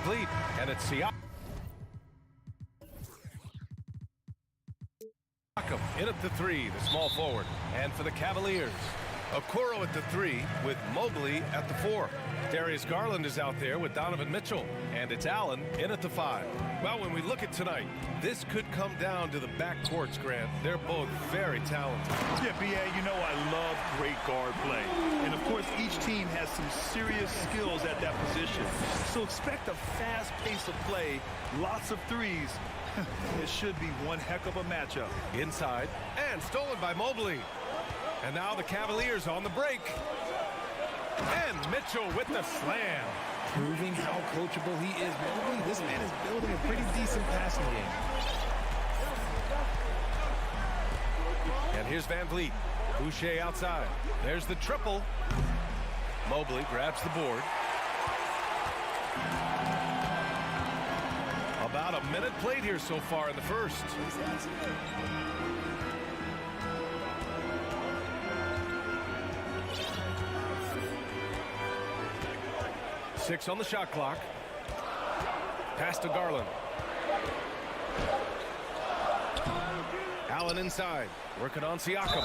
Vliet, and it's Siakam in at the 3, the small forward. And for the Cavaliers, Okoro at the 3 with Mobley at the 4. Darius Garland is out there with Donovan Mitchell, and it's Allen in at the 5. Well, when we look at tonight, this could come down to the backcourts, Grant. They're both very talented. Yeah, B.A., you know I love great guard play. And, of course, each team has some serious skills at that position. So expect a fast pace of play, lots of threes. It should be one heck of a matchup. Inside, and stolen by Mobley. And now the Cavaliers on the break. And Mitchell with the slam. Proving how coachable he is. Mobley, this man is building a pretty decent passing game. And here's Van Vliet. Boucher outside. There's the triple. Mobley grabs the board. About a minute played here so far in the first. 6 on the shot clock. Pass to Garland. Allen inside, working on Siakam.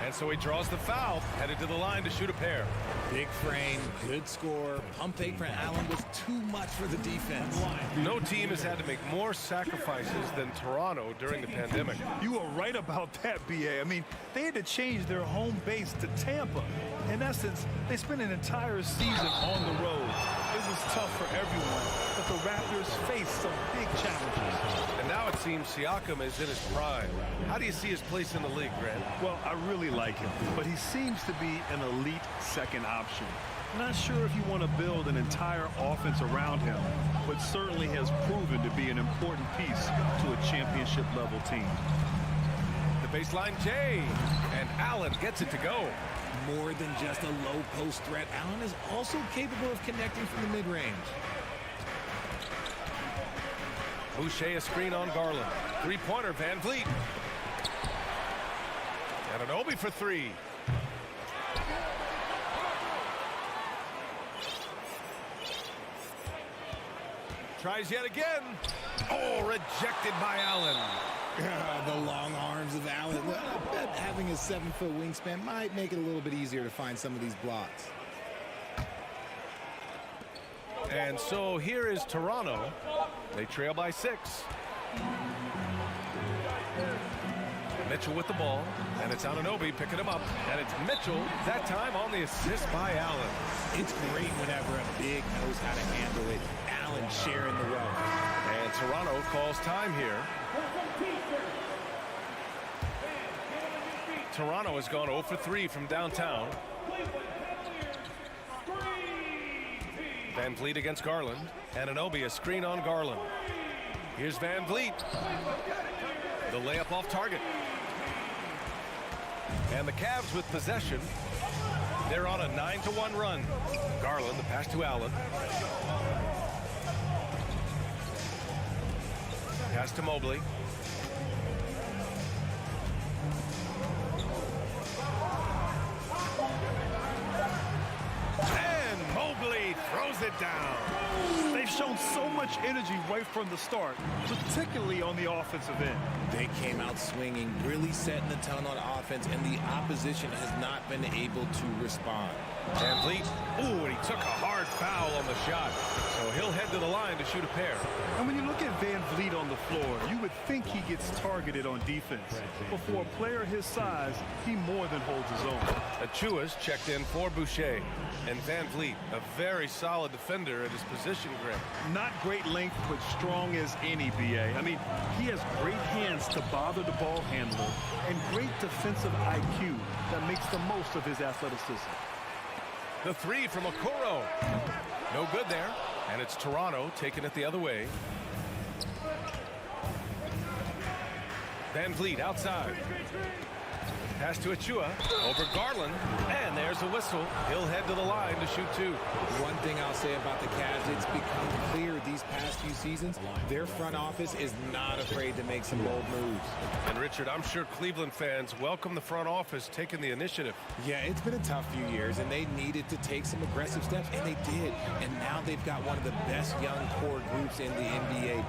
And so he draws the foul, headed to the line to shoot a pair. Big frame, good score. Pump fake for Allen was too much for the defense. No team has had to make more sacrifices than Toronto during the pandemic. You are right about that, B.A. I mean, they had to change their home base to Tampa. In essence, they spent an entire season on the road. It was tough for everyone, but the Raptors faced some big challenges. And now it seems Siakam is in his prime. How do you see his place in the league, Grant? Well, I really like him, but he seems to be an elite second option. Not sure if you want to build an entire offense around him, but certainly has proven to be an important piece to a championship-level team. The baseline J, and Allen gets it to go. More than just a low post threat, Allen is also capable of connecting from the mid-range. Boucher a screen on Garland. Three-pointer, Van Vliet. And Octopi for 3. Tries yet again. Oh, rejected by Allen. The long arms of Allen. I bet having a 7-foot wingspan might make it a little bit easier to find some of these blocks. And so here is Toronto. They trail by 6. Mitchell with the ball, and it's Octopi picking him up, and it's Mitchell, that time on the assist by Allen. It's great whenever a big knows how to handle it. Allen sharing the wealth. And Toronto calls time here. Toronto has gone 0 for 3 from downtown. Van Vliet against Garland, and Octopi a screen on Garland. Here's Van Vliet. The layup off target. And the Cavs with possession. They're on a 9-1 run. Garland, the pass to Allen. Pass to Mobley. And Mobley throws it down. They've shown so much energy right from the start, particularly on the offensive end. They came out swinging, really setting the tone on offense, and the opposition has not been able to respond. Van Vliet, ooh, and he took a hard foul on the shot. So he'll head to the line to shoot a pair. And when you look at Van Vliet on the floor, you would think he gets targeted on defense. But for a player his size, he more than holds his own. Achua's checked in for Boucher. And Van Vliet, a very solid defender at his position, Grant. Not great length, but strong as any, B.A. I mean, he has great hands to bother the ball handler and great defensive IQ that makes the most of his athleticism. The 3 from Okoro. No good there. And it's Toronto taking it the other way. Van Vliet outside. Pass to Achua, over Garland, and there's a whistle. He'll head to the line to shoot two. One thing I'll say about the Cavs, it's become clear these past few seasons, their front office is not afraid to make some bold moves. And Richard, I'm sure Cleveland fans welcome the front office taking the initiative. Yeah, it's been a tough few years, and they needed to take some aggressive steps, and they did. And now they've got one of the best young core groups in the NBA.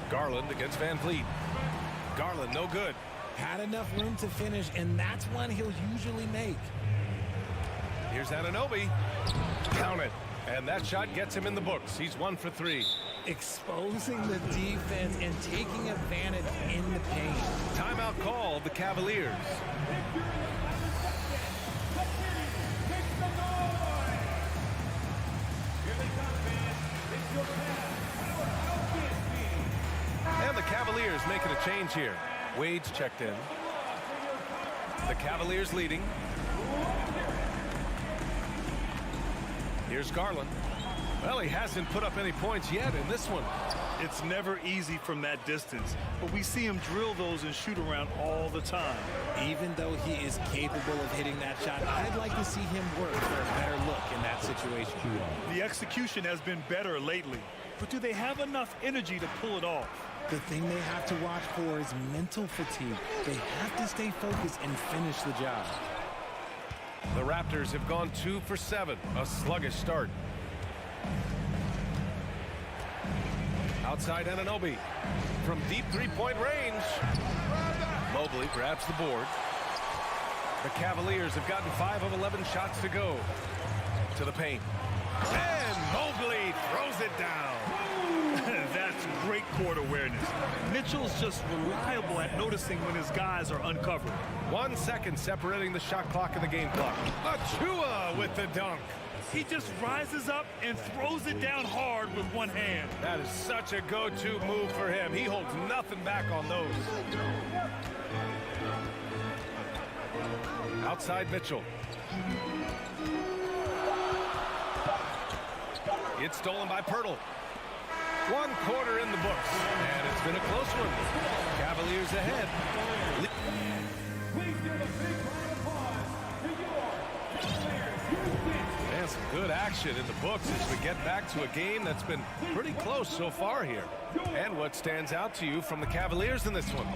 Garland against Van Vliet. Garland, no good. Had enough room to finish, and that's one he'll usually make. Here's Anunoby. Count it. And that shot gets him in the books. He's 1 for 3. Exposing the defense and taking advantage in the paint. Timeout called the Cavaliers. And the Cavaliers making a change here. Wade's checked in. The Cavaliers leading. Here's Garland. Well, he hasn't put up any points yet in this one. It's never easy from that distance, but we see him drill those and shoot around all the time. Even though he is capable of hitting that shot, I'd like to see him work for a better look in that situation. The execution has been better lately, but do they have enough energy to pull it off? The thing they have to watch for is mental fatigue. They have to stay focused and finish the job. The Raptors have gone 2 for 7, a sluggish start. Outside Anunoby from deep three-point range. Mobley grabs the board. The Cavaliers have gotten 5 of 11 shots to go. To the paint. And Mobley throws it down. That's great court awareness. Mitchell's just reliable at noticing when his guys are uncovered. 1 second separating the shot clock and the game clock. Achua with the dunk. He just rises up and throws it down hard with one hand. That is such a go-to move for him. He holds nothing back on those. Outside Mitchell. It's stolen by Pirtle. 1 quarter in the books, and it's been a close one. Cavaliers ahead. And some good action in the books as we get back to a game that's been pretty close so far here. And what stands out to you from the Cavaliers in this one?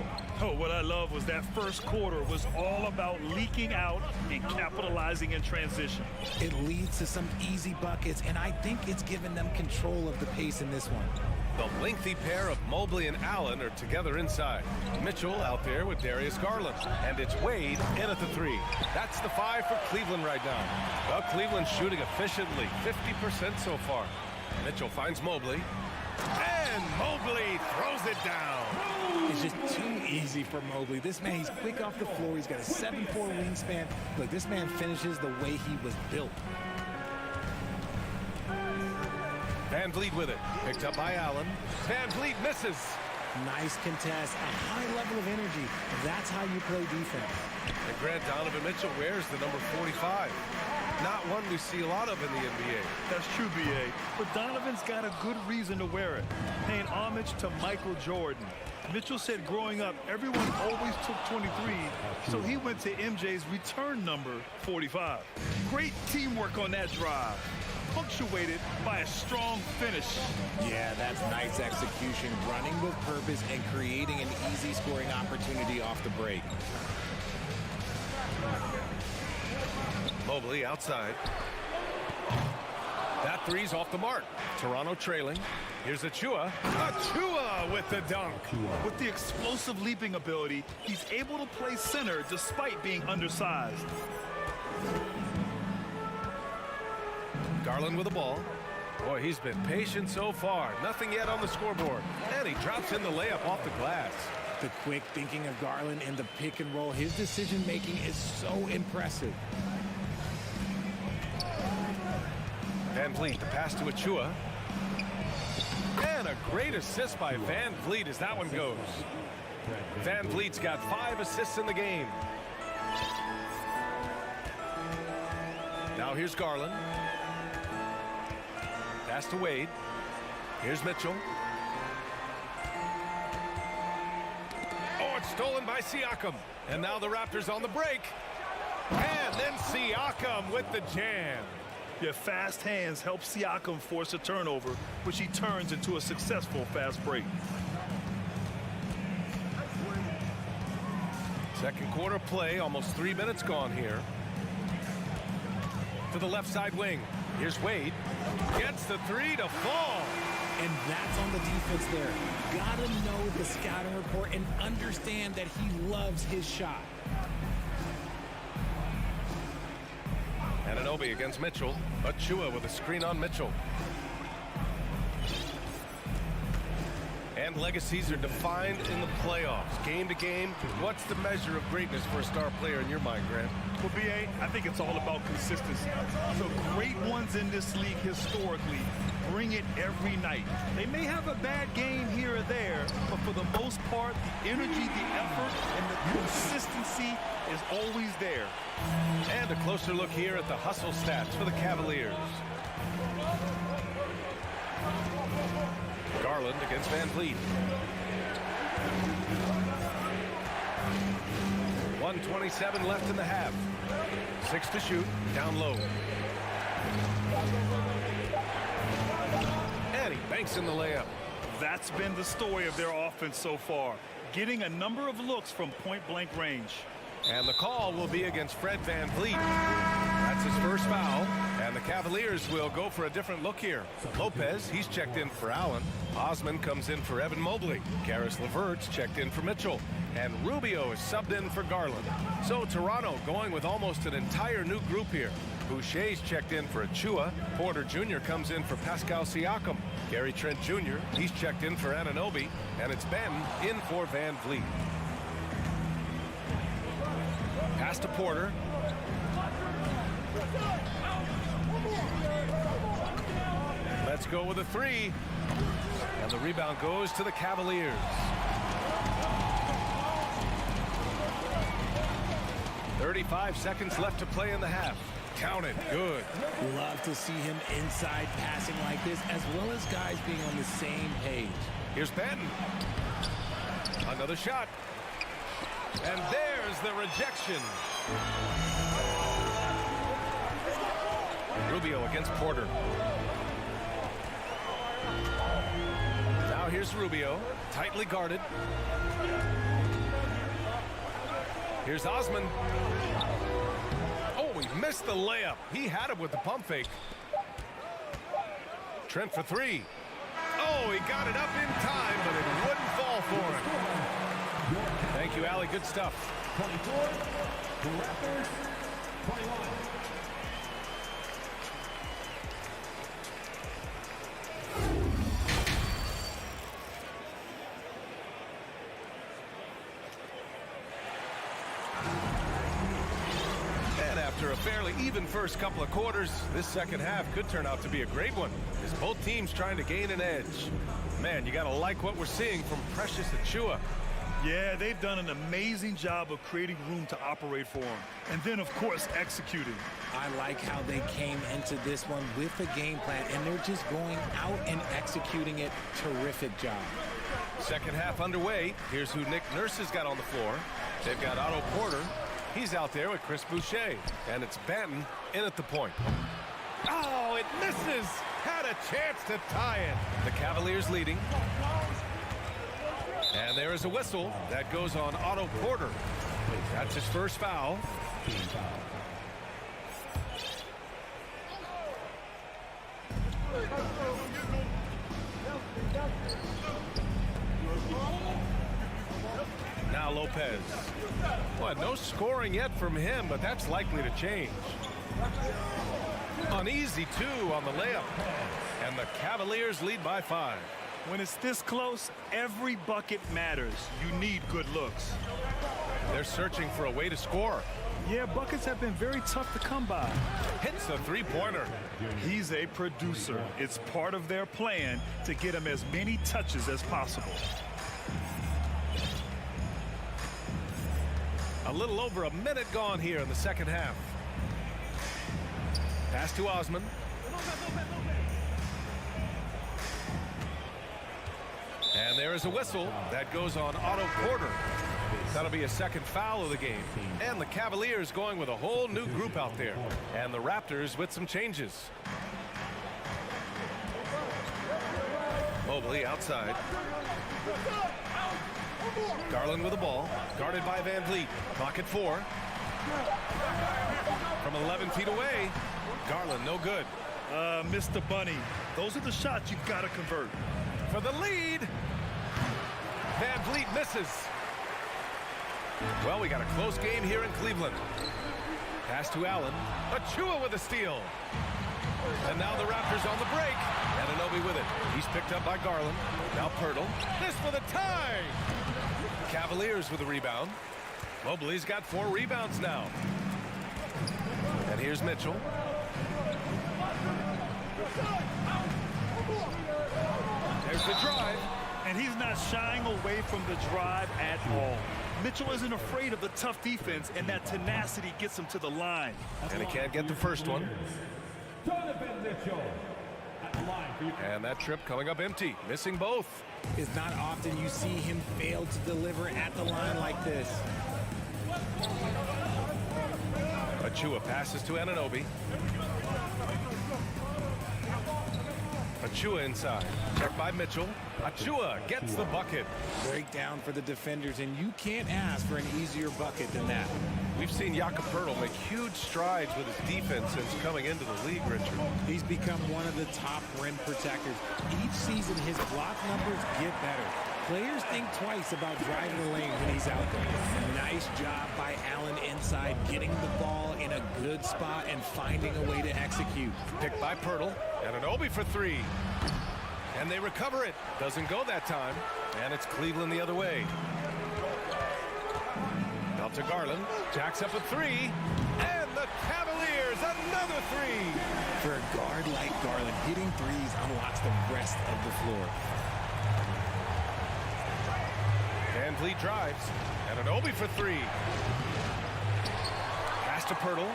Oh, what I love was that first quarter was all about leaking out and capitalizing in transition. It leads to some easy buckets, and I think it's given them control of the pace in this one. The lengthy pair of Mobley and Allen are together inside. Mitchell out there with Darius Garland. And it's Wade in at the 3. That's the 5 for Cleveland right now. Well, Cleveland shooting efficiently, 50% so far. Mitchell finds Mobley. And Mobley throws it down. It's just too easy for Mobley. This man, he's quick off the floor. He's got a 7'4" wingspan. Look, this man finishes the way he was built. Van Vliet with it. Picked up by Allen. Van Vliet misses. Nice contest, a high level of energy. That's how you play defense. And Grant, Donovan Mitchell wears the number 45. Not one we see a lot of in the NBA. That's true, B.A. But Donovan's got a good reason to wear it, paying homage to Michael Jordan. Mitchell said growing up, everyone always took 23, so he went to MJ's return number 45. Great teamwork on that drive, punctuated by a strong finish. Yeah, that's nice execution, running with purpose and creating an easy scoring opportunity off the break. Mobley outside. That three's off the mark. Toronto trailing. Here's Achua. Achua with the dunk. With the explosive leaping ability, he's able to play center despite being undersized. Garland with the ball. Boy, he's been patient so far. Nothing yet on the scoreboard. And he drops in the layup off the glass. The quick thinking of Garland in the pick and roll, his decision making is so impressive. Van Vliet, the pass to Achua. And a great assist by Van Vliet as that one goes. Van Vliet's got 5 assists in the game. Now here's Garland. Pass to Wade. Here's Mitchell. stolen by Siakam. And now the Raptors on the break. And then Siakam with the jam. Yeah, fast hands help Siakam force a turnover, which he turns into a successful fast break. Second quarter play, almost 3 minutes gone here. To the left side wing. Here's Wade. Gets the three to fall. And that's on the defense there. Gotta know the scouting report and understand that he loves his shot. Anunoby against Mitchell. Achua with a screen on Mitchell. And legacies are defined in the playoffs. Game to game, what's the measure of greatness for a star player in your mind, Grant? Well, B.A., I think it's all about consistency. The great ones in this league historically bring it every night. They may have a bad game here or there, but for the most part, the energy, the effort, and the consistency is always there. And a closer look here at the hustle stats for the Cavaliers. Garland against Van Vliet. 1:27 left in the half. 6 to shoot, down low. And he banks in the layup. That's been the story of their offense so far, getting a number of looks from point-blank range. And the call will be against Fred Van Vliet. That's his first foul. And the Cavaliers will go for a different look here. Lopez, he's checked in for Allen. Osman comes in for Evan Mobley. Karis LeVert's checked in for Mitchell. And Rubio is subbed in for Garland. So Toronto going with almost an entire new group here. Boucher's checked in for Achua. Porter Jr. comes in for Pascal Siakam. Gary Trent Jr., he's checked in for Anunoby. And it's Ben in for Van Vliet. Pass to Porter. Let's go with a three. And the rebound goes to the Cavaliers. .35 seconds left to play in the half. Counted. Good. Love to see him inside passing like this, as well as guys being on the same page. Here's Patton. Another shot. And there's the rejection. Rubio against Porter. Now here's Rubio, tightly guarded. Here's Osman. Oh, he missed the layup. He had it with the pump fake. Trent for three. Oh, he got it up in time, but it wouldn't fall for him. Thank you, Allie. Good stuff. 24, the Raptors, 21. And after a fairly even first couple of quarters, this second half could turn out to be a great one, as both teams trying to gain an edge. Man, you got to like what we're seeing from Precious Achua. Yeah, they've done an amazing job of creating room to operate for him. And then, of course, executing. I like how they came into this one with a game plan, and they're just going out and executing it. Terrific job. Second half underway. Here's who Nick Nurse has got on the floor. They've got Otto Porter. He's out there with Chris Boucher. And it's Banton in at the point. Oh, it misses. Had a chance to tie it. The Cavaliers leading. And there is a whistle that goes on Otto Porter. That's his first foul. Now Lopez. Well, no scoring yet from him, but that's likely to change. Uneasy, too, on the layup. And the Cavaliers lead by 5. When it's this close, every bucket matters. You need good looks. They're searching for a way to score. Yeah, buckets have been very tough to come by. Hits a three-pointer. He's a producer. It's part of their plan to get him as many touches as possible. A little over a minute gone here in the second half. Pass to Osman. And there is a whistle that goes on Otto Porter. That'll be a second foul of the game. And the Cavaliers going with a whole new group out there. And the Raptors with some changes. Mobley outside. Garland with the ball. Guarded by Van Vliet. Clock at 4. From 11 feet away. Garland no good. Missed the bunny. Those are the shots you've got to convert. For the lead. Van Vliet misses. Well, we got a close game here in Cleveland. Pass to Allen. Achua with a steal. And now the Raptors on the break. And Anunoby with it. He's picked up by Garland. Now Pirtle. This for the tie. Cavaliers with a rebound. Mobley's got 4 rebounds now. And here's Mitchell. There's the drive. And he's not shying away from the drive at all. Mitchell isn't afraid of the tough defense, and that tenacity gets him to the line. And he can't get the first one. And that trip coming up empty, missing both. It's not often you see him fail to deliver at the line like this. Achua passes to Anunoby. Achua inside. Checked by Mitchell. Achua gets the bucket. Breakdown for the defenders, and you can't ask for an easier bucket than that. We've seen Jakob Poeltl make huge strides with his defense since coming into the league, Richard. He's become one of the top rim protectors. Each season, his block numbers get better. Players think twice about driving the lane when he's out there. Nice job by Allen inside, getting the ball in a good spot and finding a way to execute. Picked by Poeltl. Anunoby for 3. And they recover it. Doesn't go that time. And it's Cleveland the other way. Out to Garland. Jacks up a 3. And the Cavaliers, another 3. For a guard like Garland, hitting threes unlocks the rest of the floor. Van Vliet drives. Anunoby for 3. Pass to Poeltl.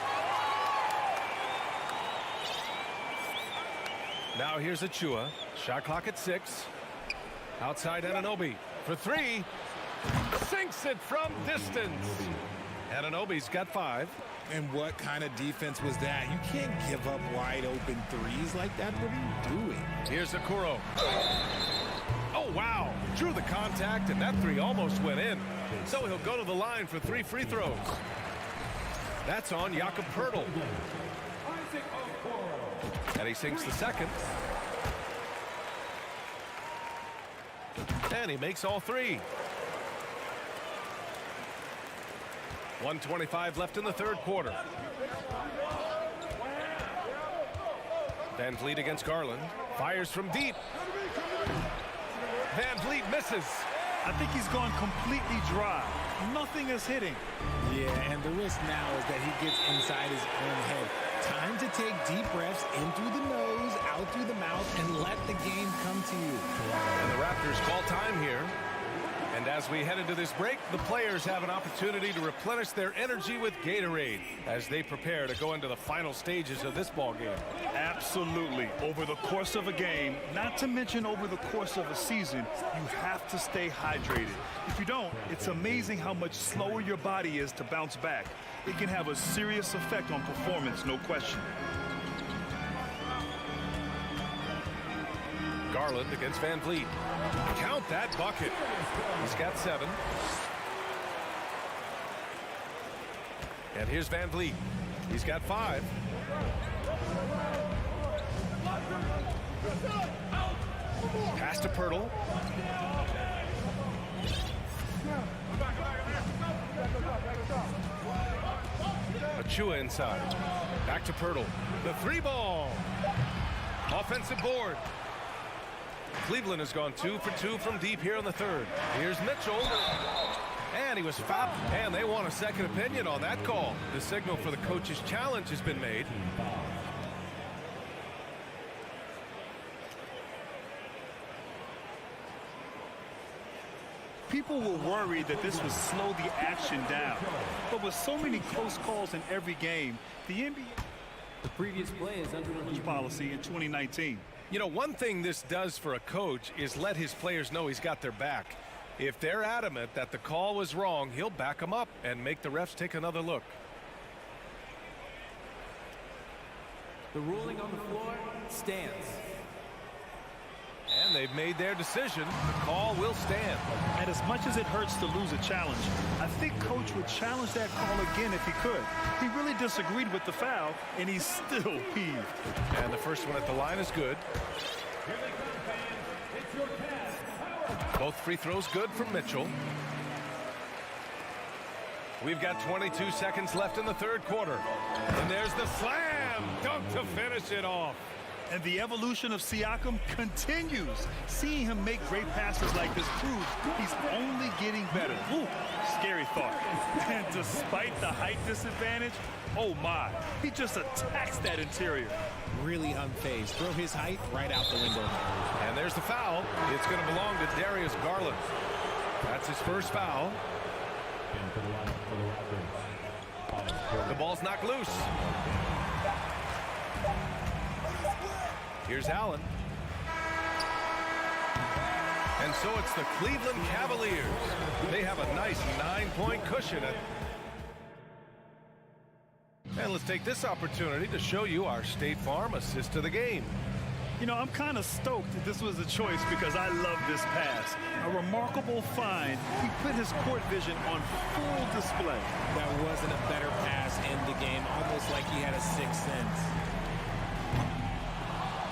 Now here's Achua. Shot clock at 6. Outside Anunoby for 3. Sinks it from distance. Anunoby's got 5. And what kind of defense was that? You can't give up wide open threes like that. What are you doing? Here's Okoro. Oh, wow. Drew the contact, and that 3 almost went in. So he'll go to the line for 3 free throws. That's on Jakob Poeltl. And he sinks the second. And he makes all 3. 1:25 left in the third quarter. Van Vliet against Garland. Fires from deep. Van Vliet misses. I think he's gone completely dry. Nothing is hitting. Yeah, and the risk now is that he gets inside his own head. Time to take deep breaths in through the nose, out through the mouth, and let the game come to you. And the Raptors call time here. And as we head into this break, the players have an opportunity to replenish their energy with Gatorade as they prepare to go into the final stages of this ball game. Absolutely. Over the course of a game, not to mention over the course of a season, you have to stay hydrated. If you don't, it's amazing how much slower your body is to bounce back. It can have a serious effect on performance, no question. Garland against Van Vliet. Count that bucket. He's got 7. And here's Van Vliet. He's got 5. Pass to Poeltl. Achua inside. Back to Poeltl. The 3 ball. Offensive board. Cleveland has gone 2 for 2 from deep here in the third. Here's Mitchell. And he was fouled. And they want a second opinion on that call. The signal for the coach's challenge has been made. People were worried that this would slow the action down. But with so many close calls in every game, the NBA The previous play is under review. policy in 2019. You know, one thing this does for a coach is let his players know he's got their back. If they're adamant that the call was wrong, he'll back them up and make the refs take another look. The ruling on the floor stands. And they've made their decision. The call will stand. And as much as it hurts to lose a challenge, I think Coach would challenge that call again if he could. He really disagreed with the foul, and he's still peeved. And the first one at the line is good. Both free throws good from Mitchell. We've got 22 seconds left in the third quarter. And there's the slam dunk to finish it off. And the evolution of Siakam continues. Seeing him make great passes like this proves he's only getting better. Ooh, scary thought. And despite the height disadvantage, oh my, he just attacks that interior. Really unfazed. Throw his height right out the window. And there's the foul. It's going to belong to Darius Garland. That's his first foul. The ball's knocked loose. Here's Allen. And so it's the Cleveland Cavaliers. They have a nice 9-point cushion. And let's take this opportunity to show you our State Farm assist to the game. You know, I'm kind of stoked that this was a choice because I love this pass. A remarkable find. He put his court vision on full display. That wasn't a better pass in the game, almost like he had a sixth sense.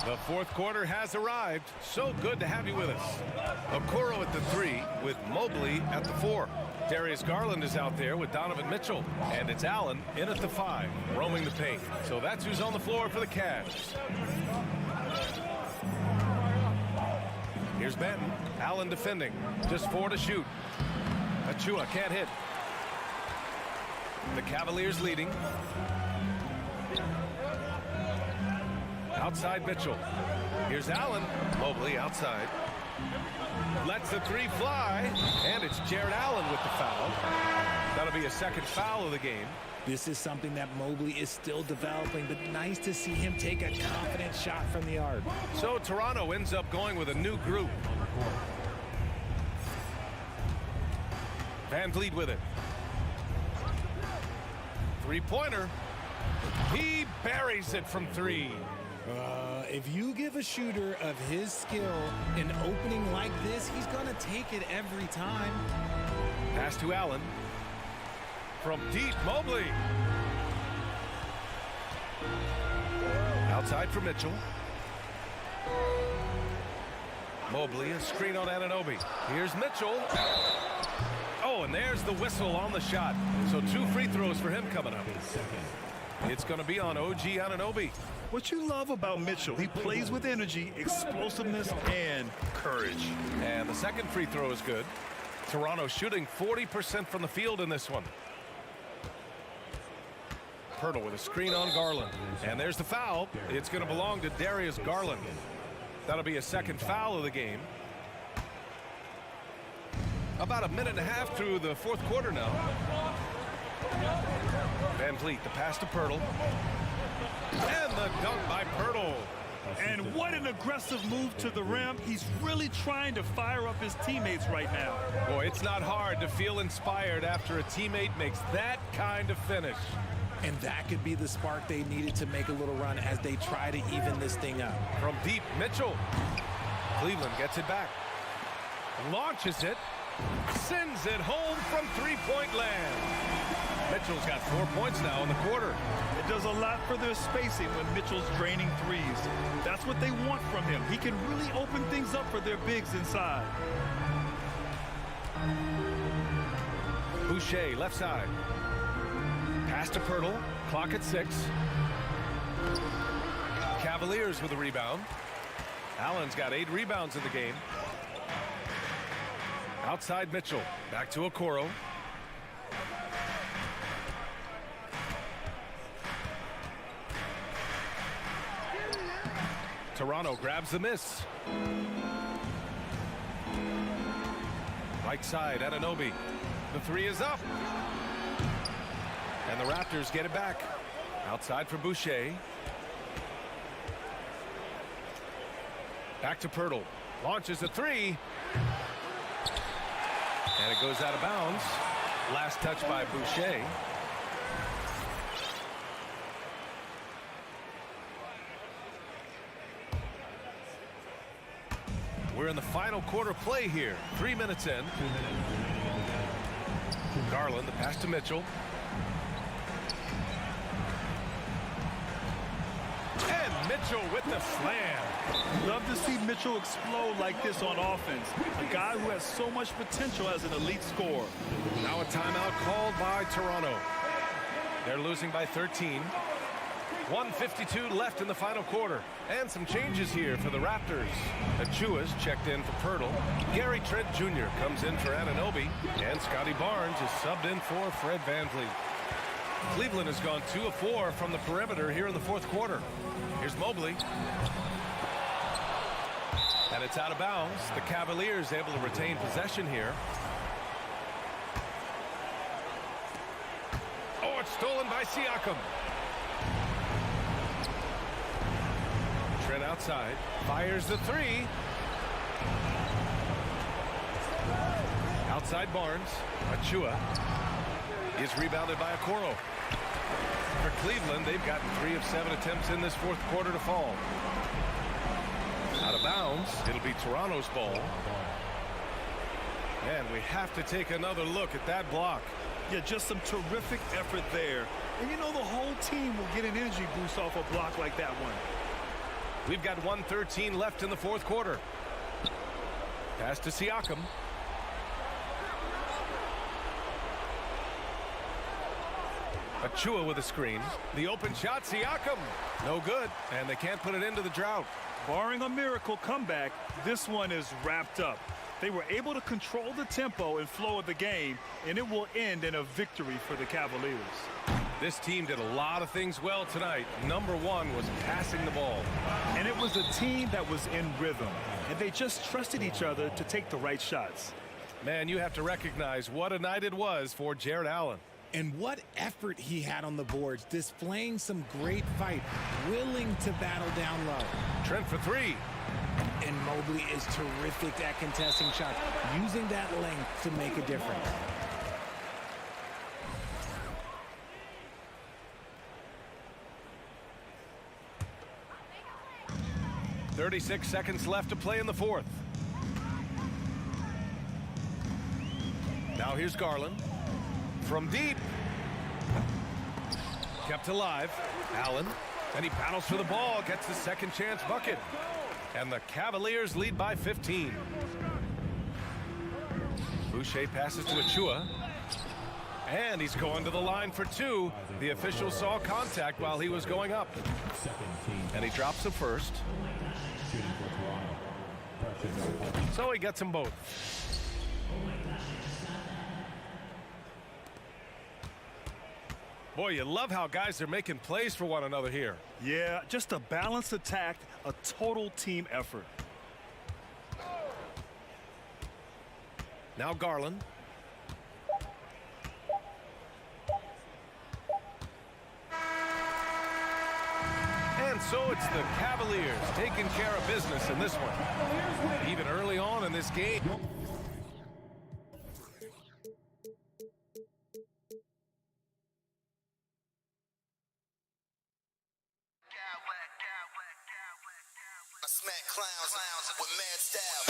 The fourth quarter has arrived. So good to have you with us. Okoro at the 3 with Mobley at the 4. Darius Garland is out there with Donovan Mitchell. And it's Allen in at the 5, roaming the paint. So that's who's on the floor for the Cavs. Here's Benton. Allen defending. Just 4 to shoot. Achua can't hit. The Cavaliers leading. Outside Mitchell. Here's Allen. Mobley outside. Lets the 3 fly. And it's Jared Allen with the foul. That'll be a second foul of the game. This is something that Mobley is still developing, but nice to see him take a confident shot from the arc. So Toronto ends up going with a new group. Van Vliet with it. Three-pointer. He buries it from 3. If you give a shooter of his skill an opening like this, he's going to take it every time. Pass to Allen. From deep, Mobley. Outside for Mitchell. Mobley, a screen on Anunoby. Here's Mitchell. Oh, and there's the whistle on the shot. So 2 free throws for him coming up. It's going to be on OG Anunoby. What you love about Mitchell, he plays with energy, explosiveness, and courage. And the second free throw is good. Toronto shooting 40% from the field in this one. Pirtle with a screen on Garland. And there's the foul. It's going to belong to Darius Garland. That'll be a second foul of the game. About a minute and a half through the fourth quarter now. Van Vliet, the pass to Pirtle. And the dunk by Pirtle. And what an aggressive move to the rim. He's really trying to fire up his teammates right now. Boy, it's not hard to feel inspired after a teammate makes that kind of finish. And that could be the spark they needed to make a little run as they try to even this thing up. From deep, Mitchell. Cleveland gets it back. Launches it. Sends it home from three-point land. Mitchell's got 4 points now in the quarter. It does a lot for their spacing when Mitchell's draining threes. That's what they want from him. He can really open things up for their bigs inside. Boucher, left side. Pass to Pirtle. Clock at 6. Cavaliers with a rebound. Allen's got 8 rebounds in the game. Outside Mitchell. Back to Okoro. Toronto grabs the miss. Right side, Anunoby. The 3 is up. And the Raptors get it back. Outside for Boucher. Back to Pirtle. Launches a 3. And it goes out of bounds. Last touch by Boucher. We're in the final quarter play here. 3 minutes in. Garland, the pass to Mitchell. And Mitchell with the slam. Love to see Mitchell explode like this on offense. A guy who has so much potential as an elite scorer. Now a timeout called by Toronto. They're losing by 13. 1:52 left in the final quarter. And some changes here for the Raptors. Achua's checked in for Pirtle. Gary Trent Jr. comes in for Anunoby. And Scotty Barnes is subbed in for Fred VanVleet. Cleveland has gone 2 of 4 from the perimeter here in the fourth quarter. Here's Mobley. And it's out of bounds. The Cavaliers able to retain possession here. Oh, it's stolen by Siakam. Trent outside. Fires the three. Outside Barnes. Achua is rebounded by Okoro. For Cleveland, they've gotten 3 of 7 attempts in this fourth quarter to fall. Out of bounds. It'll be Toronto's ball. And we have to take another look at that block. Yeah, just some terrific effort there. And you know the whole team will get an energy boost off a block like that one. We've got 1:13 left in the fourth quarter. Pass to Siakam. Achua with a screen. The open shot, Siakam. No good, and they can't put it into the drought. Barring a miracle comeback, this one is wrapped up. They were able to control the tempo and flow of the game, and it will end in a victory for the Cavaliers. This team did a lot of things well tonight. Number one was passing the ball. And it was a team that was in rhythm, and they just trusted each other to take the right shots. Man, you have to recognize what a night it was for Jarrett Allen. And what effort he had on the boards, displaying some great fight, willing to battle down low. Trent for three. And Mobley is terrific at contesting shots, using that length to make a difference. .36 seconds left to play in the fourth. Now here's Garland. From deep. Kept alive. Allen. And he battles for the ball. Gets the second chance bucket. And the Cavaliers lead by 15. Boucher passes to Achua. And he's going to the line for two. The official saw contact while he was going up. And he drops the first. So he gets them both. Boy, you love how guys are making plays for one another here. Yeah, just a balanced attack, a total team effort. Now Garland. And so it's the Cavaliers taking care of business in this one. Even early on in this game. Smack clowns with mad style.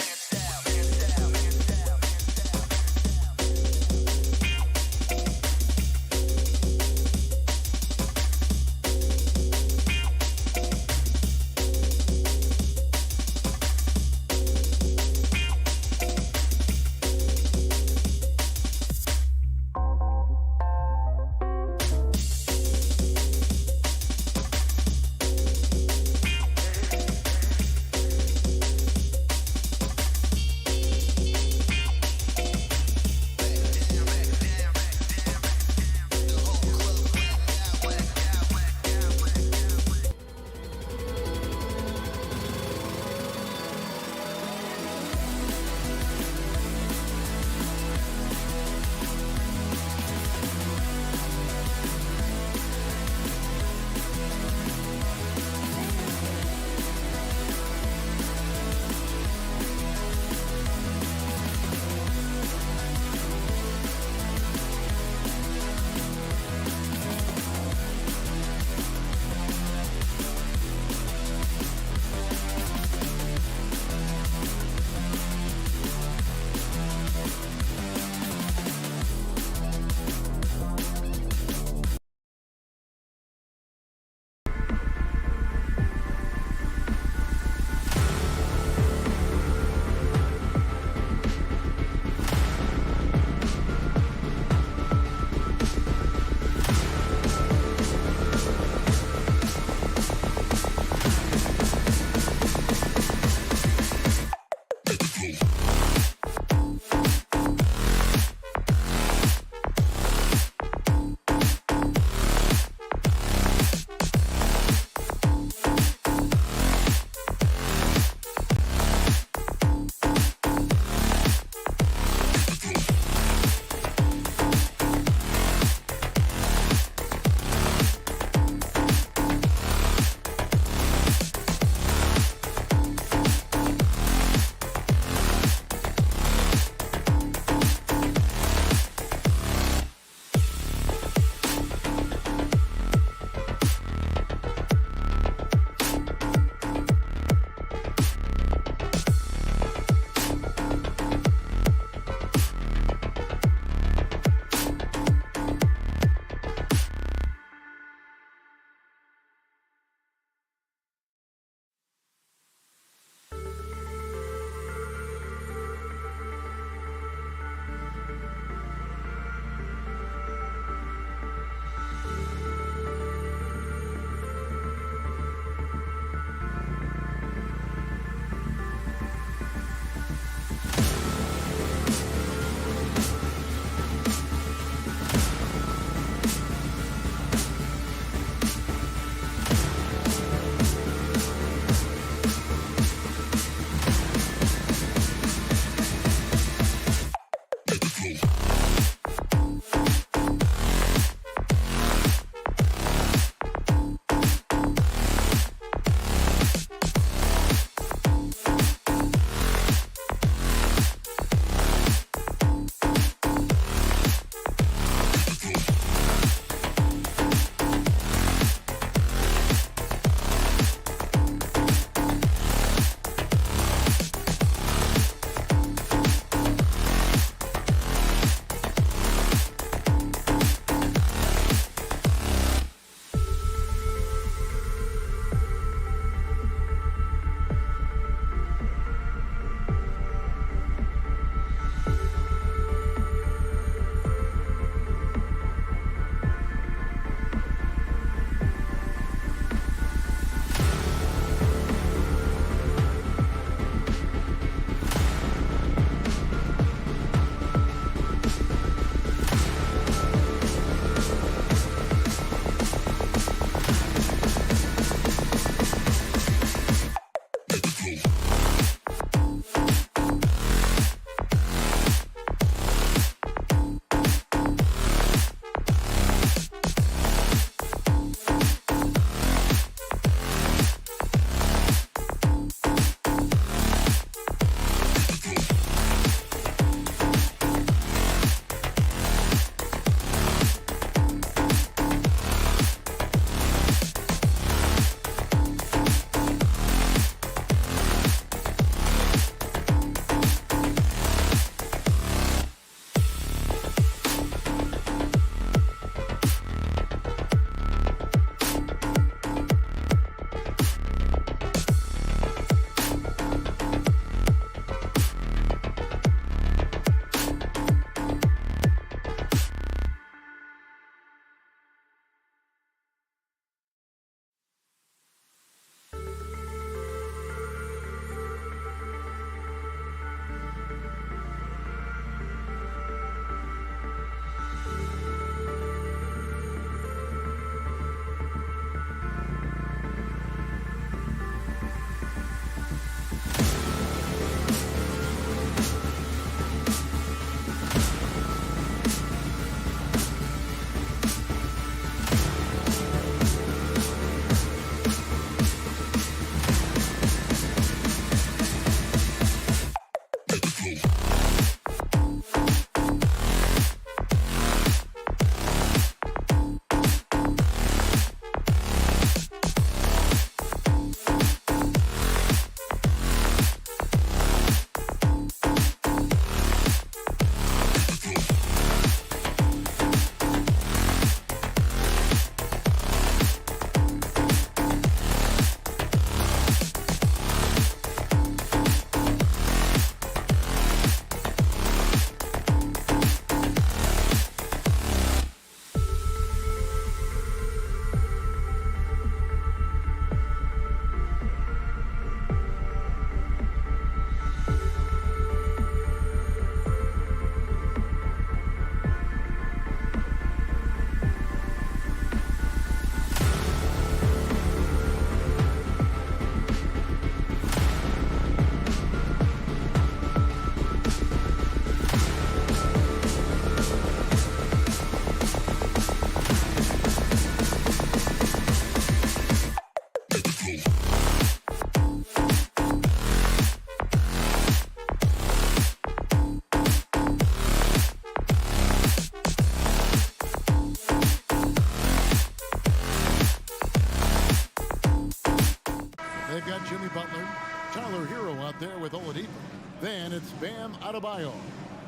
And it's Bam Adebayo.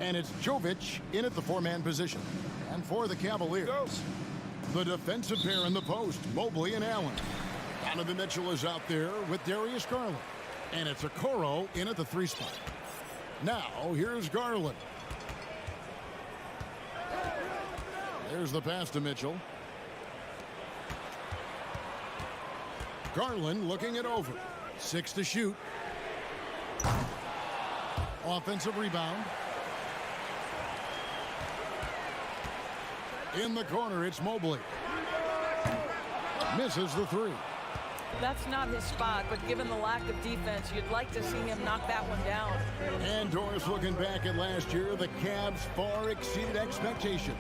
And it's Jovic in at the four-man position. And for the Cavaliers, the defensive pair in the post, Mobley and Allen. Donovan Mitchell is out there with Darius Garland. And it's Okoro in at the 3 spot. Now, here's Garland. There's the pass to Mitchell. Garland looking it over. 6 to shoot. Offensive rebound. In the corner, it's Mobley. Misses the 3. That's not his spot, but given the lack of defense, you'd like to see him knock that one down. And Doris, looking back at last year, the Cavs far exceeded expectations.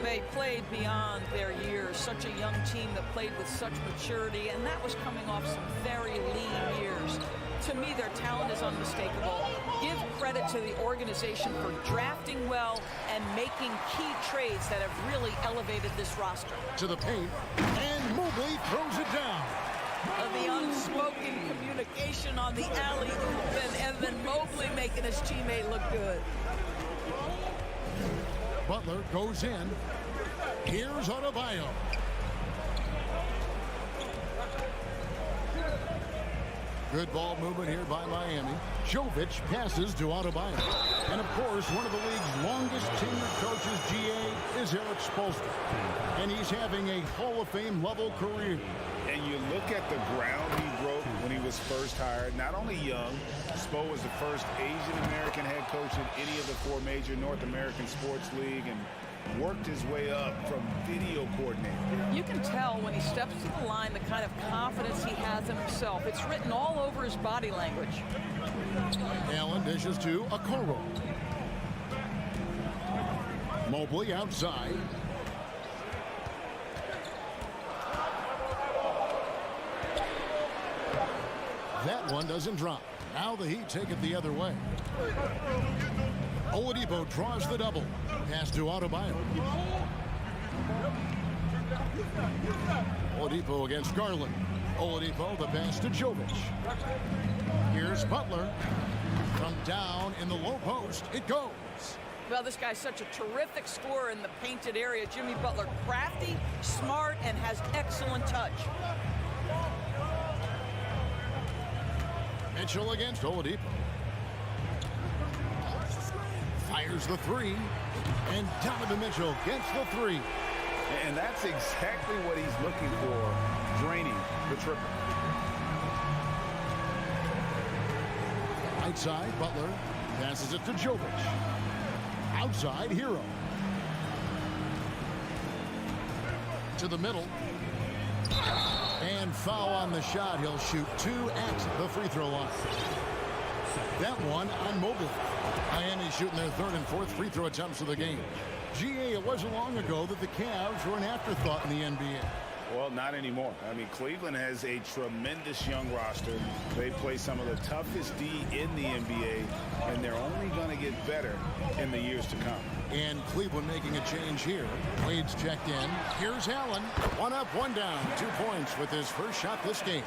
They played beyond their years. Such a young team that played with such maturity, and that was coming off some very lean years. To me, their talent is unmistakable. Give credit to the organization for drafting well and making key trades that have really elevated this roster. To the paint, and Mobley throws it down. The unspoken communication on the alley-oop, and then Mobley making his teammate look good. Butler goes in. Here's Adebayo. Good ball movement here by Miami. Jovic passes to Octopi. And, of course, one of the league's longest tenured coaches, GA, is Eric Spoelstra. And he's having a Hall of Fame level career. And you look at the ground he broke when he was first hired. Not only young, Spo was the first Asian-American head coach in any of the 4 major North American sports league and worked his way up from video coordinator. You can tell when he steps to the line the kind of confidence he has in himself. It's written all over his body language. Allen dishes to Okoro. Mobley outside. That one doesn't drop. Now the Heat take it the other way. Oladipo draws the double. Pass to Adebayo. Oladipo against Garland. Oladipo, the pass to Jovic. Here's Butler. From down in the low post, it goes. Well, this guy's such a terrific scorer in the painted area. Jimmy Butler, crafty, smart, and has excellent touch. Mitchell against Oladipo. Fires the 3. And Donovan Mitchell gets the 3. And that's exactly what he's looking for, draining the triple. Right side, Butler passes it to Jovic. Outside, Hero. To the middle. And foul on the shot. He'll shoot 2 at the free throw line. That one on Mobley. Miami shooting their 3rd and 4th free throw attempts of the game. GA, it wasn't long ago that the Cavs were an afterthought in the NBA. Well, not anymore. I mean, Cleveland has a tremendous young roster. They play some of the toughest D in the NBA, and they're only going to get better in the years to come. And Cleveland making a change here. Wade's checked in. Here's Allen. 1 up, 1 down. 2 points with his first shot this game.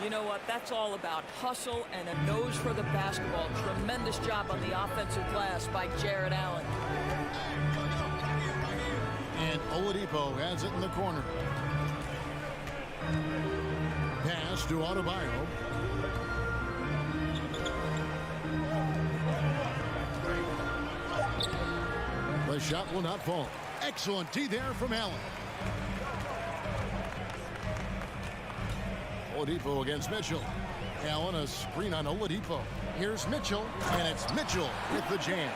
You know what? That's all about hustle and a nose for the basketball. Tremendous job on the offensive glass by Jared Allen. And Oladipo has it in the corner. Pass to Adebayo. The shot will not fall. Excellent D there from Allen. Oladipo against Mitchell. Allen, a screen on Oladipo. Here's Mitchell, and it's Mitchell with the jam.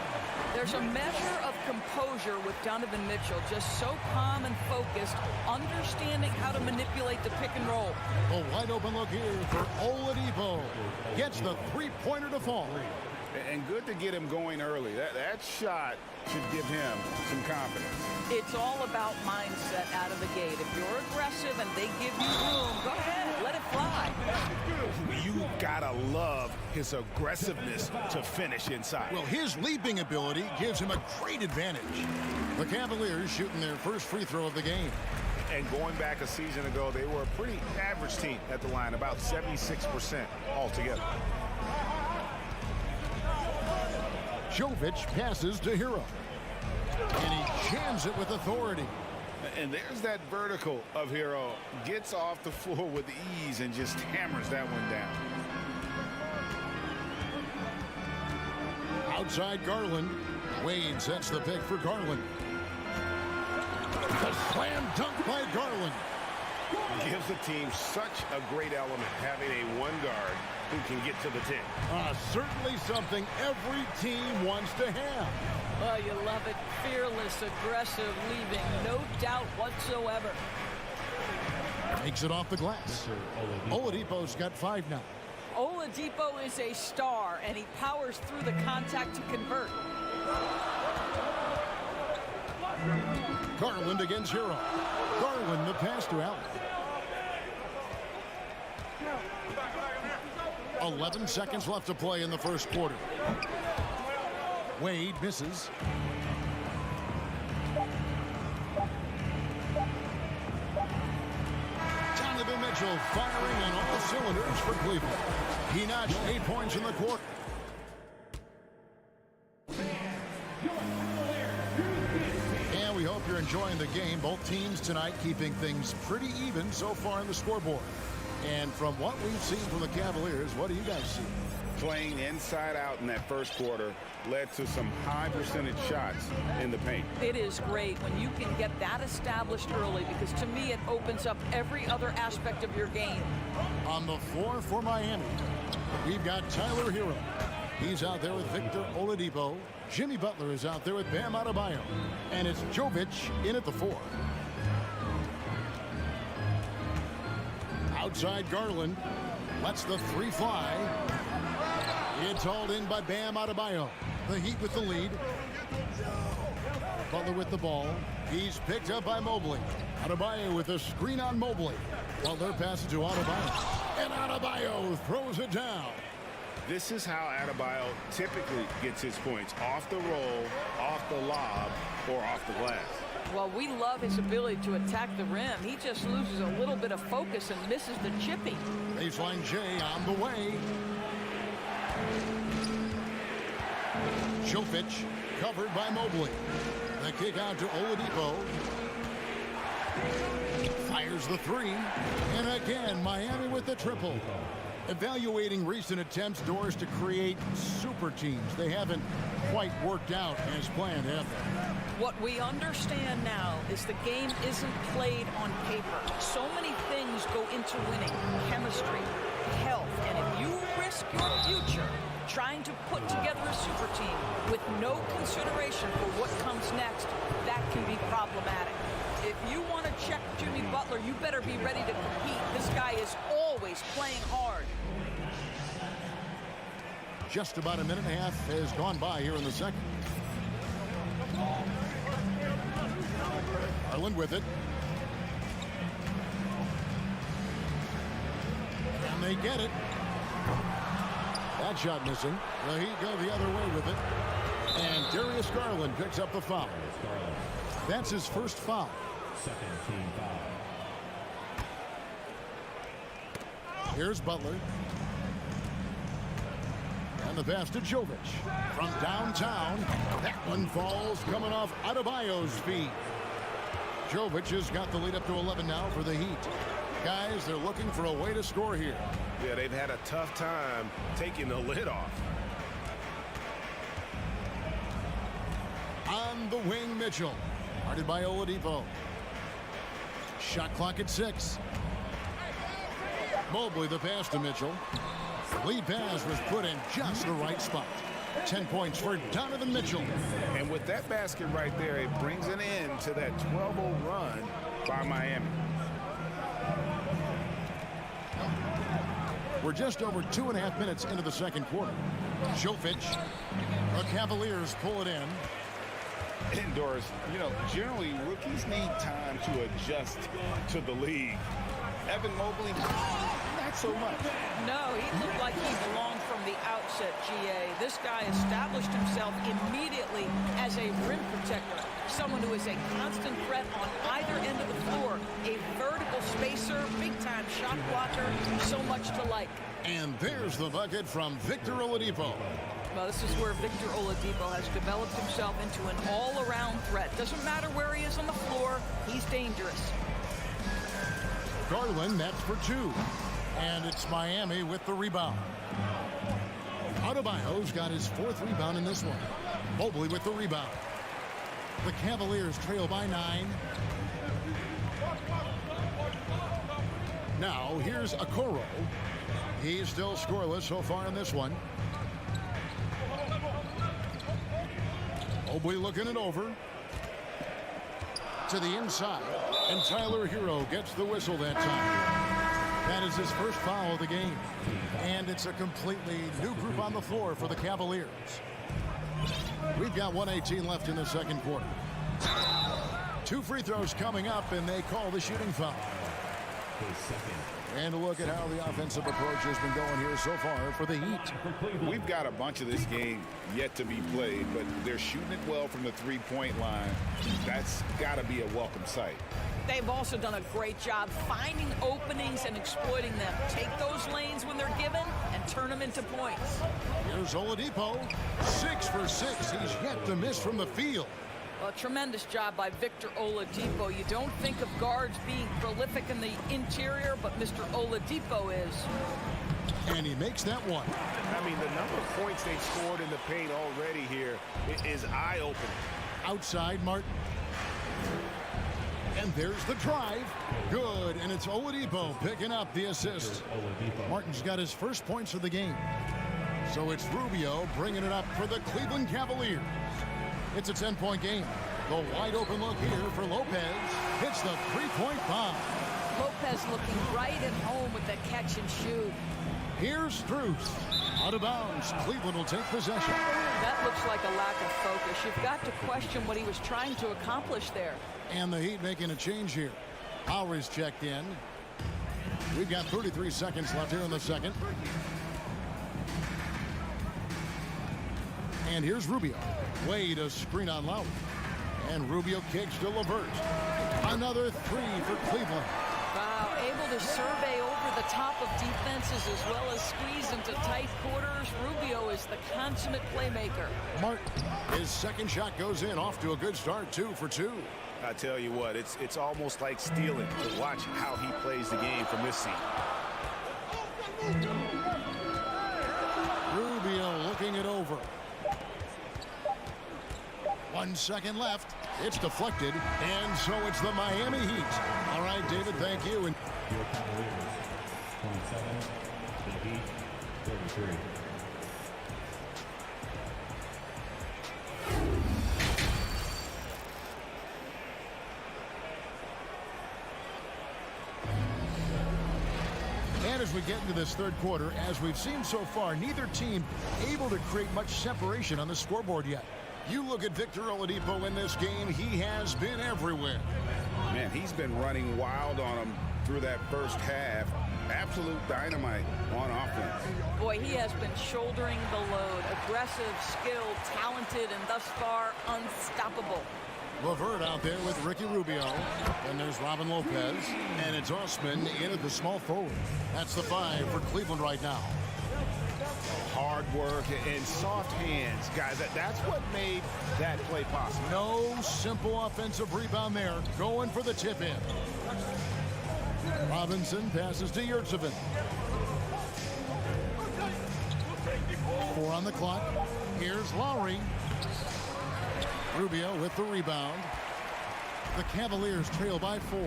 There's a measure of composure with Donovan Mitchell, just so calm and focused, understanding how to manipulate the pick and roll. A wide open look here for Oladipo. Gets the 3-pointer to fall. And good to get him going early. That shot should give him some confidence. It's all about mindset out of the gate. If you're aggressive and they give you room, go ahead, let it fly. You gotta love his aggressiveness to finish inside. Well, his leaping ability gives him a great advantage. The Cavaliers shooting their first free throw of the game. And going back a season ago, they were a pretty average team at the line, about 76% altogether. Jovic passes to Hero. And he jams it with authority. And there's that vertical of Hero. Gets off the floor with ease and just hammers that one down. Outside Garland. Wade sets the pick for Garland. The slam dunk by Garland. Gives the team such a great element having a one guard who can get to the 10. Certainly something every team wants to have. Oh, you love it. Fearless, aggressive, leaving. No doubt whatsoever. Takes it off the glass. Oladipo's got 5 now. Oladipo is a star, and he powers through the contact to convert. Garland against Hero. Garland the pass to Allen. 11 seconds left to play in the first quarter. Wade misses. Donovan Mitchell firing on all cylinders for Cleveland. He notched 8 points in the quarter. And we hope you're enjoying the game. Both teams tonight keeping things pretty even so far in the scoreboard. And from what we've seen from the Cavaliers, what do you guys see? Playing inside out in that first quarter led to some high percentage shots in the paint. It is great when you can get that established early, because to me it opens up every other aspect of your game. On the floor for Miami, we've got Tyler Hero. He's out there with Victor Oladipo. Jimmy Butler is out there with Bam Adebayo. And it's Jovic in at the 4. Outside Garland lets the 3 fly. It's hauled in by Bam Adebayo. The Heat with the lead. Butler with the ball. He's picked up by Mobley. Adebayo with a screen on Mobley. Butler passes to Adebayo. And Adebayo throws it down. This is how Adebayo typically gets his points. Off the roll, off the lob, or off the glass. Well, we love his ability to attack the rim. He just loses a little bit of focus and misses the chippy. Baseline J on the way. Jovic covered by Mobley. The kick out to Oladipo. Fires the 3. And again, Miami with the triple. Evaluating recent attempts, Doris, to create super teams. They haven't quite worked out as planned, have they? What we understand now is the game isn't played on paper. So many things go into winning. Chemistry, health, and if you risk your future trying to put together a super team with no consideration for what comes next, that can be problematic. If you want to check Jimmy Butler, you better be ready to compete. This guy is always playing hard. Just about a minute and a half has gone by here in the second. Garland with it. And they get it. That shot missing. The Heat go the other way with it. And Darius Garland picks up the foul. That's his first foul. Second team foul. Here's Butler. And the pass to Jovic. From downtown, that one falls coming off Adebayo's feet. Jovic has got the lead up to 11 now for the Heat. Guys, they're looking for a way to score here. Yeah, they've had a tough time taking the lid off. On the wing, Mitchell. Guarded by Oladipo. Shot clock at 6. Mobley the pass to Mitchell. Lead pass was put in just the right spot. 10 points for Donovan Mitchell. And with that basket right there, it brings an end to that 12-0 run by Miami. We're just over 2.5 minutes into the second quarter. Jovic. The Cavaliers pull it in. And Doris, you know, generally rookies need time to adjust to the league. Evan Mobley, not so much. No, he looked like he belonged from the outset, GA. This guy established himself immediately as a rim protector, someone who is a constant threat on either end of the floor, a vertical spacer, big-time shot blocker, so much to like. And there's the bucket from Victor Oladipo. Well, this is where Victor Oladipo has developed himself into an all-around threat. Doesn't matter where he is on the floor, he's dangerous. Garland nets for 2. And it's Miami with the rebound. Adebayo's got his 4th rebound in this one. Mobley with the rebound. The Cavaliers trail by 9. Now here's Okoro. He's still scoreless so far in this one. Mobley looking it over. To the inside. And Tyler Hero gets the whistle that time. That is his first foul of the game. And it's a completely new group on the floor for the Cavaliers. We've got 1:18 left in the second quarter. 2 free throws coming up, and they call the shooting foul. And look at how the offensive approach has been going here so far for the Heat. We've got a bunch of this game yet to be played, but they're shooting it well from the three-point line. That's got to be a welcome sight. They've also done a great job finding openings and exploiting them. Take those lanes when they're given and turn them into points. Here's Oladipo, 6 for 6. He's yet to miss from the field. A tremendous job by Victor Oladipo. You don't think of guards being prolific in the interior, but Mr. Oladipo is. And he makes that one. I mean, the number of points they've scored in the paint already here is eye-opening. Outside, Martin. And there's the drive. Good, and it's Oladipo picking up the assist. Martin's got his first points of the game. So it's Rubio bringing it up for the Cleveland Cavaliers. It's a 10-point game. The wide open look here for Lopez. Hits the three-point bomb. Lopez looking right at home with the catch and shoot. Here's Strus. Out of bounds. Cleveland will take possession. That looks like a lack of focus. You've got to question what he was trying to accomplish there. And the Heat making a change here. Lowry's checked in. We've got 33 seconds left here in the second. And here's Rubio. Way to screen on Lowry. And Rubio kicks to LeVert. Another 3 for Cleveland. Wow, able to survey over the top of defenses as well as squeeze into tight quarters. Rubio is the consummate playmaker. Martin, his second shot goes in. Off to a good start, 2 for 2. I tell you what, it's almost like stealing to watch how he plays the game from this seat. Rubio looking it over. 1 second left. It's deflected, and so it's the Miami Heat. All right, David, thank you. And Your Cavaliers, 27, the Heat, 33. And as we get into this third quarter, as we've seen so far, neither team able to create much separation on the scoreboard yet. You look at Victor Oladipo in this game, he has been everywhere. Man, he's been running wild on him through that first half. Absolute dynamite on offense. Boy, he has been shouldering the load. Aggressive, skilled, talented, and thus far unstoppable. LeVert out there with Ricky Rubio. Then there's Robin Lopez. And it's Osman in at the small forward. That's the 5 for Cleveland right now. Hard work and soft hands, guys. That's what made that play possible. No simple offensive rebound there. Going for the tip in. Robinson passes to Yurtsevin. 4 on the clock. Here's Lowry. Rubio with the rebound. The Cavaliers trail by 4.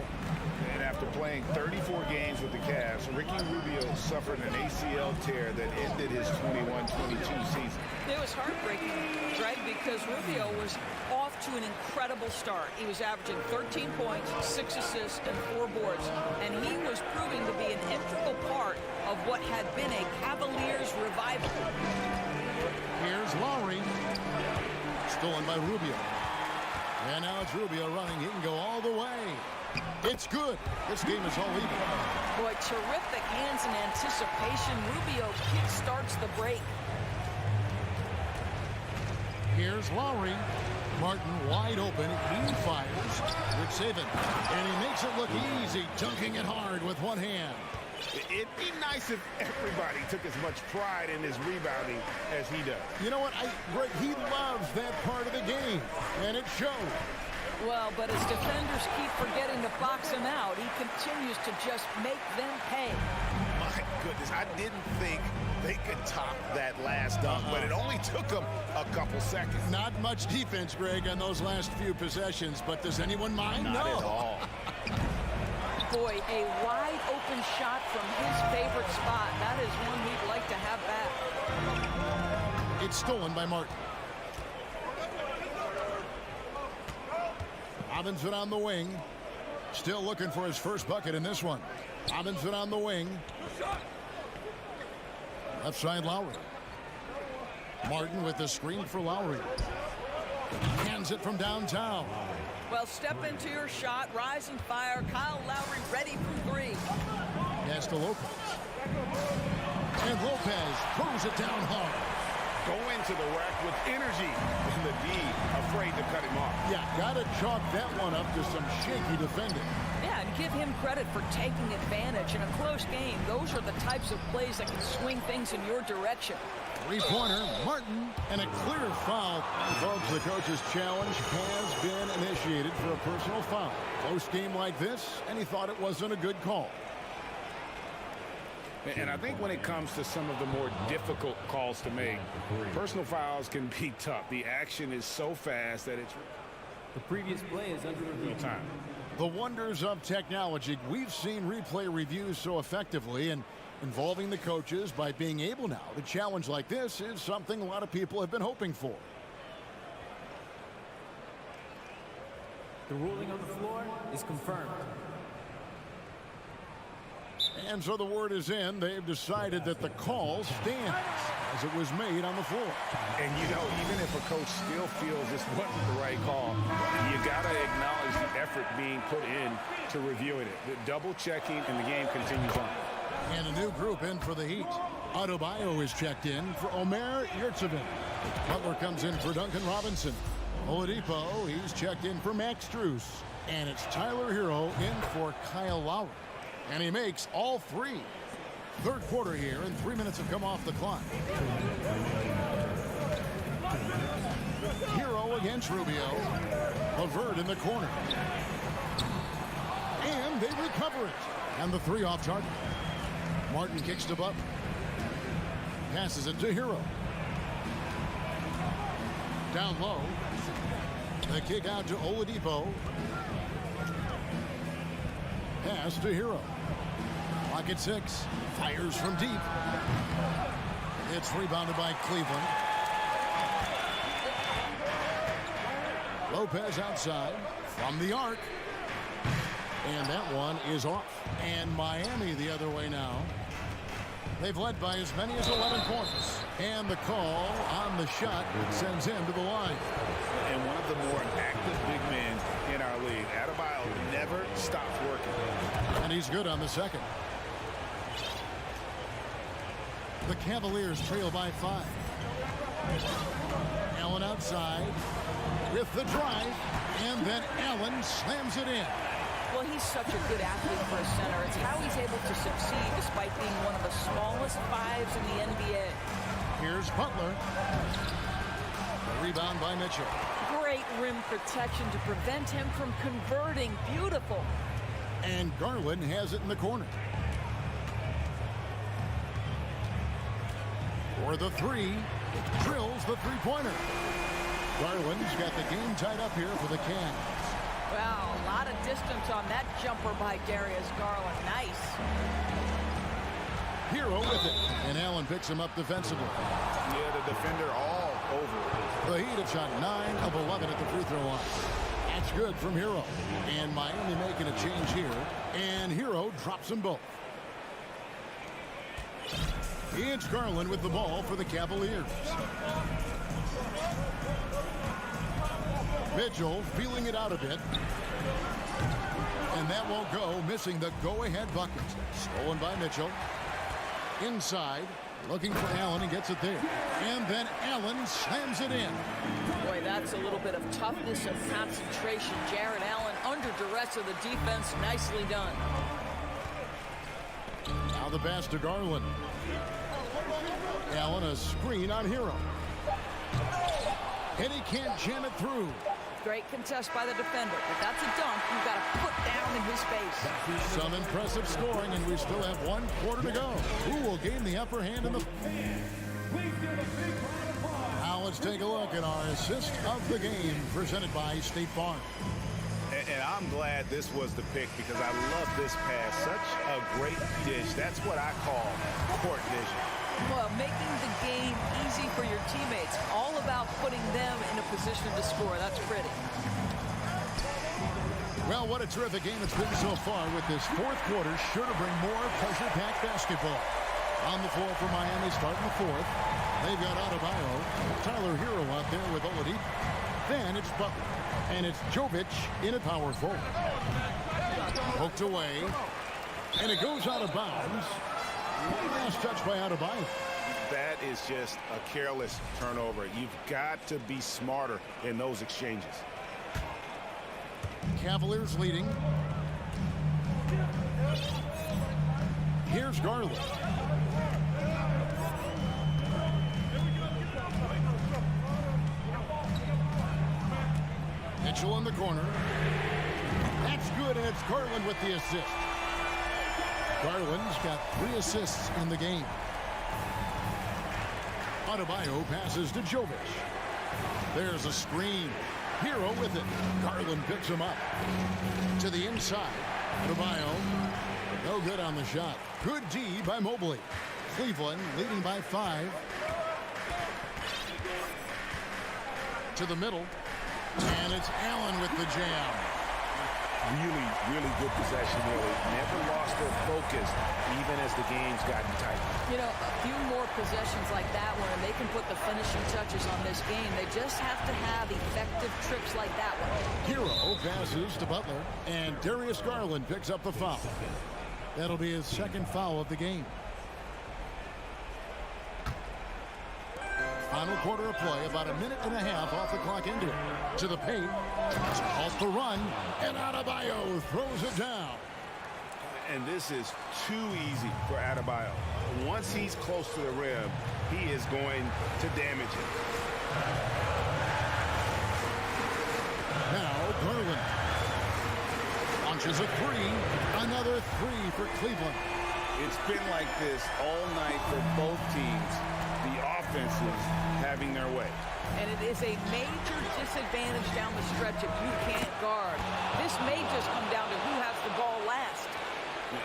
And after playing 34 games with the Cavs, Ricky Rubio suffered an ACL tear that ended his 21-22 season. It was heartbreaking, Greg, because Rubio was off to an incredible start. He was averaging 13 points, 6 assists, and 4 boards. And he was proving to be an integral part of what had been a Cavaliers revival. Here's Lowry. Stolen by Rubio. And now it's Rubio running. He can go all the way. It's good. This game is all even. Boy, terrific hands in anticipation. Rubio kick-starts the break. Here's Lowry. Martin wide open. He fires. Good saving. And he makes it look easy, dunking it hard with one hand. It'd be nice if everybody took as much pride in his rebounding as he does. You know what, Greg, he loves that part of the game, and it shows. Well, but as defenders keep forgetting to box him out, he continues to just make them pay. My goodness, I didn't think they could top that last dunk, but it only took them a couple seconds. Not much defense, Greg, on those last few possessions, but does anyone mind? Not at all. Boy, a wide open shot from his favorite spot. That is one we'd like to have back. It's stolen by Martin. Robinson on the wing. Still looking for his first bucket in this one. Robinson on the wing. Left side Lowry. Martin with the screen for Lowry. Hands it from downtown. Well, step into your shot, rise and fire. Kyle Lowry ready from three. Pass to Lopez. And Lopez throws it down hard. Go into the rack with energy and the D afraid to cut him off. Yeah, got to chalk that one up to some shaky defending. Yeah, and give him credit for taking advantage in a close game. Those are the types of plays that can swing things in your direction. Three-pointer, Martin, and a clear foul. Folks, the coach's challenge has been initiated for a personal foul. Close game like this, and he thought it wasn't a good call. And I think when it comes to some of the more difficult calls to make, personal fouls can be tough. The action is so fast that it's The previous play is under review. real time. The wonders of technology. We've seen replay reviews so effectively, and involving the coaches by being able now to challenge like this is something a lot of people have been hoping for. The ruling on the floor is confirmed. And so the word is in. They've decided that the call stands as it was made on the floor. And, you know, even if a coach still feels this wasn't the right call, you got to acknowledge the effort being put in to reviewing it. The double checking, and the game continues on. And a new group in for the Heat. Adebayo is checked in for Omer Yurtseven. Butler comes in for Duncan Robinson. Oladipo, he's checked in for Max Strus. And it's Tyler Hero in for Kyle Lowry. And he makes all three. Third quarter here, and 3 minutes have come off the clock. Hero against Rubio. LeVert in the corner. And they recover it. And the three off target. Martin kicks to Butler. Passes it to Hero. Down low. The kick out to Oladipo. Pass to Hero. Clock at 6. Fires from deep. It's rebounded by Cleveland. Lopez outside from the arc. And that one is off. And Miami the other way now. They've led by as many as 11 points. And the call on the shot sends him to the line. And one of the more active big men in our league. Adebayo never stops working. And he's good on the second. The Cavaliers trail by 5. Allen outside with the drive. And then Allen slams it in. Well, he's such a good athlete for a center. It's how he's able to succeed despite being one of the smallest fives in the NBA. Here's Butler. The rebound by Mitchell. Great rim protection to prevent him from converting. Beautiful. And Garland has it in the corner. For the three, drills the three-pointer. Garland's got the game tied up here for the Cavs. Wow, a lot of distance on that jumper by Darius Garland. Nice. Hero with it. And Allen picks him up defensively. Yeah, the defender all over. The Heat have shot 9 of 11 at the free throw line. That's good from Hero. And Miami making a change here. And Hero drops them both. It's Garland with the ball for the Cavaliers. Mitchell feeling it out a bit. And that won't go, missing the go-ahead bucket. Stolen by Mitchell. Inside, looking for Allen, and gets it there. And then Allen slams it in. Boy, that's a little bit of toughness and concentration. Jarrett Allen under duress of the defense. Nicely done. Now the pass to Garland. Allen, a screen on Hero. And he can't jam it through. Great contest by the defender, but that's a dunk you've got to put down in his face. Some impressive scoring, and we still have 1 quarter to go. Who will gain the upper hand in the... Now let's take a look at our assist of the game presented by State Farm. And I'm glad this was the pick because I love this pass. Such a great dish. That's what I call court vision. Well, making the game easy for your teammates. All about putting them in a position to score. That's pretty. Well, what a terrific game it's been so far with this 4th quarter. Sure to bring more pressure-packed basketball. On the floor for Miami starting the 4th. They've got Adebayo, Tyler Hero out there with Oladipo. Then it's Butler. And it's Jovic in at power forward. Hooked away. And it goes out of bounds. Last touch by Adebayo. That is just a careless turnover. You've got to be smarter in those exchanges. Cavaliers leading. Here's Garland. Mitchell in the corner. That's good, and it's Garland with the assist. Garland's got 3 assists in the game. Adebayo passes to Jovic. There's a screen. Hero with it. Garland picks him up. To the inside. Adebayo. No good on the shot. Good D by Mobley. Cleveland leading by 5. To the middle. And it's Allen with the jam. Really good possession there. They never lost their focus, even as the game's gotten tight. You know, a few more possessions like that one, and they can put the finishing touches on this game. They just have to have effective trips like that one. Hero passes to Butler, and Darius Garland picks up the foul. That'll be his 2nd foul of the game. Final quarter of play, about 1.5 minutes off the clock into it. To the paint, off the run, and Adebayo throws it down. And this is too easy for Adebayo. Once he's close to the rim, he is going to damage it. Now Garland launches a 3, another 3 for Cleveland. It's been like this all night for both teams. The offenses having their way. And it is a major disadvantage down the stretch if you can't guard. This may just come down to who has the ball last.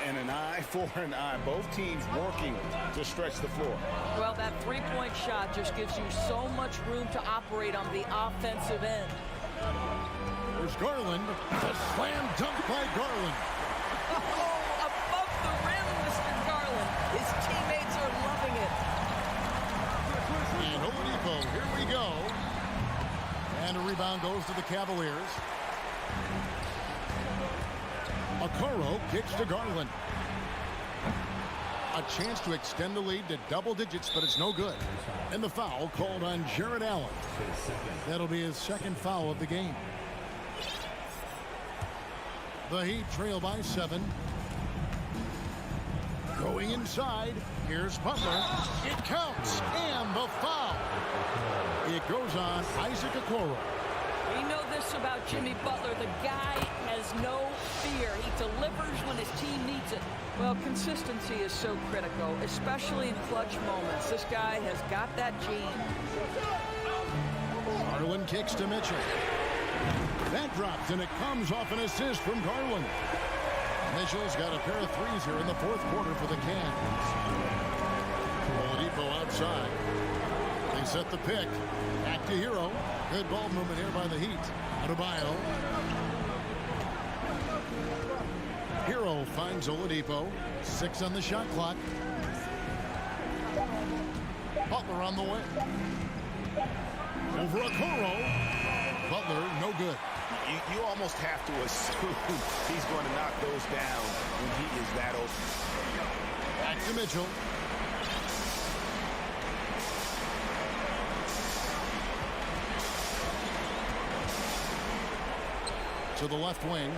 And an eye for an eye. Both teams working to stretch the floor. Well, that 3-point shot just gives you so much room to operate on the offensive end. There's Garland. The slam dunk by Garland. Oh, above the rim, Mr. Garland. His teammates are loving it. And Oladipo, here we go. And a rebound goes to the Cavaliers. Okoro kicks to Garland. A chance to extend the lead to double digits, but it's no good. And the foul called on Jared Allen. That'll be his 2nd foul of the game. The Heat trail by 7. Going inside. Here's Butler. It counts. And the foul. It goes on Isaac Okoro. We know this about Jimmy Butler. The guy has no fear. He delivers when his team needs it. Well, consistency is so critical, especially in clutch moments. This guy has got that gene. Garland kicks to Mitchell. That drops, and it comes off an assist from Garland. Mitchell's got a pair of 3s here in the 4th quarter for the Cavs. Oladipo outside. They set the pick. Back to Hero. Good ball movement here by the Heat. Adebayo. Hero finds Oladipo. 6 on the shot clock. Butler on the way. Over Okoro. Butler, no good. You almost have to assume he's going to knock those down when he is that open. Back to Mitchell. To the left wing.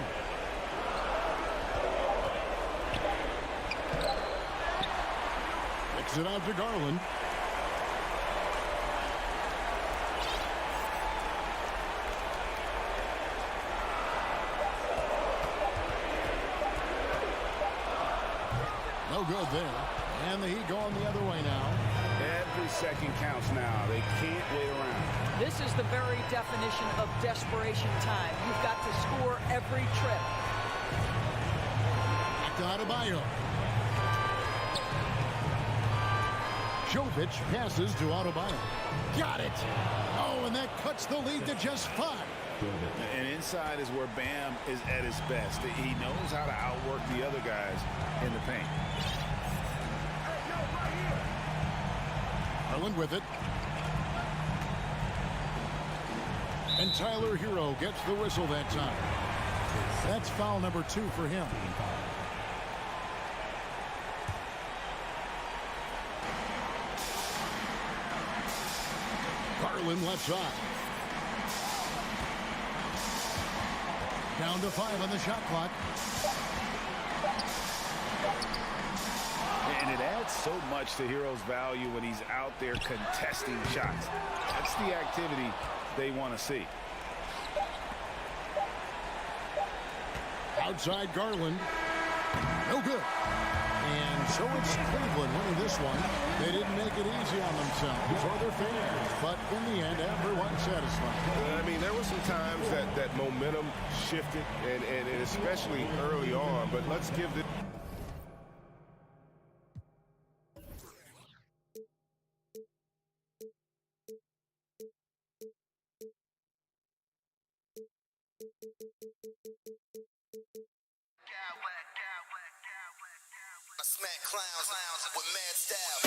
Kicks it out to Garland. No good there. And the Heat going the other way now. Every second counts now. They can't wait around. This is the very definition of desperation time. You've got to score every trip. Back to Adebayo. Jovic passes to Adebayo. Got it. Oh, and that cuts the lead to just 5. And inside is where Bam is at his best. He knows how to outwork the other guys in the paint. Garland with it. And Tyler Hero gets the whistle that time. That's foul number 2 for him. Garland left side. Down to 5 on the shot clock. And it adds so much to Hero's value when he's out there contesting shots. That's the activity they want to see. Outside Garland. No good. And so it's Cleveland winning this one. They didn't make it easy on themselves or their fans, but in the end, everyone's satisfied. I mean, there were some times that momentum shifted, and especially early on, but let's give the I smack clowns with mad style.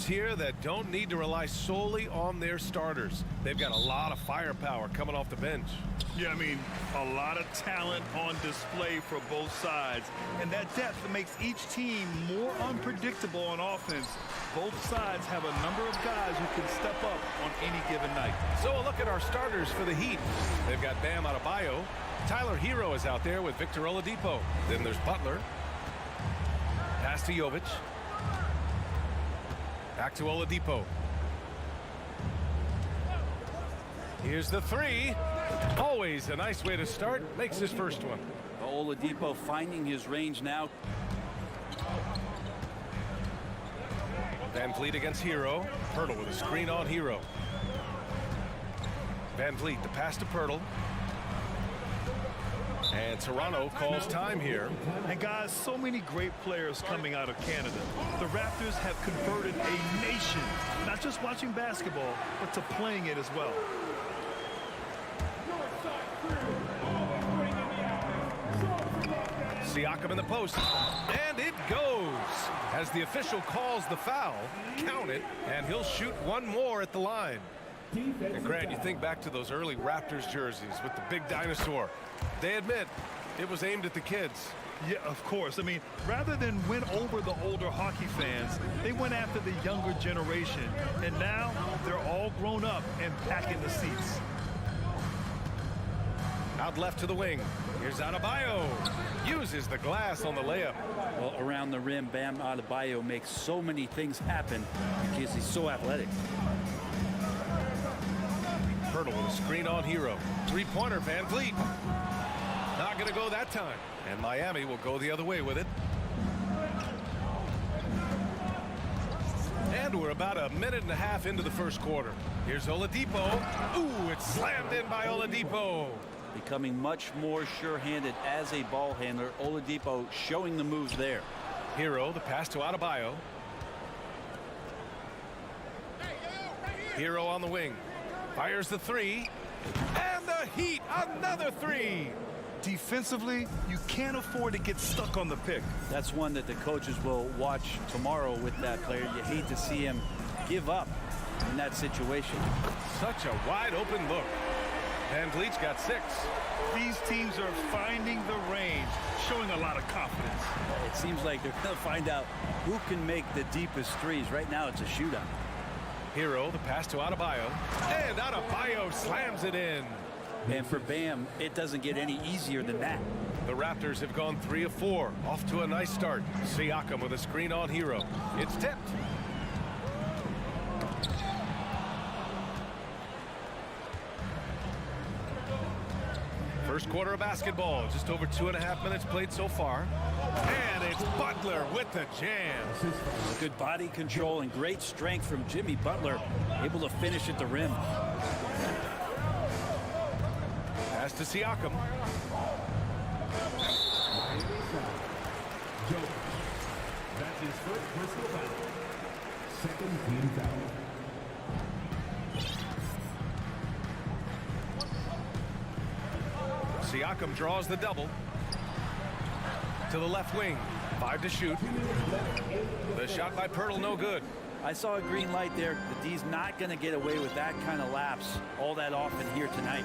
here that don't need to rely solely on their starters. They've got a lot of firepower coming off the bench. Yeah, I mean, a lot of talent on display for both sides. And that depth makes each team more unpredictable on offense. Both sides have a number of guys who can step up on any given night. So a look at our starters for the Heat. They've got Bam Adebayo. Tyler Hero is out there with Victor Oladipo. Then there's Butler. Pass to Jovic. Back to Oladipo. Here's the three. Always a nice way to start. Makes his first one. Oladipo finding his range now. Van Vliet against Hero. Pirtle with a screen on Hero. Van Vliet, the pass to Pirtle. And Toronto calls time here. And guys, so many great players coming out of Canada. The Raptors have converted a nation, not just watching basketball, but to playing it as well. Siakam in the post, and it goes. As the official calls the foul, count it, and he'll shoot one more at the line. And Grant, you think back to those early Raptors jerseys with the big dinosaur. They admit it was aimed at the kids. Yeah, of course. I mean, rather than win over the older hockey fans, they went after the younger generation. And now they're all grown up and packing the seats. Out left to the wing. Here's Adebayo. Uses the glass on the layup. Well, around the rim, Bam Adebayo makes so many things happen because he's so athletic. Pirtle with a screen on Hero. Three-pointer, Van Vliet. Not going to go that time. And Miami will go the other way with it. And we're about a minute and a half into the first quarter. Here's Oladipo. Ooh, it's slammed in by Oladipo. Becoming much more sure-handed as a ball handler. Oladipo showing the moves there. Hero, the pass to Adebayo. Hero on the wing. Fires the three. And the Heat, another three. Defensively, you can't afford to get stuck on the pick. That's one that the coaches will watch tomorrow with that player. You hate to see him give up in that situation. Such a wide open look. Van Vliet's got 6. These teams are finding the range, showing a lot of confidence. It seems like they're going to find out who can make the deepest threes. Right now, it's a shootout. Hero, the pass to Adebayo. And Adebayo slams it in. And for Bam, it doesn't get any easier than that. The Raptors have gone 3 of 4. Off to a nice start. Siakam with a screen on Hero. It's tipped. First quarter of basketball. Just over 2.5 minutes played so far. And it's Butler with the jam. Good body control and great strength from Jimmy Butler. Able to finish at the rim. Pass to Siakam. That's his first personal foul. Second team foul. Siakam draws the double. To the left wing. 5 to shoot. The shot by Pirtle, no good. I saw a green light there. The D's not going to get away with that kind of lapse all that often here tonight.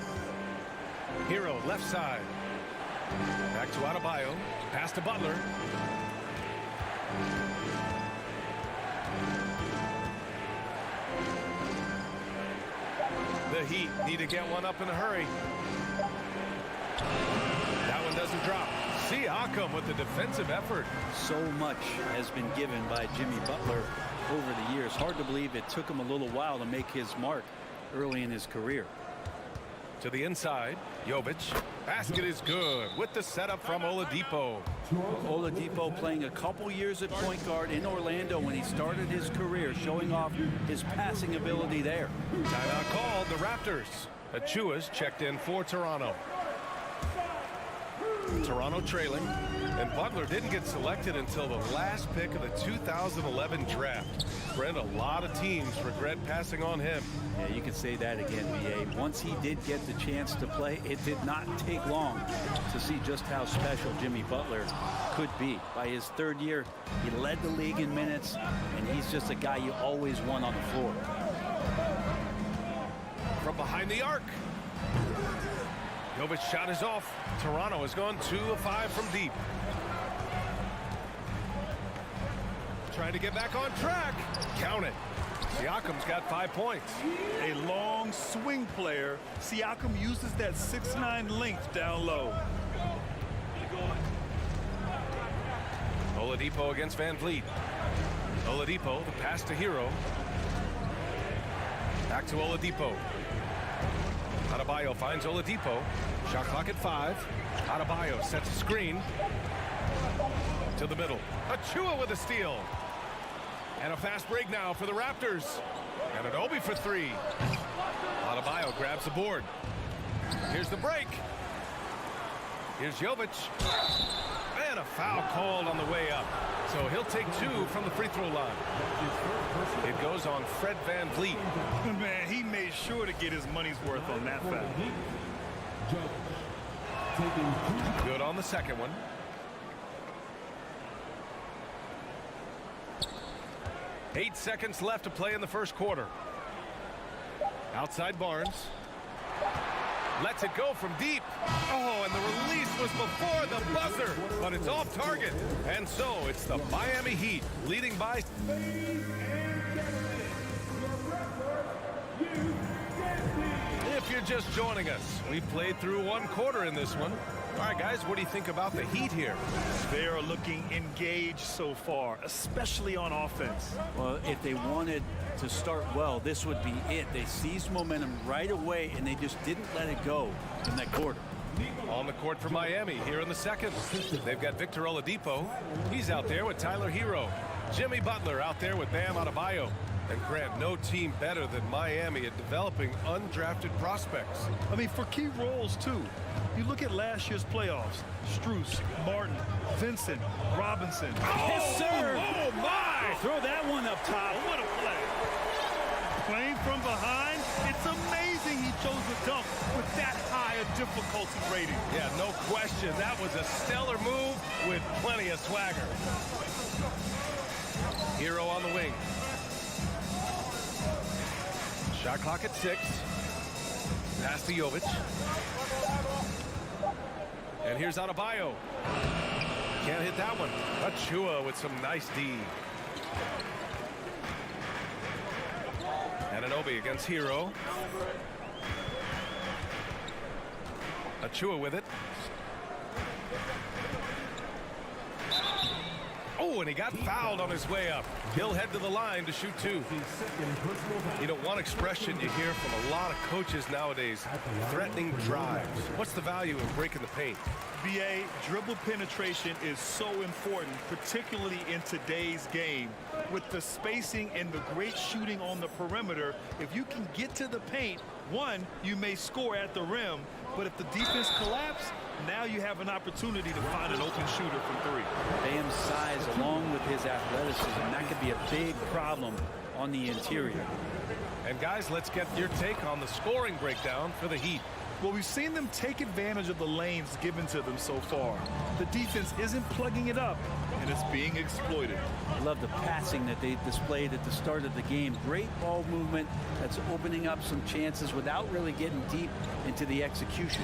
Hero, left side. Back to Adebayo. Pass to Butler. The Heat need to get one up in a hurry. That one doesn't drop. Siakam with the defensive effort. So much has been given by Jimmy Butler over the years. Hard to believe it took him a little while to make his mark early in his career. To the inside, Jovic. Basket is good with the setup from Oladipo. Oladipo playing a couple years at point guard in Orlando when he started his career, showing off his passing ability there. Timeout called, the Raptors. Achua's checked in for Toronto. Toronto trailing. And Butler didn't get selected until the last pick of the 2011 draft. Brent, a lot of teams regret passing on him. Yeah, you can say that again, B.A. Once he did get the chance to play, it did not take long to see just how special Jimmy Butler could be. By his third year, he led the league in minutes, and he's just a guy you always want on the floor. From behind the arc. Jovic's shot is off. Toronto has gone 2 of 5 from deep. Trying to get back on track. Count it. Siakam's got 5 points. A long swing player. Siakam uses that 6'9" length down low. Oladipo against Van Vliet. Oladipo, the pass to Hero. Back to Oladipo. Adebayo finds Oladipo. Shot clock at 5. Adebayo sets a screen. To the middle. Achua with a steal. And a fast break now for the Raptors. And an Obi for 3. Adebayo grabs the board. Here's the break. Here's Jovic. And a foul called on the way up. So he'll take 2 from the free throw line. It goes on Fred Van Vliet. Man, he made sure to get his money's worth on that foul. Good on the second one. Eight seconds left to play in the first quarter. Outside Barnes. Lets it go from deep. Oh, and the release was before the buzzer, but it's off target. And so it's the Miami Heat leading by. If you're just joining us, we've played through 1 quarter in this one. All right, guys, what do you think about the Heat here? They are looking engaged so far, especially on offense. Well, if they wanted to start well, this would be it. They seized momentum right away, and they just didn't let it go in that quarter. On the court for Miami here in the second. They've got Victor Oladipo. He's out there with Tyler Hero. Jimmy Butler out there with Bam Adebayo. And Grant, no team better than Miami at developing undrafted prospects. I mean, for key roles, too. You look at last year's playoffs. Strus, Martin, Vincent, Robinson. Yes, sir! Oh, my! Throw that one up top. What a play. Playing from behind, it's amazing he chose the dunk with that high a difficulty rating. Yeah, no question. That was a stellar move with plenty of swagger. Hero on the wing. Shot clock at 6. Pass to Jovic. And here's Adebayo. Can't hit that one. Achua with some nice D. And an Obi against Hero. Achua with it. Oh, and he got fouled on his way up. He'll head to the line to shoot 2. You know, one expression you hear from a lot of coaches nowadays, threatening drives. What's the value in breaking the paint? BA, dribble penetration is so important, particularly in today's game. With the spacing and the great shooting on the perimeter, if you can get to the paint, one, you may score at the rim, but if the defense collapses, now you have an opportunity to find an open shooter from 3. Bam's size along with his athleticism, that could be a big problem on the interior. And guys, let's get your take on the scoring breakdown for the Heat. Well, we've seen them take advantage of the lanes given to them so far. The defense isn't plugging it up, and it's being exploited. I love the passing that they displayed at the start of the game. Great ball movement that's opening up some chances without really getting deep into the execution.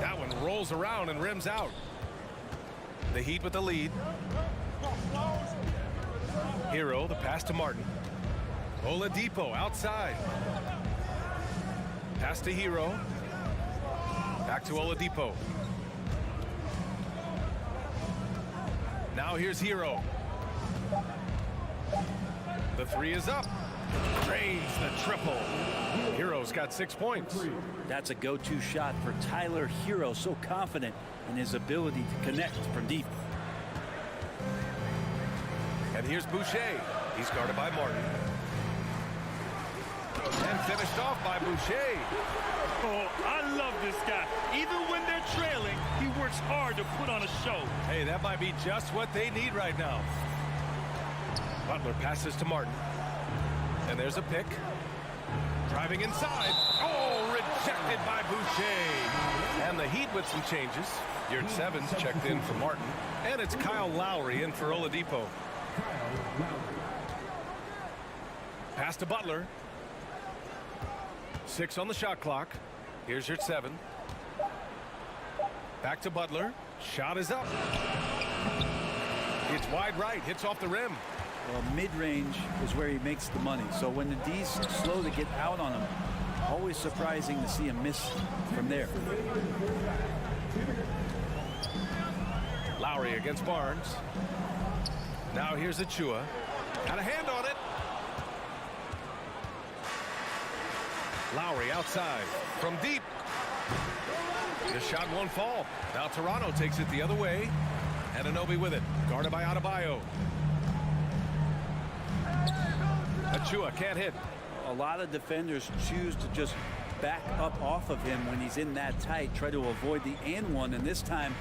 That one rolls around and rims out. The Heat with the lead. Hero, the pass to Martin. Oladipo outside. Pass to Hero. Back to Oladipo. Now here's Hero. The 3 is up. Drains the triple. Hero's got 6 points. That's a go-to shot for Tyler Hero, so confident in his ability to connect from deep. And here's Boucher. He's guarded by Martin. And finished off by Boucher. Oh, I love this guy. Even when they're trailing, works hard to put on a show. Hey, that might be just what they need right now. Butler passes to Martin. And there's a pick. Driving inside. Oh, rejected by Boucher. And the Heat with some changes. Yurt 7's checked in for Martin. And it's Kyle Lowry in for Oladipo. Pass to Butler. 6 on the shot clock. Here's Yurt 7. Back to Butler. Shot is up. It's wide right. Hits off the rim. Well, mid-range is where he makes the money. So when the D's slow to get out on him, always surprising to see him miss from there. Lowry against Barnes. Now here's Achua. Got a hand on it. Lowry outside from deep. The shot won't fall. Now Toronto takes it the other way. Anunoby with it. Guarded by Adebayo. Achua can't hit. A lot of defenders choose to just back up off of him when he's in that tight, try to avoid the and one, and this time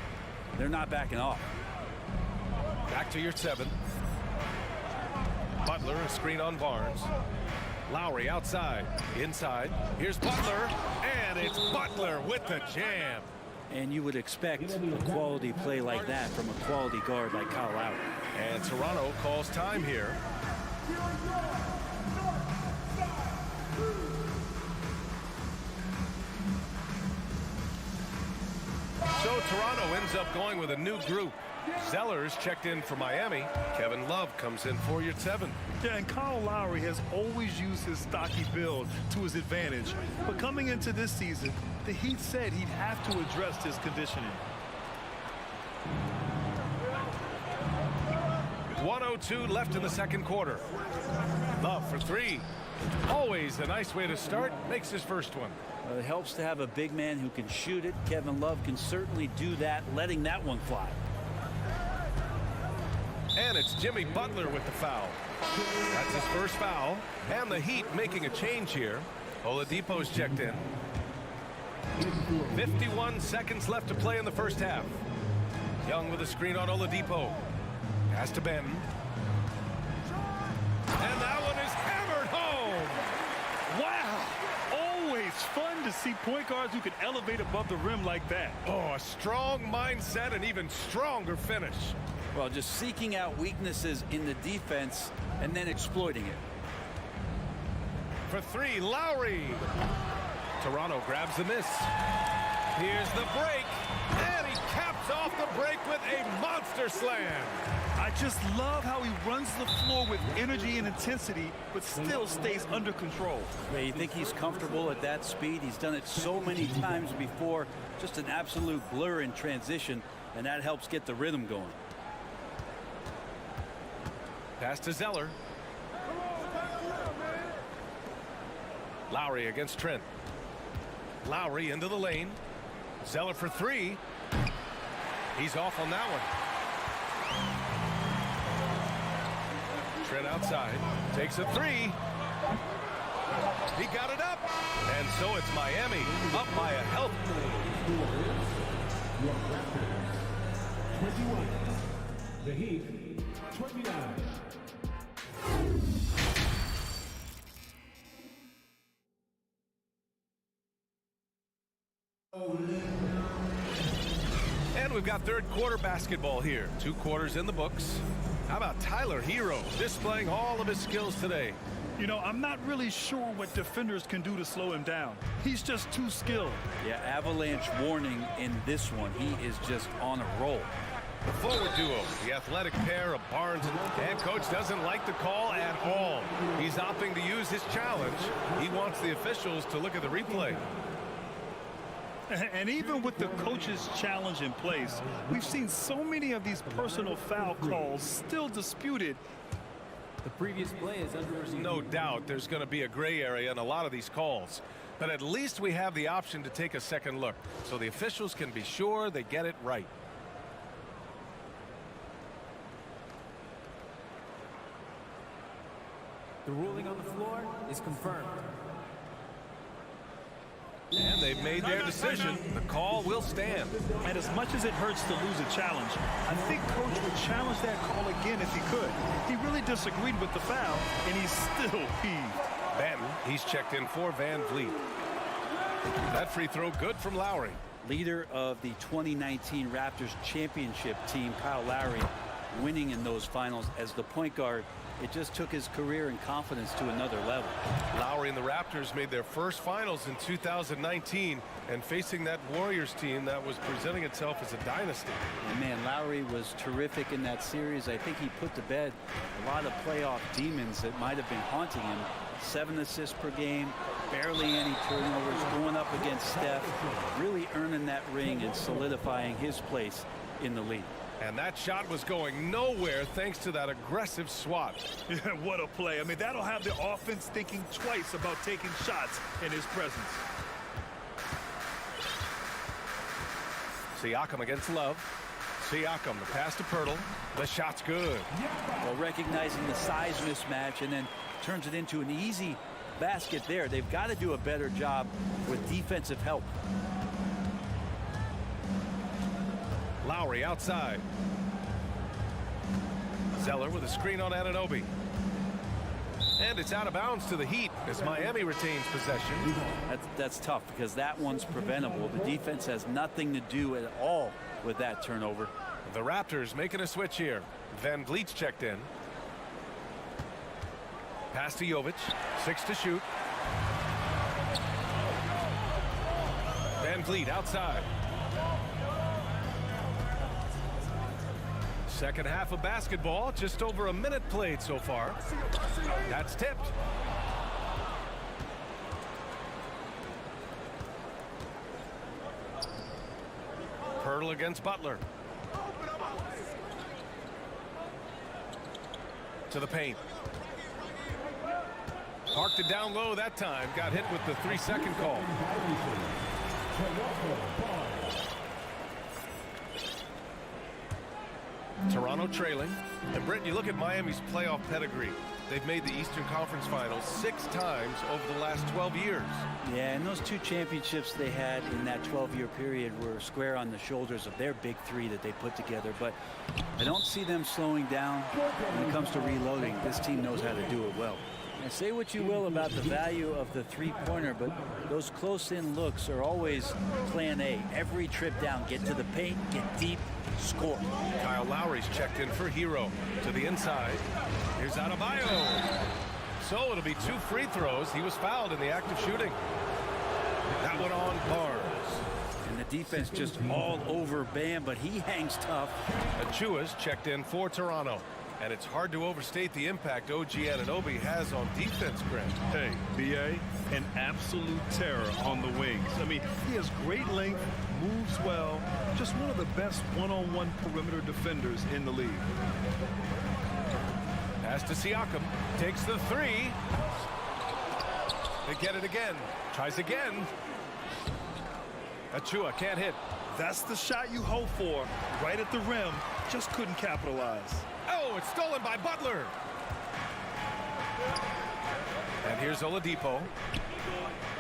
they're not backing off. Back to Yurt 7. Butler, a screen on Barnes. Lowry outside. Inside. Here's Butler, and it's Butler with the jam. And you would expect a quality play like that from a quality guard like Kyle Lowry. And Toronto calls time here. So Toronto ends up going with a new group. Zeller's checked in for Miami. Kevin Love comes in for Yurt 7. Yeah, and Kyle Lowry has always used his stocky build to his advantage. But coming into this season, the Heat said he'd have to address his conditioning. 1:02 left in the second quarter. Love for 3. Always a nice way to start. Makes his first one. It helps to have a big man who can shoot it. Kevin Love can certainly do that, letting that one fly. And it's Jimmy Butler with the foul. That's his first foul. And the Heat making a change here. Oladipo's checked in. 51 seconds left to play in the first half. Young with a screen on Oladipo. Pass to Benton. And that one is hammered home. Wow. Always fun to see point guards who can elevate above the rim like that. Oh, a strong mindset and even stronger finish. Well, just seeking out weaknesses in the defense and then exploiting it. For 3, Lowry. Toronto grabs the miss. Here's the break. And he caps off the break with a monster slam. I just love how he runs the floor with energy and intensity, but still stays under control. Yeah, you think he's comfortable at that speed? He's done it so many times before. Just an absolute blur in transition, and that helps get the rhythm going. Pass to Zeller. Lowry against Trent. Lowry into the lane. Zeller for 3. He's off on that one. Trent outside. Takes a 3. He got it up. And so it's Miami up by a healthy. 21. The Heat, 29. And we've got third quarter basketball here. 2 quarters in the books. How about Tyler Hero displaying all of his skills today? You know, I'm not really sure what defenders can do to slow him down. He's just too skilled. Yeah, avalanche warning in this one. He is just on a roll. The forward duo, the athletic pair of Barnes, and coach doesn't like the call at all. He's opting to use his challenge. He wants the officials to look at the replay. And even with the coach's challenge in place, we've seen so many of these personal foul calls still disputed. The previous play is under review. No doubt there's going to be a gray area in a lot of these calls. But at least we have the option to take a second look, so the officials can be sure they get it right. The ruling on the floor is confirmed. And they've made their decision. The call will stand. And as much as it hurts to lose a challenge, I think Coach would challenge that call again if he could. He really disagreed with the foul, and he's still peeved. Banton, he's checked in for Van Vliet. That free throw good from Lowry. Leader of the 2019 Raptors championship team, Kyle Lowry, winning in those finals as the point guard. It just took his career and confidence to another level. Lowry and the Raptors made their first finals in 2019, and facing that Warriors team that was presenting itself as a dynasty. And man, Lowry was terrific in that series. I think he put to bed a lot of playoff demons that might have been haunting him. 7 assists per game, barely any turnovers, going up against Steph, really earning that ring and solidifying his place in the league. And that shot was going nowhere thanks to that aggressive swat. Yeah, what a play. I mean, that'll have the offense thinking twice about taking shots in his presence. Siakam against Love. Siakam, the pass to Pirtle. The shot's good. Well, recognizing the size mismatch and then turns it into an easy basket there. They've got to do a better job with defensive help. Lowry outside. Zeller with a screen on Anunoby. And it's out of bounds to the Heat as Miami retains possession. That's tough because that one's preventable. The defense has nothing to do at all with that turnover. The Raptors making a switch here. Van Vliet's checked in. Pass to Jovic. 6 to shoot. Van Vliet outside. Second half of basketball, just over a minute played so far. That's tipped. Pirtle against Butler. To the paint. Parked it down low that time. Got hit with the 3-second call. Toronto trailing. And Britt, you look at Miami's playoff pedigree. They've made the Eastern Conference Finals 6 times over the last 12 years. Yeah, and those 2 championships they had in that 12-year period were square on the shoulders of their big 3 that they put together. But I don't see them slowing down when it comes to reloading. This team knows how to do it well. And say what you will about the value of the three-pointer, but those close-in looks are always plan A. Every trip down, get to the paint, get deep, score. Kyle Lowry's checked in for Hero. To the inside. Here's Adebayo. So it'll be 2 free throws. He was fouled in the act of shooting. That one on Barnes. And the defense just all over Bam, but he hangs tough. Achua's checked in for Toronto. And it's hard to overstate the impact OG Anunoby has on defense, Grant. Hey, B.A., an absolute terror on the wings. I mean, he has great length, moves well, just one of the best one-on-one perimeter defenders in the league. Pass to Siakam. Takes the 3. They get it again. Tries again. Achua can't hit. That's the shot you hope for. Right at the rim. Just couldn't capitalize. Oh, it's stolen by Butler. And here's Oladipo.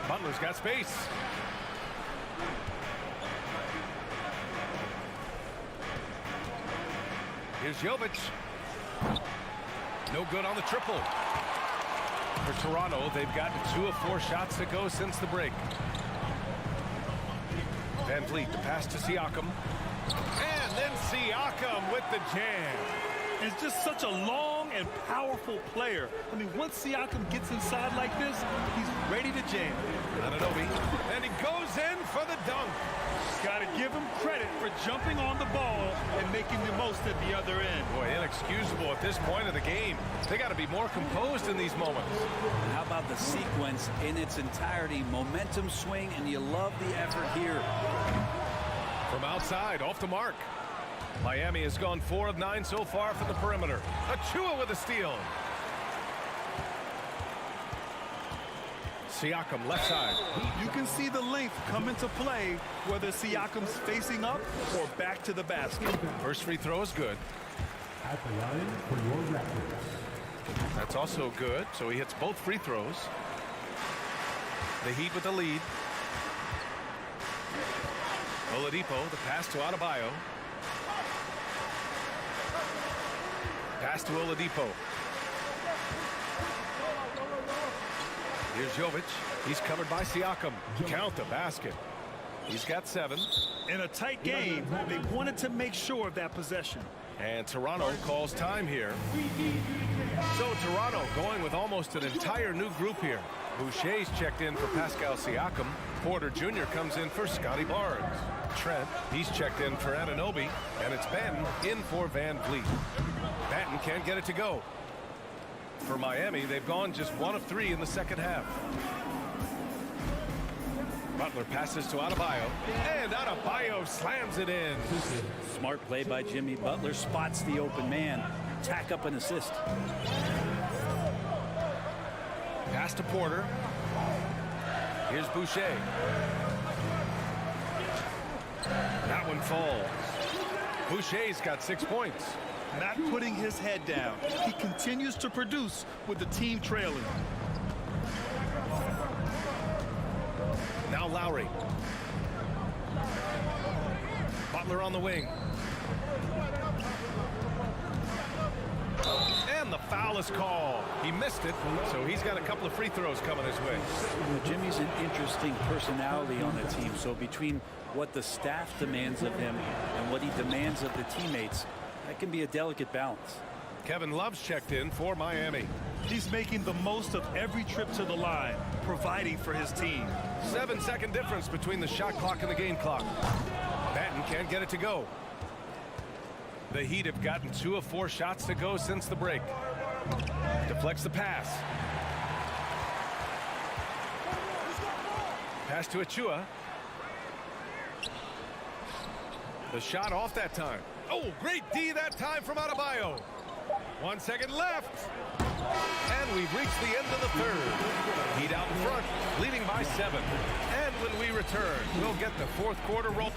Butler's got space. Here's Jovic. No good on the triple. For Toronto, they've gotten 2 of 4 shots to go since the break. Van Vliet, the pass to Siakam. And then Siakam with the jam. It's just such a long and powerful player. I mean, once Siakam gets inside like this, he's ready to jam. Anunoby, and he goes in for the dunk. Got to give him credit for jumping on the ball and making the most at the other end. Boy, inexcusable at this point of the game. They got to be more composed in these moments. And how about the sequence in its entirety? Momentum swing, and you love the effort here. From outside, off the mark. Miami has gone 4 of 9 so far from the perimeter. Achua with a steal. Siakam left side. You can see the length come into play, whether Siakam's facing up or back to the basket. First free throw is good. At the line for your Raptors. That's also good, so he hits both free throws. The Heat with the lead. Oladipo, the pass to Adebayo. Pass to Oladipo. Here's Jovic. He's covered by Siakam. Count the basket. He's got 7. In a tight game, they wanted to make sure of that possession. And Toronto calls time here. So Toronto going with almost an entire new group here. Boucher's checked in for Pascal Siakam. Porter Jr. comes in for Scotty Barnes. Trent, he's checked in for Anunoby. And it's Ben in for Van Vliet. Batten can't get it to go. For Miami, they've gone just 1 of 3 in the second half. Butler passes to Adebayo, and Adebayo slams it in. Smart play by Jimmy Butler. Spots the open man. Tack up an assist. Pass to Porter. Here's Boucher. That one falls. Boucher's got 6 points. Not putting his head down. He continues to produce with the team trailing. Now Lowry. Butler on the wing. And the foul is called. He missed it, so he's got a couple of free throws coming his way. Jimmy's an interesting personality on the team, so between what the staff demands of him and what he demands of the teammates, that can be a delicate balance. Kevin Love's checked in for Miami. He's making the most of every trip to the line, providing for his team. 7-second difference between the shot clock and the game clock. Batten can't get it to go. The Heat have gotten 2 of 4 shots to go since the break. Deflects the pass. Pass to Achua. The shot off that time. Oh, great D that time from Adebayo. 1 second left. And we've reached the end of the third. Heat out in front, leading by 7. And when we return, we'll get the fourth quarter roll.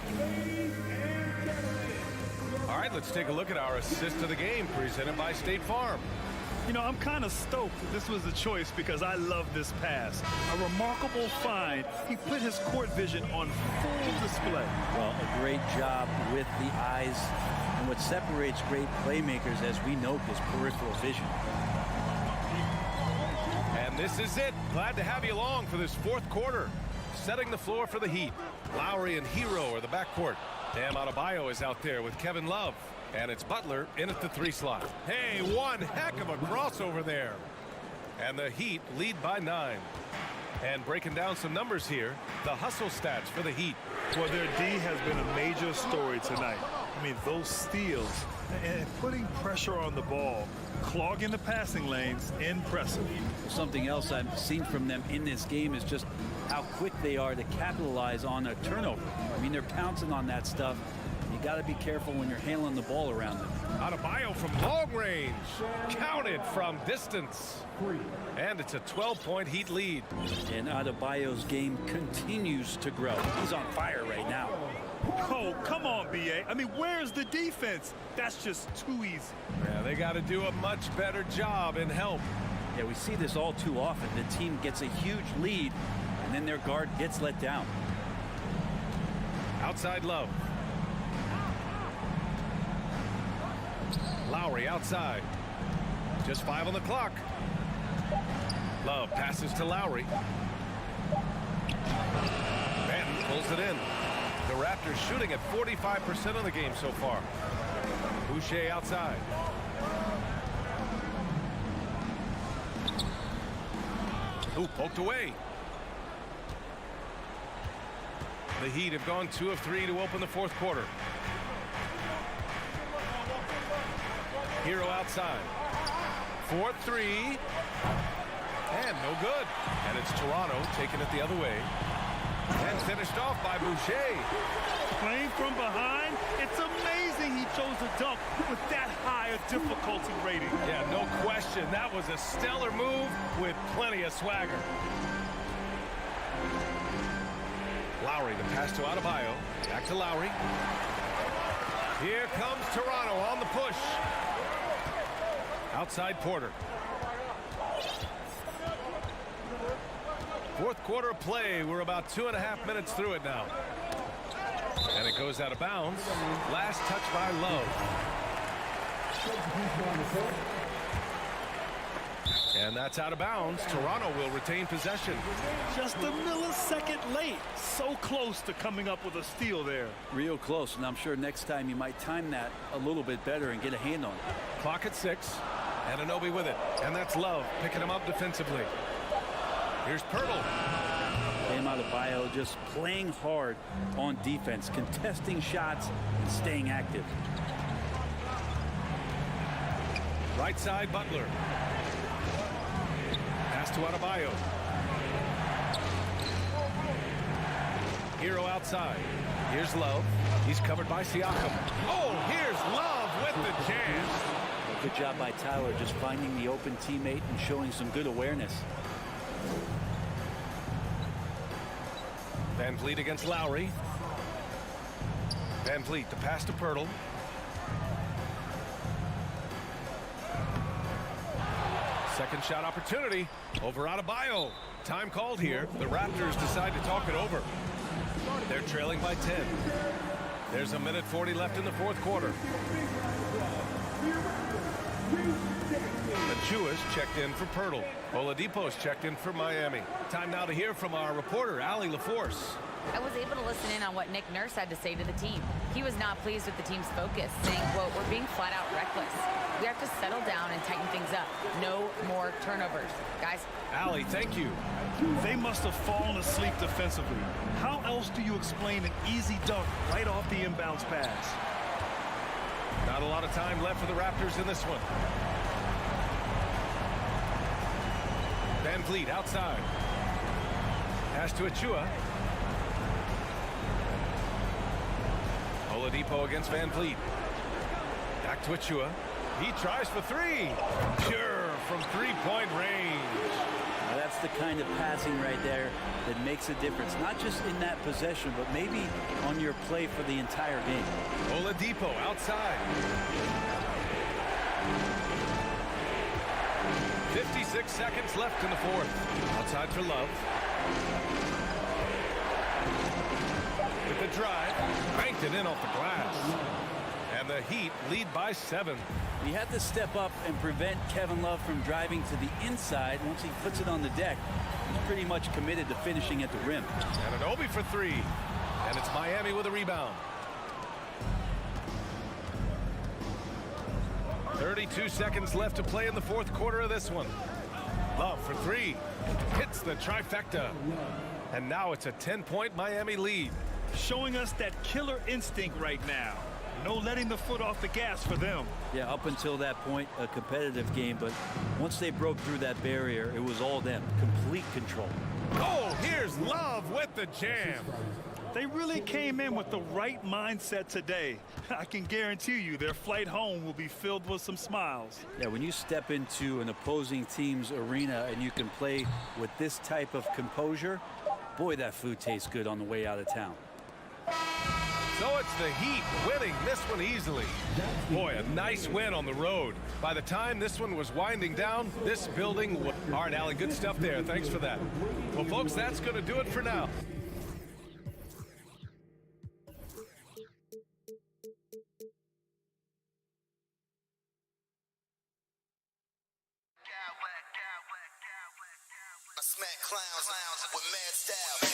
All right, let's take a look at our assist of the game presented by State Farm. You know, I'm kind of stoked this was the choice because I love this pass. A remarkable find. He put his court vision on full display. Well, a great job with the eyes. And what separates great playmakers, as we note, is peripheral vision. And this is it. Glad to have you along for this fourth quarter. Setting the floor for the Heat. Lowry and Hero are the backcourt. Bam Adebayo is out there with Kevin Love. And it's Butler in at the 3 slot. Hey, one heck of a crossover there. And the Heat lead by 9. And breaking down some numbers here, the hustle stats for the Heat. Well, their D has been a major story tonight. I mean, those steals and putting pressure on the ball, clogging the passing lanes, impressive. Something else I've seen from them in this game is just how quick they are to capitalize on a turnover. I mean, they're pouncing on that stuff. You got to be careful when you're handling the ball around them. Adebayo from long range. Counted from distance. And it's a 12-point Heat lead. And Adebayo's game continues to grow. He's on fire right now. Oh, come on, B.A. I mean, where's the defense? That's just too easy. Yeah, they got to do a much better job in help. Yeah, we see this all too often. The team gets a huge lead, and then their guard gets let down. Outside Love. Lowry outside. Just 5 on the clock. Love passes to Lowry. Benton pulls it in. The Raptors shooting at 45% of the game so far. Boucher outside. Ooh, poked away. The Heat have gone 2 of 3 to open the fourth quarter. Hero outside. 4-3. And no good. And it's Toronto taking it the other way. And finished off by Boucher. Playing from behind, it's amazing he chose to dunk with that high a difficulty rating. Yeah, no question. That was a stellar move with plenty of swagger. Lowry, the pass to Adebayo. Back to Lowry. Here comes Toronto on the push. Outside Porter. Fourth quarter of play. We're about 2.5 minutes through it now. And it goes out of bounds. Last touch by Love. And that's out of bounds. Toronto will retain possession. Just a millisecond late. So close to coming up with a steal there. Real close, and I'm sure next time you might time that a little bit better and get a hand on it. Clock at 6. Anunoby with it. And that's Love picking him up defensively. Here's Pirtle. Bam Adebayo just playing hard on defense, contesting shots and staying active. Right side, Butler. Pass to Adebayo. Hero outside. Here's Love. He's covered by Siakam. Oh, here's Love with the jam. Good job by Tyler just finding the open teammate and showing some good awareness. Van Vliet against Lowry. Van Vliet, the pass to Pirtle. Second shot opportunity over Adebayo. Time called here. The Raptors decide to talk it over. They're trailing by 10. There's a minute 40 left in the fourth quarter. Achua's checked in for Pirtle. Oladipo's checked in for Miami. Time now to hear from our reporter, Allie LaForce. I was able to listen in on what Nick Nurse had to say to the team. He was not pleased with the team's focus, saying, quote, "We're being flat out reckless. We have to settle down and tighten things up. No more turnovers." Guys. Allie, thank you. They must have fallen asleep defensively. How else do you explain an easy dunk right off the inbounds pass? Not a lot of time left for the Raptors in this one. Van Vliet outside. Pass to Achua. Oladipo against Van Vliet. Back to Achua. He tries for three. Sure, from three-point range. Now that's the kind of passing right there that makes a difference. Not just in that possession, but maybe on your play for the entire game. Oladipo outside. 56 seconds left in the fourth. Outside for Love. With the drive, banked it in off the glass. And the Heat lead by 7. He had to step up and prevent Kevin Love from driving to the inside. Once he puts it on the deck, he's pretty much committed to finishing at the rim. And an Obi for 3. And it's Miami with a rebound. 32 seconds left to play in the fourth quarter of this one. Love for 3. Hits the trifecta. And now it's a 10-point Miami lead. Showing us that killer instinct right now. No letting the foot off the gas for them. Yeah, up until that point, a competitive game. But once they broke through that barrier, it was all them. Complete control. Oh, here's Love with the jam. They really came in with the right mindset today. I can guarantee you their flight home will be filled with some smiles. Yeah, when you step into an opposing team's arena and you can play with this type of composure, boy, that food tastes good on the way out of town. So it's the Heat winning this one easily. Boy, a nice win on the road. By the time this one was winding down, this building was... All right, Allie, good stuff there. Thanks for that. Well, folks, that's going to do it for now. I smack clowns with mad style.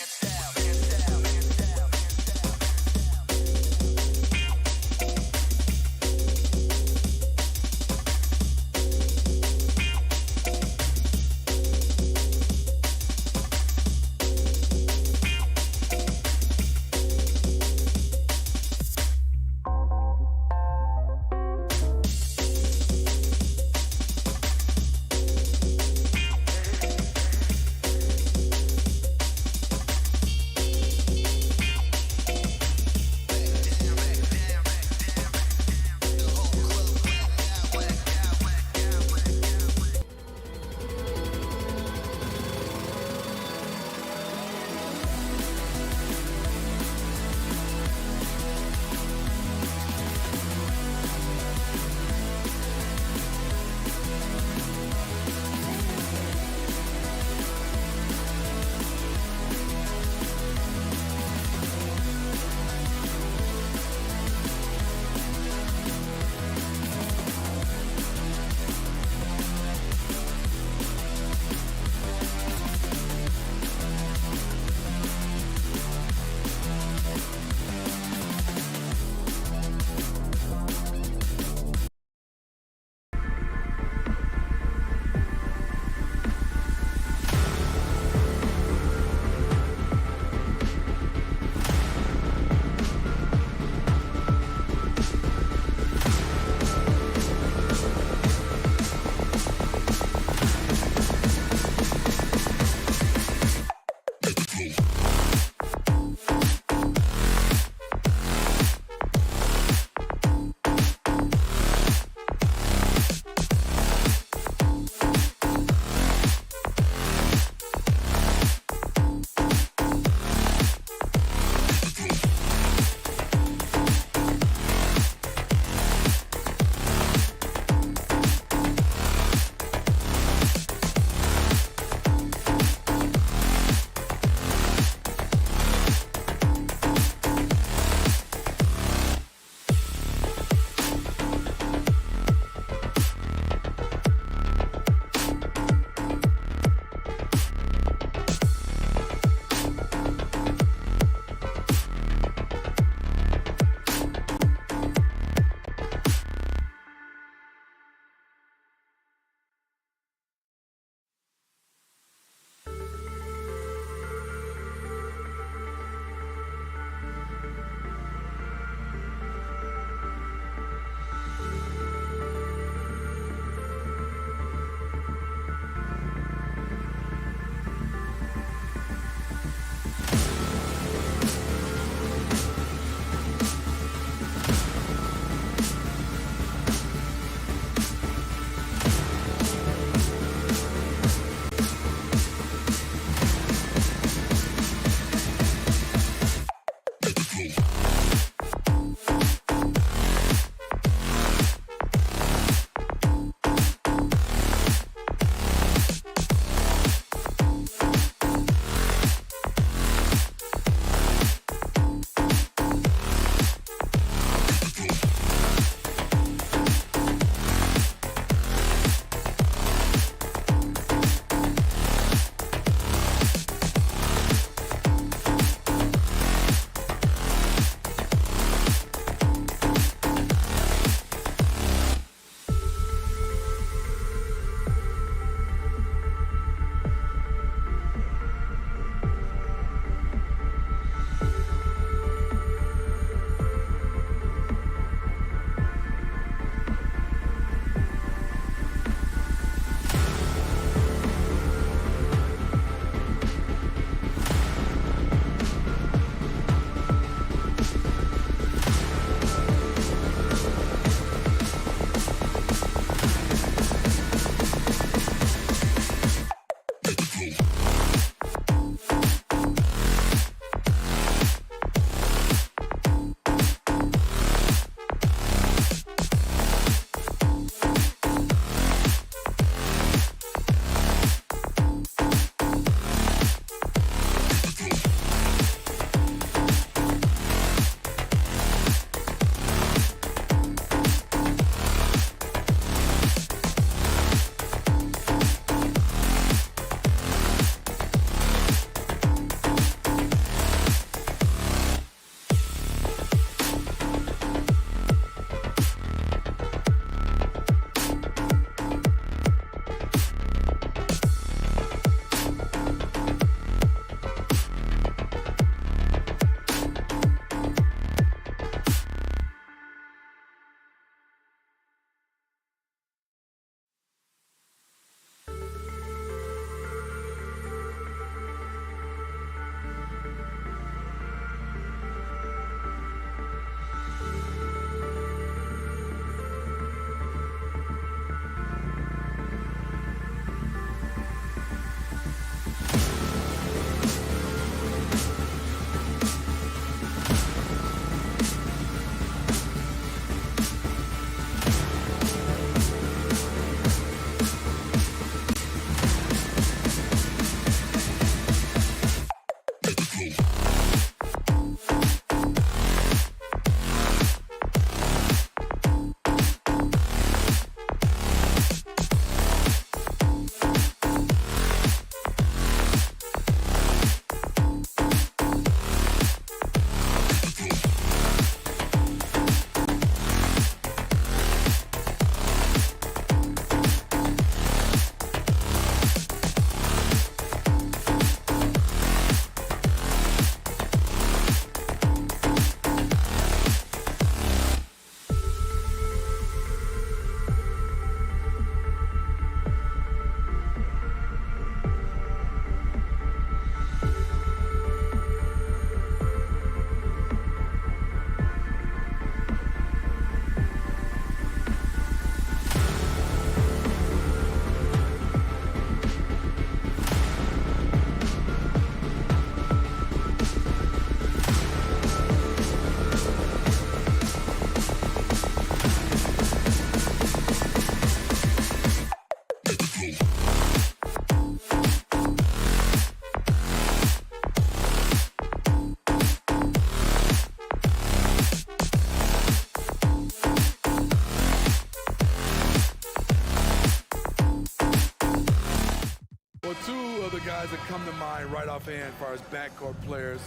guys that come to mind right offhand as far as backcourt players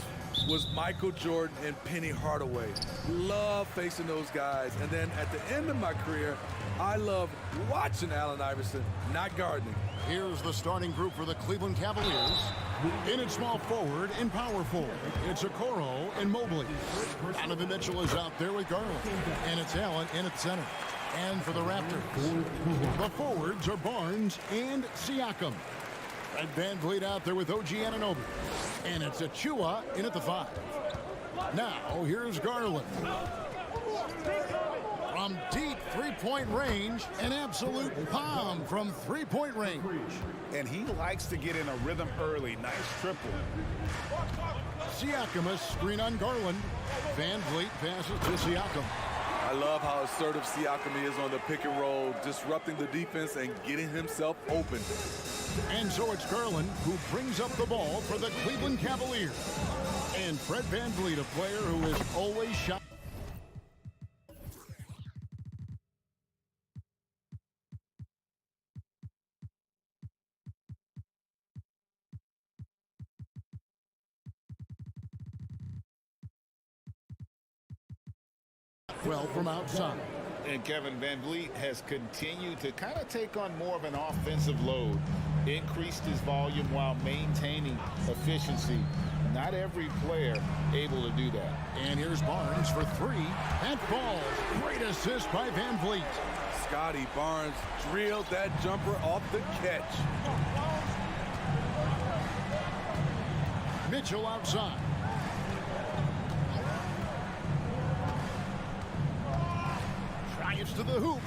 was Michael Jordan and Penny Hardaway. Love facing those guys. And then at the end of my career, I love watching Allen Iverson, not gardening. Here's the starting group for the Cleveland Cavaliers. In at small forward and power forward, it's Okoro and Mobley. Donovan Mitchell is out there with Garland. And it's Allen in at center. And for the Raptors, the forwards are Barnes and Siakam. Fred VanVleet out there with OG Anunoby. And it's Achua in at the 5. Now, here's Garland. From deep three-point range, an absolute bomb from three-point range. And he likes to get in a rhythm early. Nice triple. Siakam, a screen on Garland. VanVleet passes to Siakam. I love how assertive Siakam is on the pick and roll, disrupting the defense and getting himself open. And so it's Garland who brings up the ball for the Cleveland Cavaliers. And Fred VanVleet, a player who is always shot. Well from outside. And Kevin VanVleet has continued to kind of take on more of an offensive load. Increased his volume while maintaining efficiency. Not every player able to do that. And here's Barnes for 3. That falls. Great assist by VanVleet. Scotty Barnes drilled that jumper off the catch. Mitchell outside. Drives to the hoop.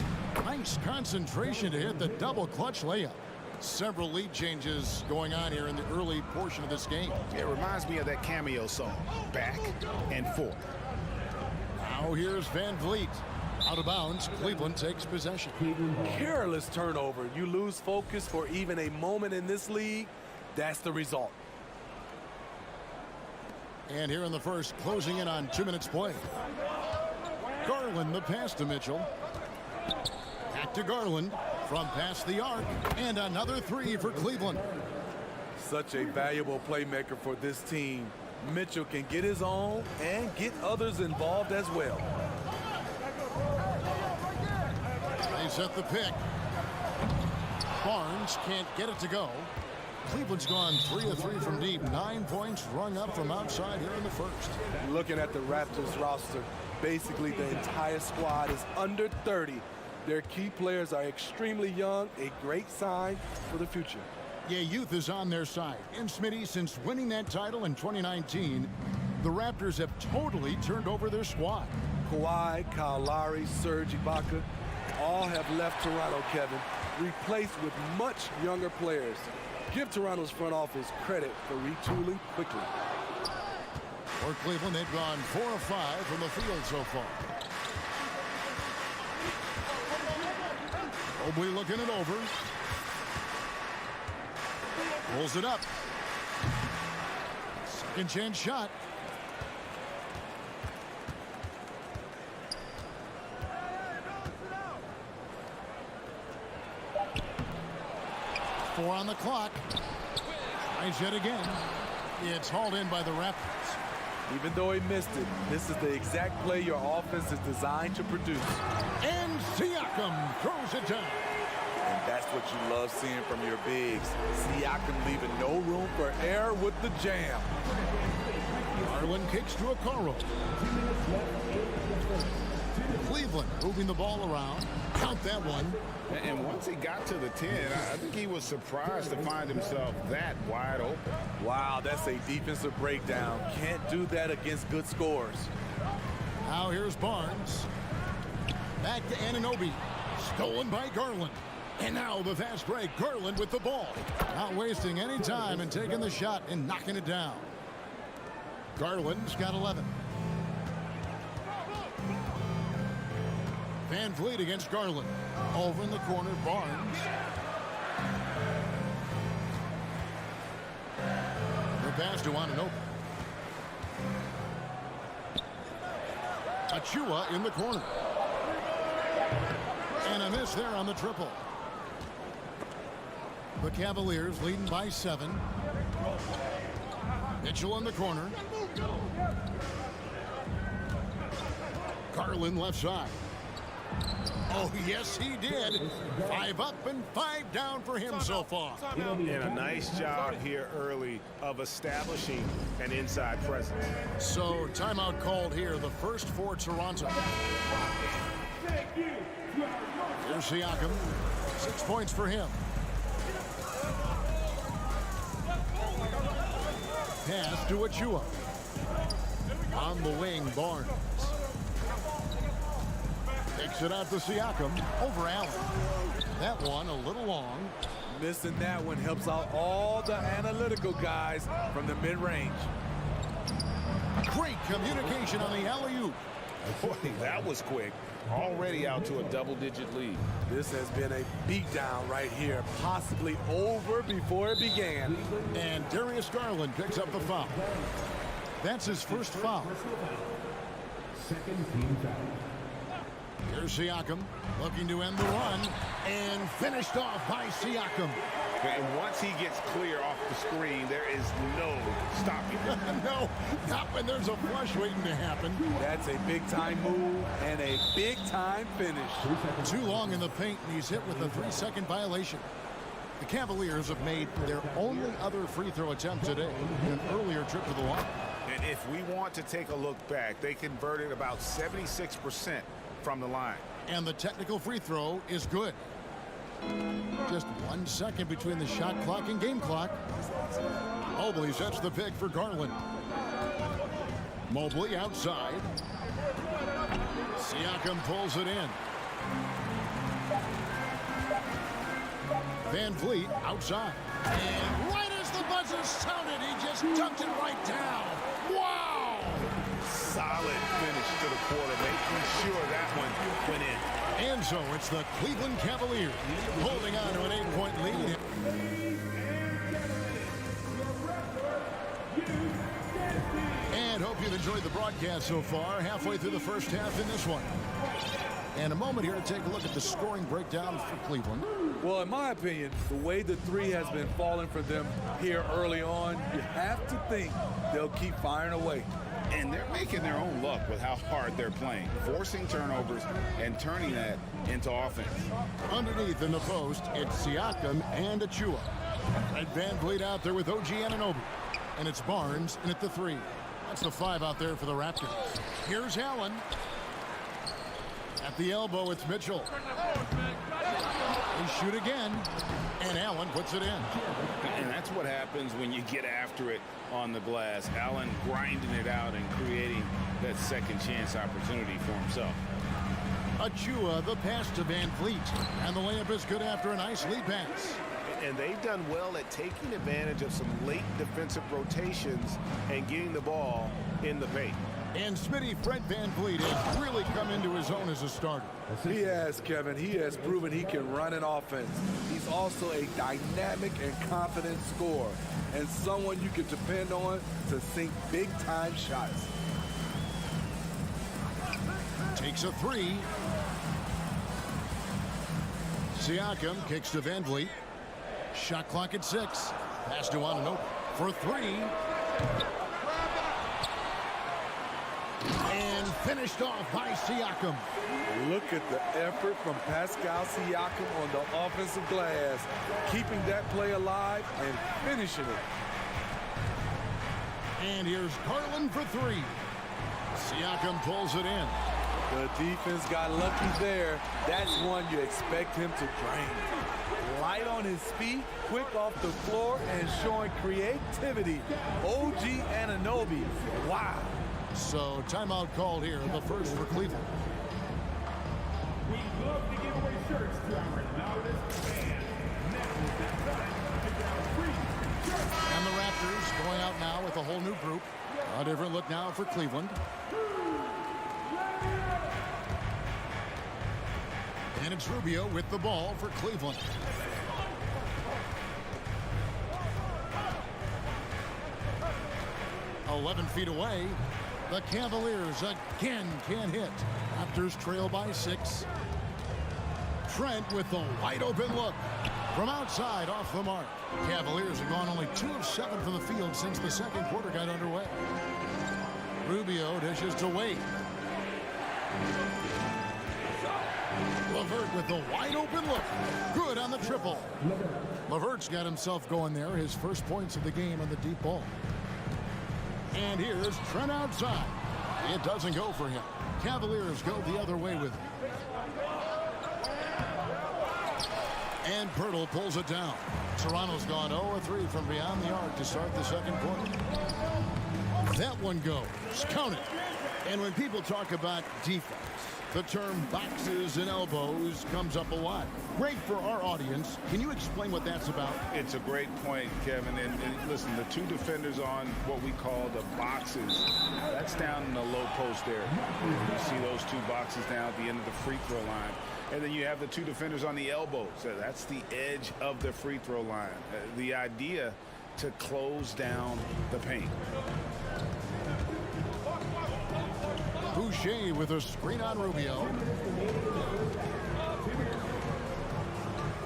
Nice concentration to hit the double clutch layup. Several lead changes going on here in the early portion of this game. It reminds me of that cameo song, Back and Forth. Now here's VanVleet. Out of bounds, Cleveland takes possession. Careless turnover. You lose focus for even a moment in this league. That's the result. And here in the first, closing in on 2 minutes play. Garland, the pass to Mitchell. Back to Garland from past the arc, and another 3 for Cleveland. Such a valuable playmaker for this team. Mitchell can get his own and get others involved as well. They set the pick. Barnes can't get it to go. Cleveland's gone 3 of 3 from deep. 9 points rung up from outside here in the first. Looking at the Raptors roster, basically the entire squad is under 30. Their key players are extremely young, a great sign for the future. Yeah, youth is on their side. And Smitty, since winning that title in 2019, the Raptors have totally turned over their squad. Kawhi, Kyle Lowry, Serge Ibaka, all have left Toronto, Kevin, replaced with much younger players. Give Toronto's front office credit for retooling quickly. For Cleveland, they've gone 4 of 5 from the field so far. Mobley looking it over. Pulls it up. Second chance shot. Four on the clock. Tries yet again. It's hauled in by the Raptors. Even though he missed it, this is the exact play your offense is designed to produce. And Siakam throws it down. And that's what you love seeing from your bigs. Siakam leaving no room for error with the jam. Garland kicks to Okoro. Cleveland moving the ball around. Count that one. And once he got to the 10, I think he was surprised to find himself that wide open. Wow, that's a defensive breakdown. Can't do that against good scores. Now here's Barnes. Back to Anunoby. Stolen by Garland. And now the fast break. Garland with the ball. Not wasting any time and taking the shot and knocking it down. Garland's got 11. VanVleet against Garland. Over in the corner, Barnes. The pass to Anunoby. Achua in the corner. And a miss there on the triple. The Cavaliers leading by 7. Mitchell in the corner. Garland left side. Oh, yes, he did. 5 up and 5 down for him so far. And a nice job here early of establishing an inside presence. So, timeout called here, the first for Toronto. Here's Siakam. 6 points for him. Pass to Achua. On the wing, Barnes. Takes it out to Siakam. Over Allen. That one a little long. Missing that one helps out all the analytical guys from the mid-range. Great communication on the alley-oop. Boy, that was quick. Already out to a double-digit lead. This has been a beatdown right here, possibly over before it began. And Darius Garland picks up the foul. That's his first foul. Second team foul. Here's Siakam looking to end the run and finished off by Siakam. And once he gets clear off the screen, there is no stopping him. No, not when there's a flush waiting to happen. That's a big-time move and a big-time finish. Too long in the paint, and he's hit with a 3-second violation. The Cavaliers have made their only other free throw attempt today in an earlier trip to the line. And if we want to take a look back, they converted about 76% from the line. And the technical free throw is good. Just 1 second between the shot clock and game clock. Mobley sets the pick for Garland. Mobley outside. Siakam pulls it in. Van Vliet outside. And right as the buzzer sounded, he just dunked it right down. Wow! Solid finish to the quarter, making sure that one went in. And so it's the Cleveland Cavaliers holding on to an 8-point lead. And hope you've enjoyed the broadcast so far. Halfway through the first half in this one. And a moment here to take a look at the scoring breakdown for Cleveland. Well, in my opinion, the way the three has been falling for them here early on, you have to think they'll keep firing away. And they're making their own luck with how hard they're playing, forcing turnovers and turning that into offense. Underneath in the post, it's Siakam and Achua. And Van Vliet out there with OG Anunoby. And it's Barnes in at the 3. That's the 5 out there for the Raptors. Here's Allen. At the elbow, it's Mitchell. They shoot again, and Allen puts it in. And that's what happens when you get after it on the glass. Allen grinding it out and creating that second chance opportunity for himself. Achua, the pass to Van Vliet. And the layup is good after a nice lead pass. And they've done well at taking advantage of some late defensive rotations and getting the ball in the paint. And Smitty, Fred Van Vliet has really come into his own as a starter. He has, Kevin. He has proven he can run an offense. He's also a dynamic and confident scorer and someone you can depend on to sink big-time shots. Takes a 3. Siakam kicks to Van Vliet. Shot clock at 6. Pass to Anunoby for 3. And finished off by Siakam. Look at the effort from Pascal Siakam on the offensive glass, keeping that play alive and finishing it. And here's Garland for 3. Siakam pulls it in. The defense got lucky there. That's one you expect him to drain. Light on his feet, quick off the floor, and showing creativity. OG Anunoby. Wow. So timeout called here, the first for Cleveland. We love to give away shirts to our loudest fans. Now is the time to pick out free shirts. And the Raptors going out now with a whole new group. A different look now for Cleveland. And it's Rubio with the ball for Cleveland. "11 feet away. The Cavaliers again can't hit. Raptors trail by 6. Trent with the wide open look. From outside, off the mark. Cavaliers have gone only 2 of 7 from the field since the second quarter got underway. Rubio dishes to Wade. LeVert with the wide open look. Good on the triple. LeVert's got himself going there. His first points of the game on the deep ball. And here's Trent outside. It doesn't go for him. Cavaliers go the other way with it. And Pirtle pulls it down. Toronto's gone 0-3 from beyond the arc to start the second quarter. That one goes. Counted. And when people talk about defense, the term boxes and elbows comes up a lot. Great for our audience. Can you explain what that's about? It's a great point, Kevin. And listen, the 2 defenders on what we call the boxes, that's down in the low post area. You see those 2 boxes down at the end of the free throw line. And then you have the 2 defenders on the elbows. That's the edge of the free throw line. The idea to close down the paint. Boucher with a screen on Rubio.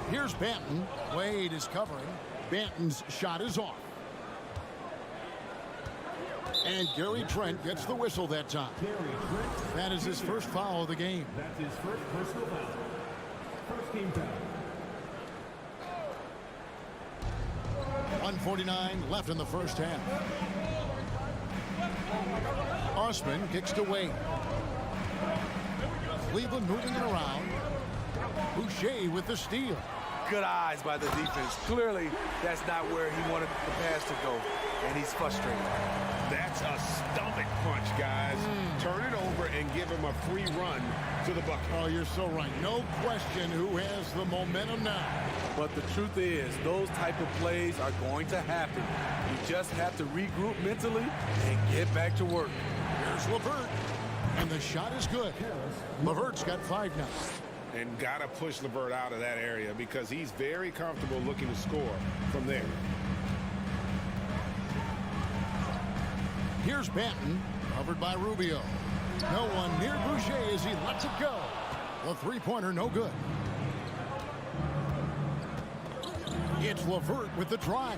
Here's Banton. Wade is covering. Banton's shot is off. And Gary Trent gets the whistle that time. That is his first foul of the game. That's his first personal foul. First team foul. 1:49 left in the first half. Osman kicks to Wade. Cleveland moving it around. Boucher with the steal. Good eyes by the defense. Clearly, that's not where he wanted the pass to go, and he's frustrated. That's a stomach punch, guys. Turn it over and give him a free run to the bucket. Oh, you're so right. No question who has the momentum now. But the truth is, those type of plays are going to happen. You just have to regroup mentally and get back to work. Here's LeVert. And the shot is good. LeVert's got 5 now. And got to push LeVert out of that area because he's very comfortable looking to score from there. Here's Banton, covered by Rubio. No one near Boucher as he lets it go. The three-pointer no good. It's LeVert with the drive.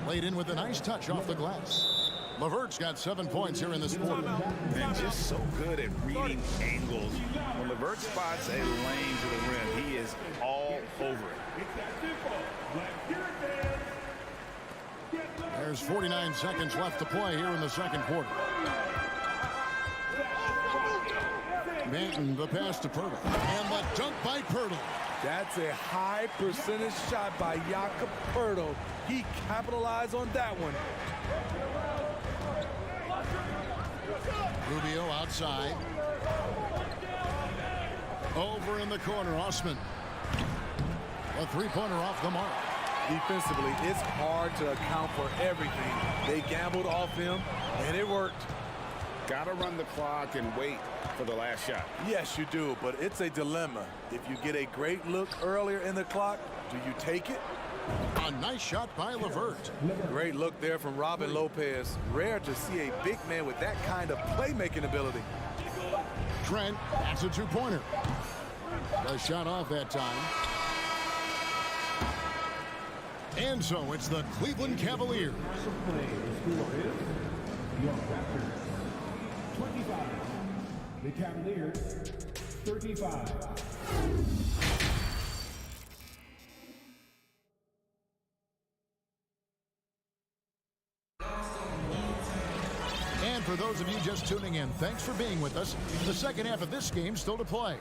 Laid in with a nice touch off the glass. LeVert's got 7 points here in this quarter. And just so good at reading angles. When LeVert spots a lane to the rim, he is all over it. There's 49 seconds left to play here in the second quarter. Banton, the pass to Pirtle. And the dunk by Pirtle. That's a high percentage shot by Jakob Pirtle. He capitalized on that one. Rubio outside. Over in the corner, Osman. A three-pointer off the mark. Defensively, it's hard to account for everything. They gambled off him, and it worked. Got to run the clock and wait for the last shot. Yes, you do, but it's a dilemma. If you get a great look earlier in the clock, do you take it? A nice shot by LeVert. Great look there from Robin Lopez. Rare to see a big man with that kind of playmaking ability. Trent, that's a two-pointer. The shot off that time. And so it's the Cleveland Cavaliers. Your Raptors, 25. The Cavaliers, 35. And for those of you just tuning in, thanks for being with us. The second half of this game still to play.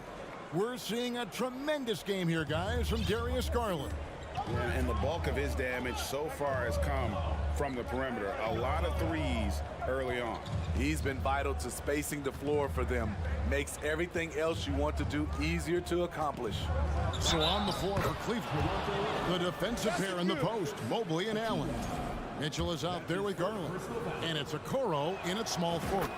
We're seeing a tremendous game here, guys, from Darius Garland. Yeah, and the bulk of his damage so far has come from the perimeter. A lot of threes early on. He's been vital to spacing the floor for them. Makes everything else you want to do easier to accomplish. So on the floor for Cleveland, the defensive pair in the post, Mobley and Allen. Mitchell is out there with Garland. And it's Okoro in at small forward.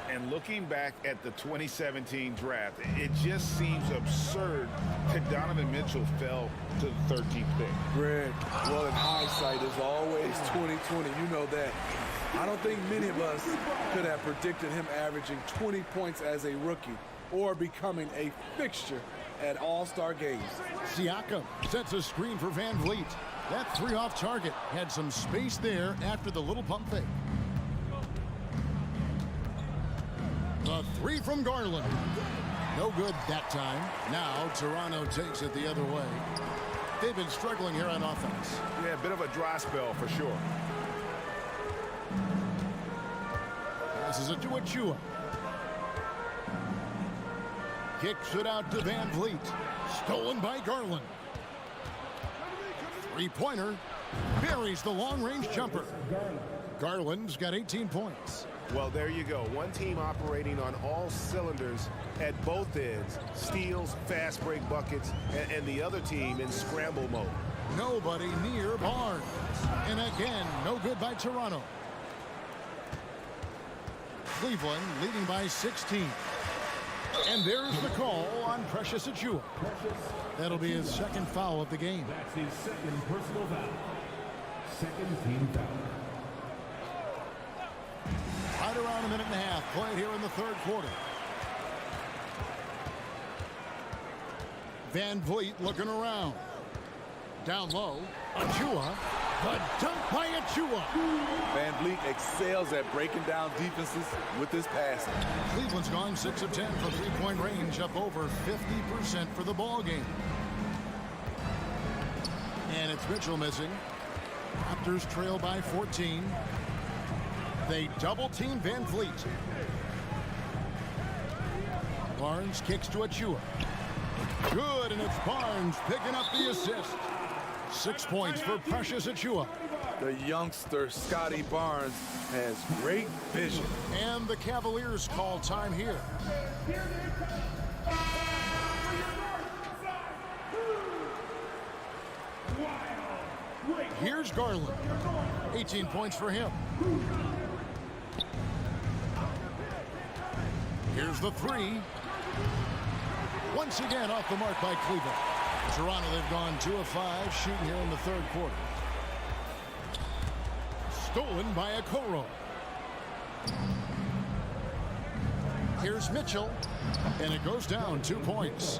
And looking back at the 2017 draft, it just seems absurd that Donovan Mitchell fell to the 13th pick. Greg, well, in hindsight, is always 2020. You know that. I don't think many of us could have predicted him averaging 20 points as a rookie or becoming a fixture at all-star games. Siakam sets a screen for Van Vliet. That three off target had some space there after the little pump fake. The three from Garland. No good that time. Now Toronto takes it the other way. They've been struggling here on offense. Yeah, a bit of a dry spell for sure. Passes it to Achua. Kicks it out to Van Vliet. Stolen by Garland. Three-pointer. Buries the long-range jumper. Garland's got 18 points. Well, there you go. One team operating on all cylinders at both ends. Steals, fast break buckets, and the other team in scramble mode. Nobody near Barnes. And again, no good by Toronto. Cleveland leading by 16. And there's the call on Precious Achua. That'll be his second foul of the game. That's his second personal foul. Second team foul. Right around a minute and a half played here in the third quarter. Van Vliet looking around. Down low, Achua. The dunk by Achua. Van Vliet excels at breaking down defenses with his passing. Cleveland's gone 6 of 10 from three-point range, up over 50% for the ball game. And it's Mitchell missing. Raptors trail by 14. They double-team Van Vliet. Barnes kicks to Achua. Good, and it's Barnes picking up the assist. 6 points for Precious Achua. The youngster, Scotty Barnes, has great vision. And the Cavaliers call time here. Here's Garland. 18 points for him. Here's the three. Once again off the mark by Cleveland. Toronto, they've gone 2 of 5 shooting here in the third quarter. Stolen by Okoro. Here's Mitchell. And it goes down 2 points.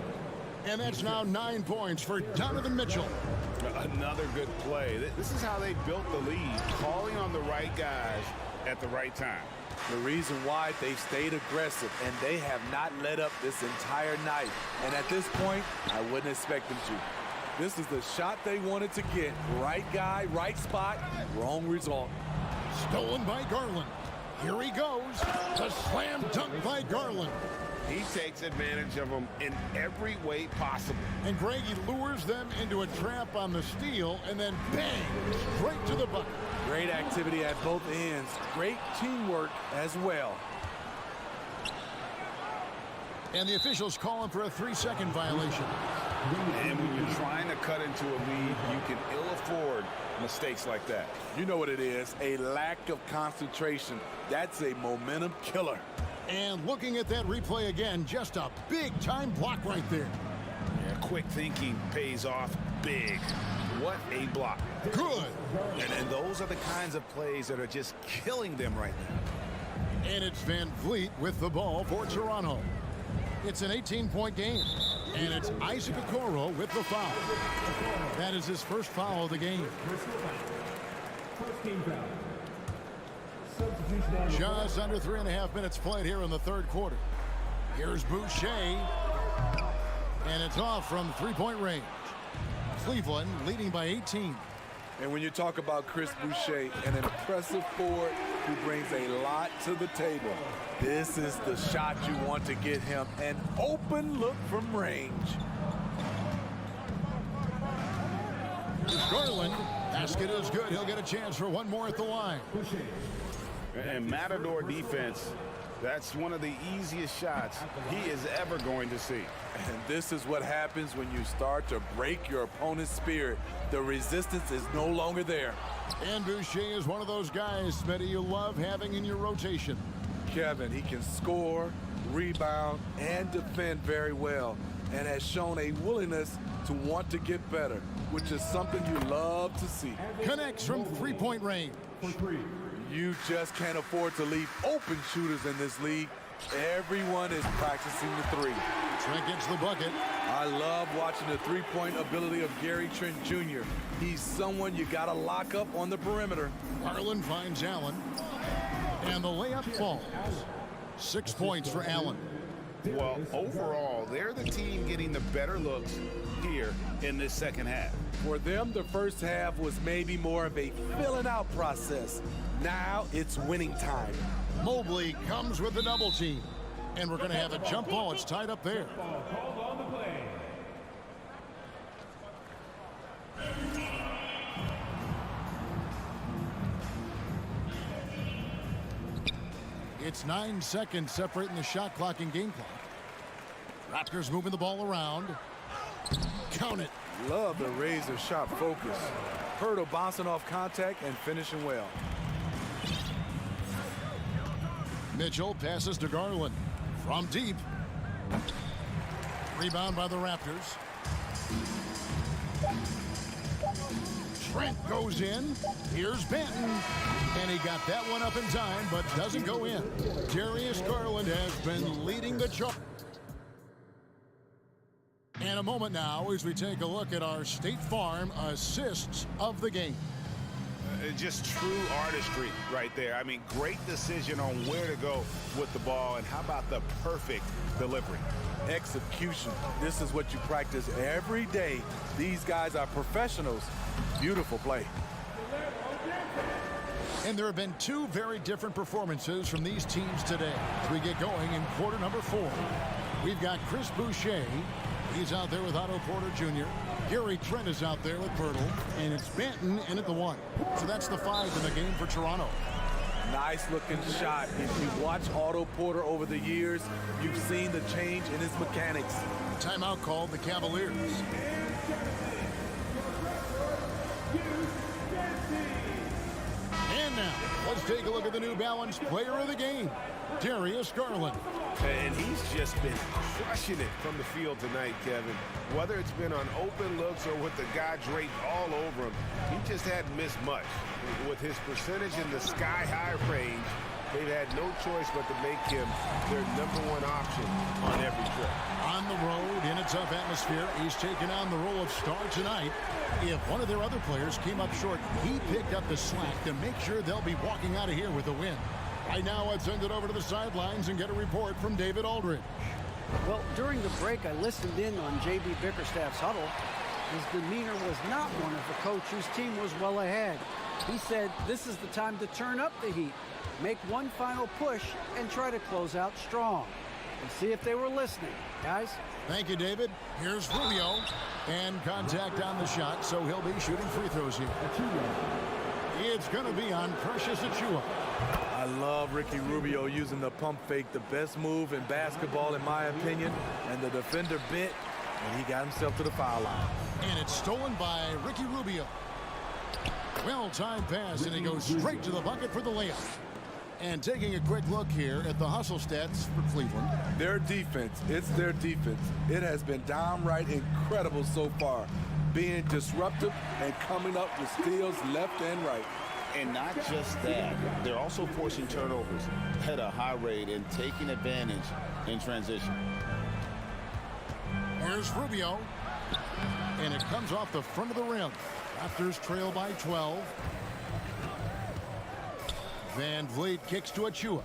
And that's now 9 points for Donovan Mitchell. Another good play. This is how they built the lead, calling on the right guys at the right time. The reason why they've stayed aggressive, and they have not let up this entire night. And at this point, I wouldn't expect them to. This is the shot they wanted to get. Right guy, right spot, wrong result. Stolen by Garland. Here he goes. The slam dunk by Garland. He takes advantage of them in every way possible. And Greg, he lures them into a trap on the steal, and then bang, straight to the bucket. Great activity at both ends. Great teamwork as well. And the officials calling for a 3-second violation. And when you're trying to cut into a lead, you can ill afford mistakes like that. You know what it is, a lack of concentration. That's a momentum killer. And looking at that replay again, just a big-time block right there. Yeah, quick thinking pays off big. What a block. Good. And those are the kinds of plays that are just killing them right now. And it's Van Vliet with the ball for Toronto. It's an 18-point game. And it's Isaac Okoro with the foul. That is his first foul of the game. First team foul. Just under 3.5 minutes played here in the third quarter. Here's Boucher. And it's off from three-point range. Cleveland leading by 18. And when you talk about Chris Boucher, an impressive forward who brings a lot to the table, this is the shot you want to get him. An open look from range. Garland. Basket is good. He'll get a chance for one more at the line. And Matador defense, that's one of the easiest shots he is ever going to see. And this is what happens when you start to break your opponent's spirit. The resistance is no longer there. And Boucher is one of those guys, Smitty, you love having in your rotation. Kevin, he can score, rebound, and defend very well, and has shown a willingness to want to get better, which is something you love to see. Connects from three-point range. You just can't afford to leave open shooters in this league, Everyone is practicing the three. Trent gets the bucket. I love watching the three-point ability of Gary Trent Jr. He's someone you got to lock up on the perimeter. Garland finds Allen. And the layup falls. 6 points for Allen. Well, overall, they're the team getting the better looks here in this second half. For them, the first half was maybe more of a filling out process. Now it's winning time. Mobley comes with the double team. And we're going to have a jump ball. It's tied up there. Called on the play. It's 9 seconds separating the shot clock and game clock. Raptors moving the ball around. Count it. Love the razor sharp focus. Hurdle bouncing off contact and finishing well. Mitchell passes to Garland from deep. Rebound by the Raptors. Trent goes in. Here's Benton. And he got that one up in time, but doesn't go in. Darius Garland has been leading the charge. And a moment now as we take a look at our State Farm assists of the game. Just true artistry right there. I mean, great decision on where to go with the ball, and how about the perfect delivery? Execution. This is what you practice every day. These guys are professionals. Beautiful play. And there have been two very different performances from these teams today as we get going in quarter number 4. We've got Chris Boucher. He's out there with Otto Porter Jr. Gary Trent is out there with Pirtle. And it's Benton in at the 1. So that's the 5 in the game for Toronto. Nice looking shot. If you watch Otto Porter over the years, you've seen the change in his mechanics. Timeout called the Cavaliers. And now, let's take a look at the New Balance player of the game, Darius Garland. And he's just been crushing it from the field tonight, Kevin. Whether it's been on open looks or with the guy draped all over him, he just hadn't missed much. With his percentage in the sky-high range, they've had no choice but to make him their #1 option on every trip. On the road, in a tough atmosphere, he's taken on the role of star tonight. If one of their other players came up short, he picked up the slack to make sure they'll be walking out of here with a win. Right now, let's send it over to the sidelines and get a report from David Aldridge. Well, during the break, I listened in on J.B. Bickerstaff's huddle. His demeanor was not one of a coach whose team was well ahead. He said this is the time to turn up the heat, make one final push, and try to close out strong. And see if they were listening, guys. Thank you, David. Here's Rubio. And contact on the shot, so he'll be shooting free throws here. It's going to be on Precious Achiuwa. I love Ricky Rubio using the pump fake, the best move in basketball, in my opinion. And the defender bit, and he got himself to the foul line. And it's stolen by Ricky Rubio. Well-timed pass, and he goes straight to the bucket for the layup. And taking a quick look here at the hustle stats for Cleveland. Their defense, it's their defense. It has been downright incredible so far, being disruptive and coming up with steals left and right. And not just that, they're also forcing turnovers at a high rate and taking advantage in transition. Here's Rubio. And it comes off the front of the rim. Raptors trail by 12. Van Vliet kicks to Achiuwa.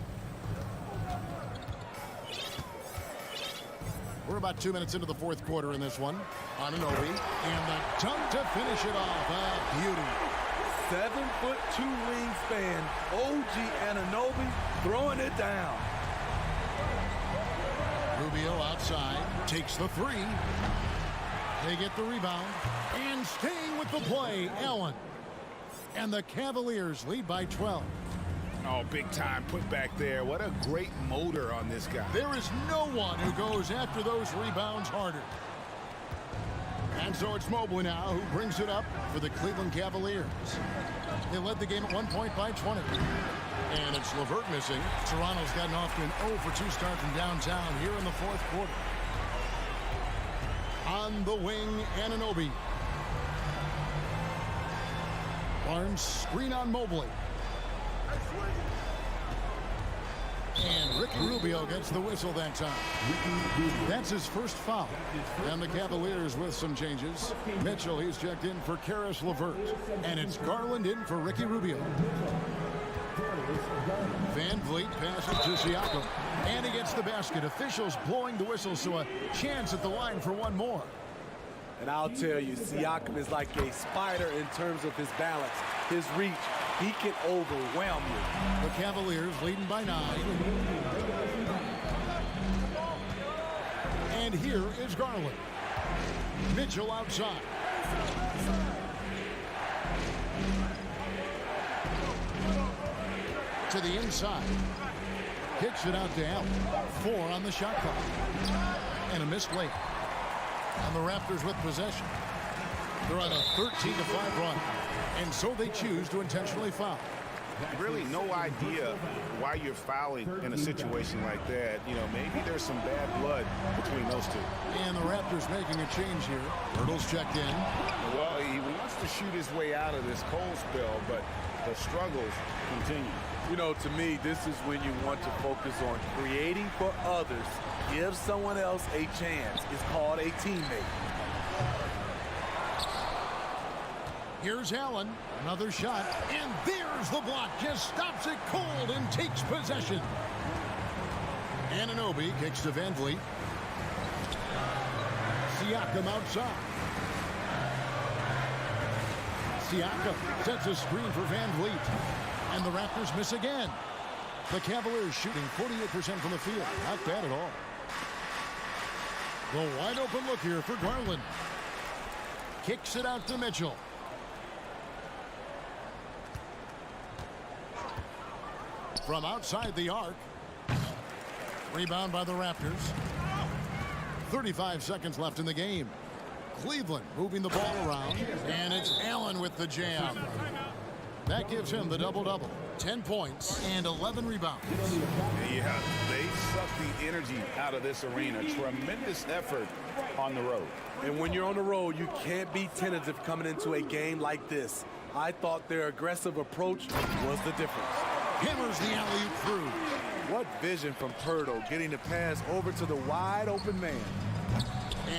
We're about 2 minutes into the fourth quarter in this one. Anunoby, and the dunk to finish it off. A beauty. 7'2" wingspan. OG Anunoby throwing it down. Rubio outside, takes the 3. They get the rebound, and staying with the play, Allen. And the Cavaliers lead by 12. Oh, big time put back there. What a great motor on this guy. There is no one who goes after those rebounds harder. And so it's Mobley now who brings it up for the Cleveland Cavaliers. They led the game at 1 point by 20. And it's LeVert missing. Toronto's gotten off to an 0-for-2 start from downtown here in the fourth quarter. On the wing, Anunoby. Barnes screen on Mobley. And Ricky Rubio gets the whistle that time. That's his first foul. And the Cavaliers with some changes. Mitchell, he's checked in for Karis LeVert. And it's Garland in for Ricky Rubio. Van Vliet passes to Siakam. And he gets the basket. Officials blowing the whistle, so a chance at the line for one more. And I'll tell you, Siakam is like a spider in terms of his balance, his reach. He can overwhelm you. The Cavaliers leading by 9. And here is Garland. Mitchell outside. To the inside. Kicks it out to Allen. 4 on the shot clock. And a missed late. And the Raptors with possession. They're on a 13-5 run. And so they choose to intentionally foul. Really no idea why you're fouling in a situation like that. You know, maybe there's some bad blood between those two. And the Raptors making a change here. Hurdle's checked in. Well, he wants to shoot his way out of this cold spell, but the struggles continue. You know, to me, this is when you want to focus on creating for others. Give someone else a chance. It's called a teammate. Here's Allen. Another shot. And there's the block. Just stops it cold and takes possession. Anunoby kicks to Van Vliet. Siakam outside. Siakam sets a screen for Van Vliet. And the Raptors miss again. The Cavaliers shooting 48% from the field. Not bad at all. The wide open look here for Garland. Kicks it out to Mitchell. From outside the arc. Rebound by the Raptors. 35 seconds left in the game. Cleveland moving the ball around. And it's Allen with the jam. That gives him the double-double. 10 points and 11 rebounds. Yeah, they suck the energy out of this arena. Tremendous effort on the road. And when you're on the road, you can't be tentative coming into a game like this. I thought their aggressive approach was the difference. Hammers the alley-oop through. What vision from Pirtle, getting the pass over to the wide open man.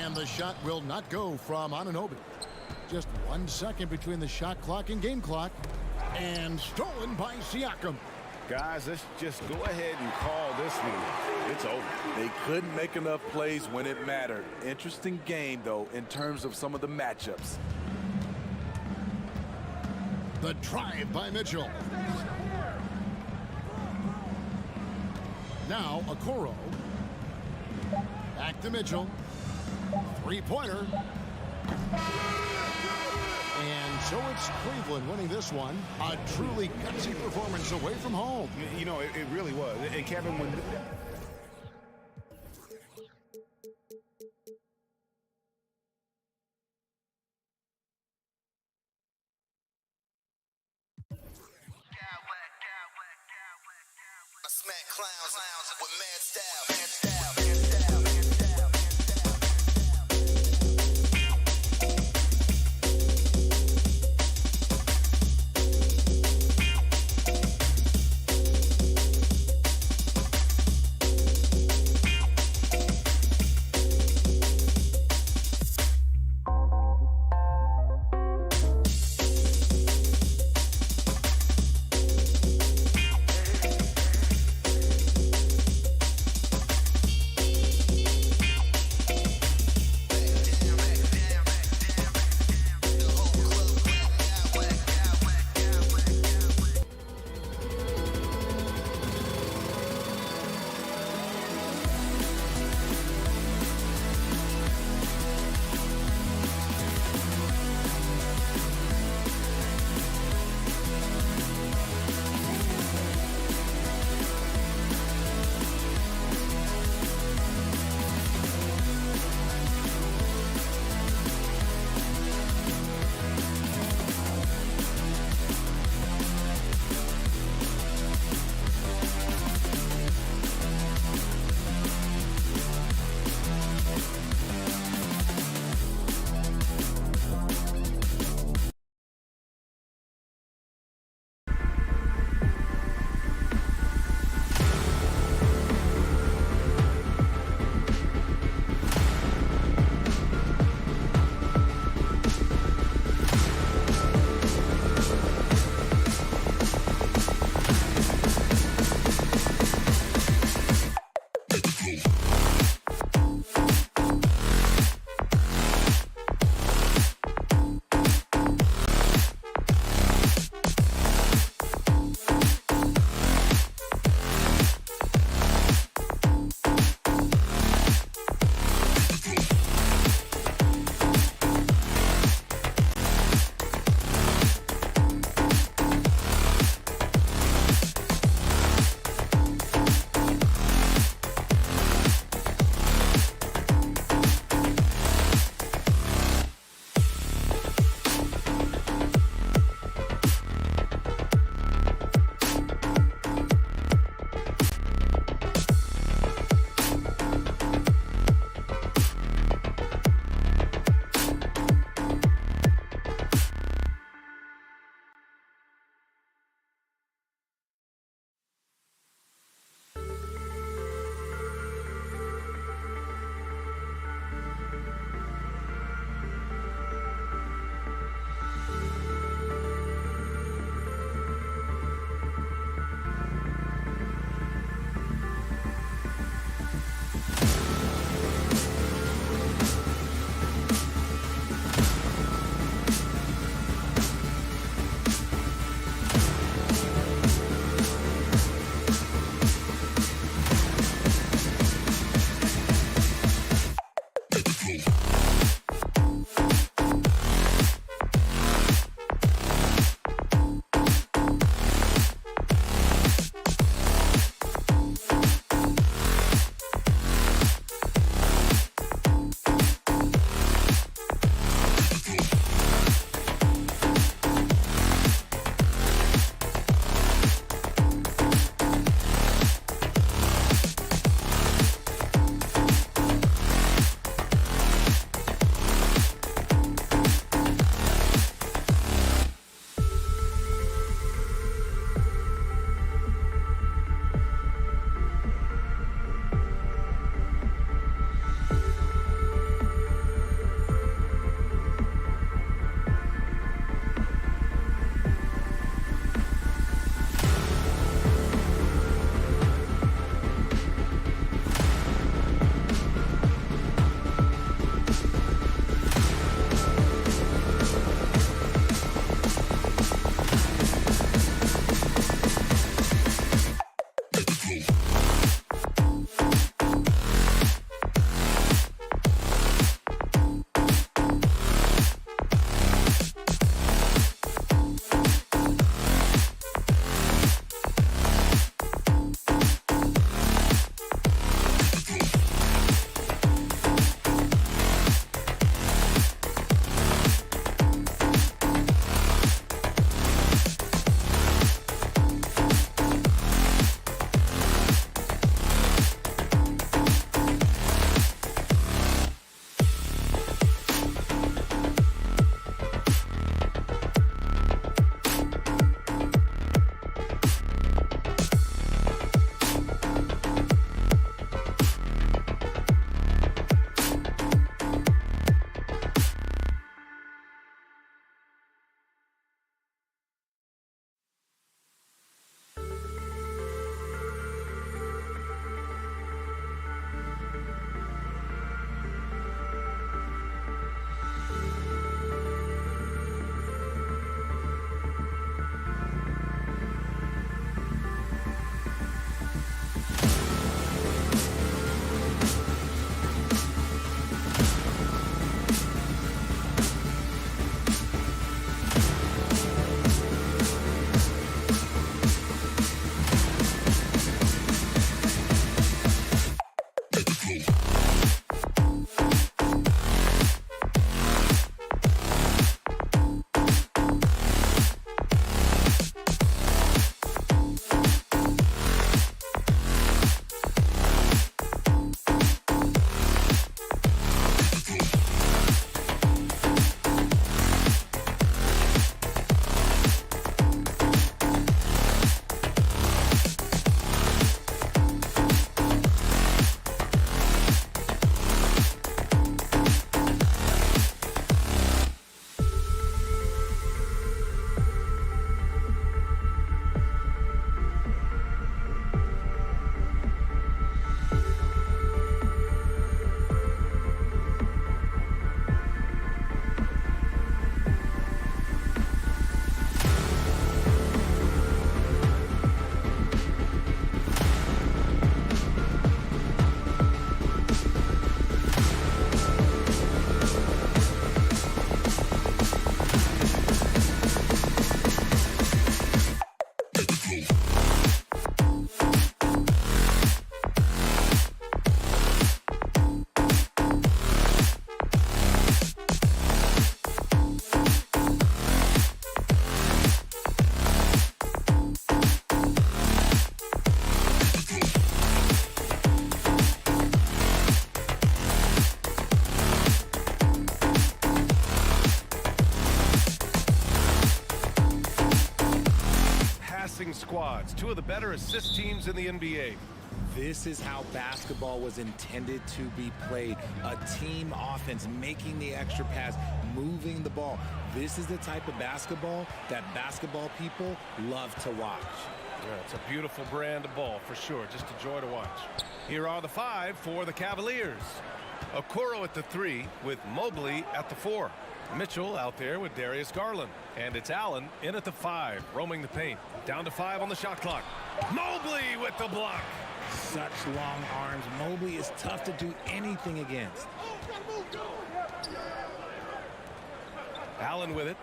And the shot will not go from Anunoby. Just 1 second between the shot clock and game clock. And stolen by Siakam. Guys, let's just go ahead and call this one. It's over. They couldn't make enough plays when it mattered. Interesting game, though, in terms of some of the matchups. The drive by Mitchell. Now, Okoro. Back to Mitchell. Three-pointer. And so it's Cleveland winning this one. A truly gutsy performance away from home. You know, it really was. And Kevin, when... Smack clowns with mad style. squads, two of the better assist teams in the NBA. This is how basketball was intended to be played. A team offense, making the extra pass, moving the ball. This is the type of basketball that basketball people love to watch. Yeah, it's a beautiful brand of ball for sure. Just a joy to watch. Here are the 5 for the Cavaliers. Okoro at the 3 with Mobley at the 4. Mitchell out there with Darius Garland. And it's Allen in at the 5, roaming the paint. Down to 5 on the shot clock. Mobley with the block. Such long arms. Mobley is tough to do anything against. Allen with it.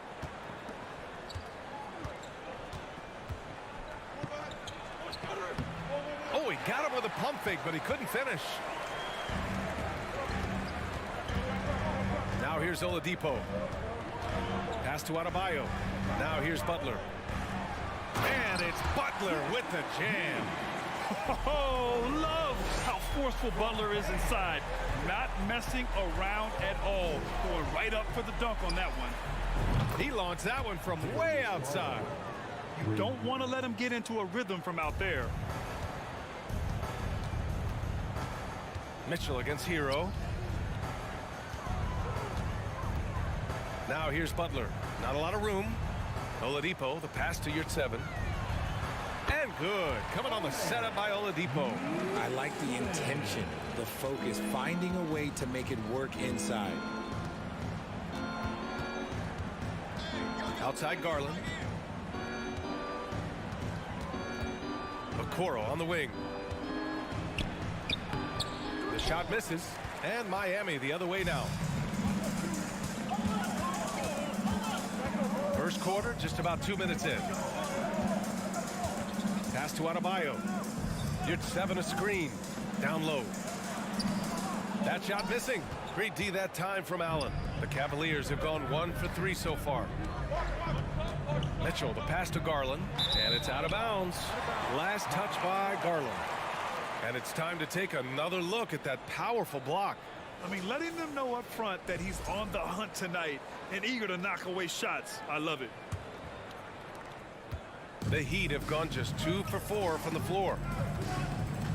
Oh, he got him with a pump fake, but he couldn't finish. Now here's Oladipo. Pass to Adebayo. Now here's Butler. And it's Butler with the jam. Oh, love how forceful Butler is inside. Not messing around at all. Going right up for the dunk on that one. He launched that one from way outside. You don't want to let him get into a rhythm from out there. Mitchell against Hero. Now here's Butler. Not a lot of room. Oladipo, the pass to Yurtseven. And good. Coming on the setup by Oladipo. I like the intention, the focus, finding a way to make it work inside. Outside Garland. Okoro on the wing. The shot misses. And Miami the other way now. First quarter, just about 2 minutes in. Pass to Adebayo. Yurtseven a screen. Down low. That shot missing. Great D that time from Allen. The Cavaliers have gone 1 for 3 so far. Mitchell, the pass to Garland. And it's out of bounds. Last touch by Garland. And it's time to take another look at that powerful block. I mean, letting them know up front that he's on the hunt tonight and eager to knock away shots. I love it. The Heat have gone just 2 for 4 from the floor.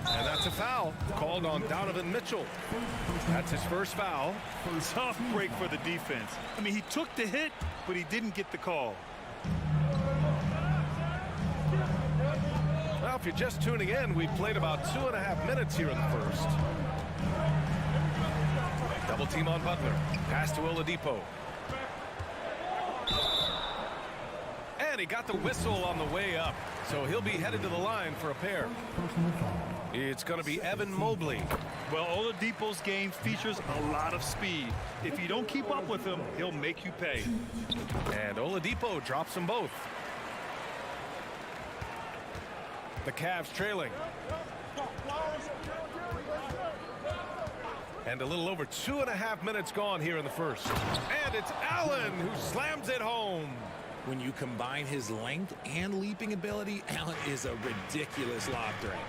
And that's a foul called on Donovan Mitchell. That's his first foul. Tough break for the defense. I mean, he took the hit, but he didn't get the call. Well, if you're just tuning in, we've played about 2.5 minutes here in the first. Double team on Butler. Pass to Oladipo. And he got the whistle on the way up. So he'll be headed to the line for a pair. It's going to be Evan Mobley. Well, Oladipo's game features a lot of speed. If you don't keep up with him, he'll make you pay. And Oladipo drops them both. The Cavs trailing. And a little over 2.5 minutes gone here in the first. And it's Allen who slams it home. When you combine his length and leaping ability, Allen is a ridiculous lob threat.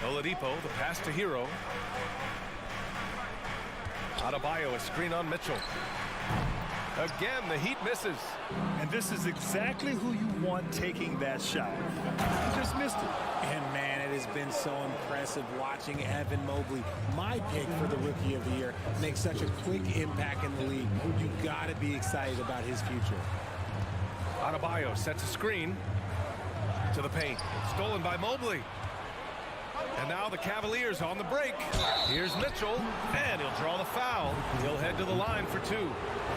Oladipo, the pass to Hero. Adebayo, a screen on Mitchell. Again, the Heat misses. And this is exactly who you want taking that shot. He just missed it. And man, it has been so impressive watching Evan Mobley, my pick for the Rookie of the Year, make such a quick impact in the league. You got to be excited about his future. Adebayo sets a screen to the paint. Stolen by Mobley. And now the Cavaliers on the break. Here's Mitchell, and he'll draw the foul. He'll head to the line for 2.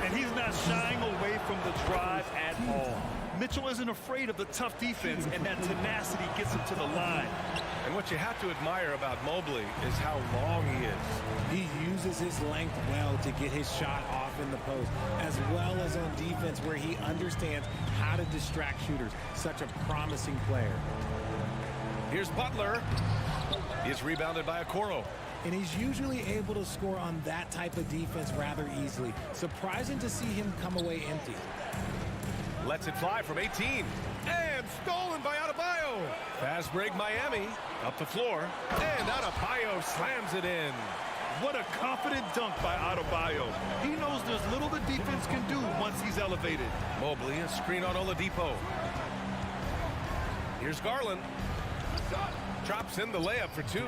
And he's not shying away from the drive at all. Mitchell isn't afraid of the tough defense, and that tenacity gets him to the line. And what you have to admire about Mobley is how long he is. He uses his length well to get his shot off in the post, as well as on defense where he understands how to distract shooters. Such a promising player. Here's Butler. He's rebounded by Okoro. And he's usually able to score on that type of defense rather easily. Surprising to see him come away empty. Lets it fly from 18. And stolen by Adebayo. Fast break Miami. Up the floor. And Adebayo slams it in. What a confident dunk by Adebayo. He knows there's little the defense can do once he's elevated. Mobley, a screen on Oladipo. Here's Garland. Drops in the layup for 2.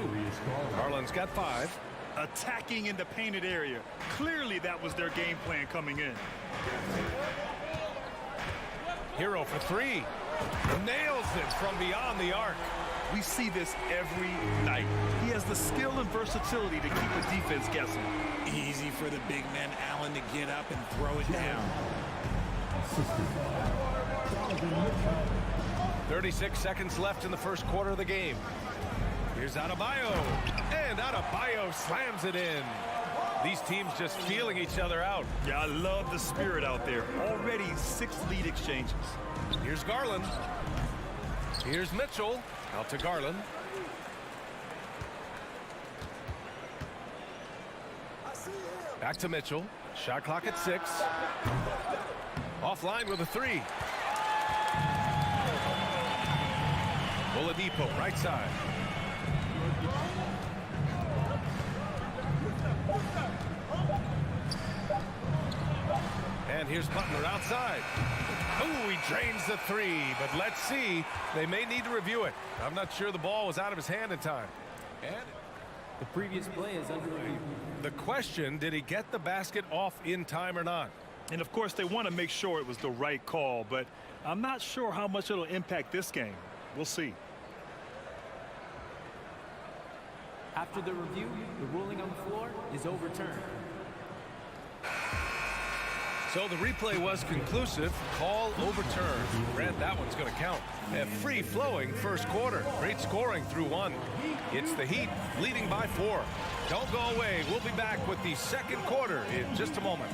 Garland's got 5. Attacking in the painted area. Clearly that was their game plan coming in. Hero for 3. Nails it from beyond the arc. We see this every night. He has the skill and versatility to keep the defense guessing. Easy for the big man Allen to get up and throw it down. 36 seconds left in the first quarter of the game. Here's Adebayo. And Adebayo slams it in. These teams just feeling each other out. Yeah, I love the spirit out there. Already 6 lead exchanges. Here's Garland. Here's Mitchell. Out to Garland. Back to Mitchell. Shot clock at 6. Offline with a 3. Oladipo, right side. And here's Butler outside. Oh, he drains the 3, but let's see. They may need to review it. I'm not sure the ball was out of his hand in time. And the previous play is under review. The question, did he get the basket off in time or not? And of course, they want to make sure it was the right call, but I'm not sure how much it'll impact this game. We'll see. After the review, the ruling on the floor is overturned. So the replay was conclusive. Call overturned. Grant, that one's going to count. A free-flowing first quarter. Great scoring through 1. It's the Heat leading by 4. Don't go away. We'll be back with the second quarter in just a moment.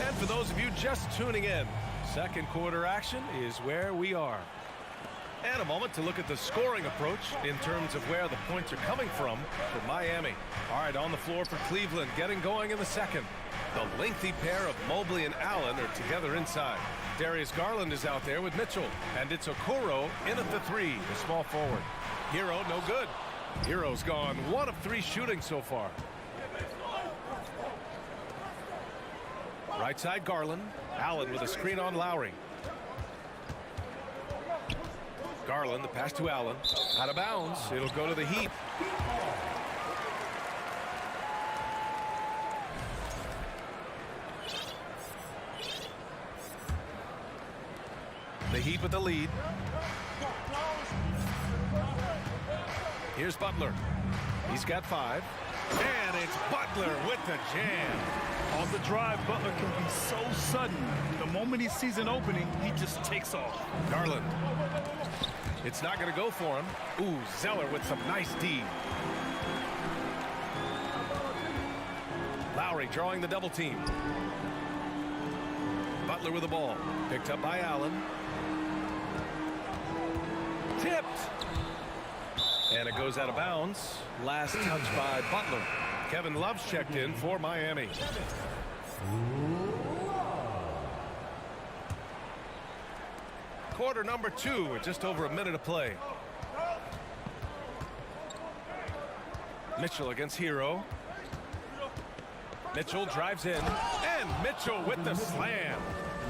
And for those of you just tuning in, second quarter action is where we are. And a moment to look at the scoring approach in terms of where the points are coming from for Miami. All right, on the floor for Cleveland, getting going in the second. The lengthy pair of Mobley and Allen are together inside. Darius Garland is out there with Mitchell, and it's Okoro in at the 3, the small forward. Hero, no good. Hero's gone 1 of 3 shooting so far. Right side Garland. Allen with a screen on Lowry. Garland, the pass to Allen. Out of bounds. It'll go to the Heat. The Heat with the lead. Here's Butler. He's got 5. And it's Butler with the jam. On the drive, Butler can be so sudden. The moment he sees an opening, he just takes off. Garland. It's not going to go for him. Ooh, Zeller with some nice D. Lowry drawing the double team. Butler with the ball. Picked up by Allen. Tipped. And it goes out of bounds. Last touch by Butler. Kevin Love's checked in for Miami. Quarter number 2 with just over a minute to play. Mitchell against Hero. Mitchell drives in, and Mitchell with the slam.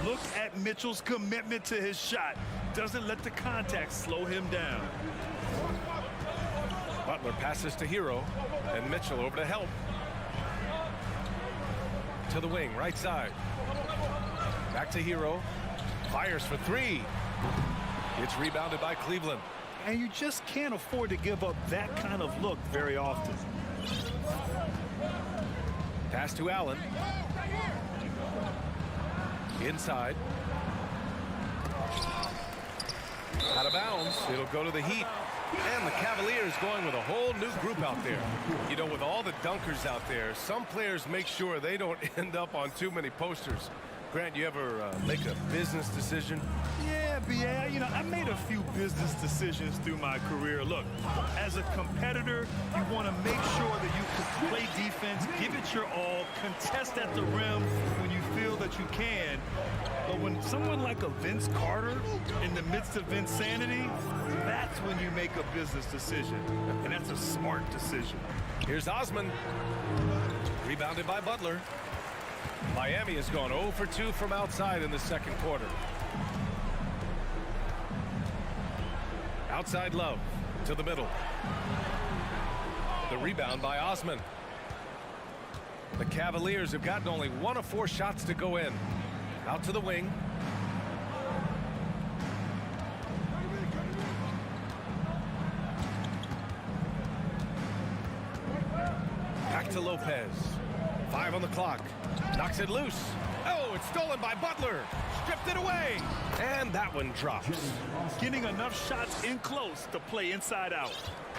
Look at Mitchell's commitment to his shot. Doesn't let the contact slow him down. Butler passes to Hero, and Mitchell over to help. To the wing, right side. Back to Hero. Fires for 3. It's rebounded by Cleveland. And you just can't afford to give up that kind of look very often. Pass to Allen. Inside. Out of bounds. It'll go to the Heat. And the Cavaliers going with a whole new group out there. You know, with all the dunkers out there, some players make sure they don't end up on too many posters. Grant, you ever make a business decision? Yeah, B.A., you know, I made a few business decisions through my career. Look, as a competitor, you want to make sure that you can play defense, give it your all, contest at the rim when you feel that you can. But when someone like a Vince Carter in the midst of insanity, that's when you make a business decision. And that's a smart decision. Here's Osman. Rebounded by Butler. Miami has gone 0 for 2 from outside in the second quarter. Outside Love to the middle. The rebound by Osman. The Cavaliers have gotten only 1 of 4 shots to go in. Out to the wing. Back to Lopez. 5 on the clock. Knocks it loose. Oh, it's stolen by Butler. Stripped it away. And that one drops. Getting enough shots in close to play inside out.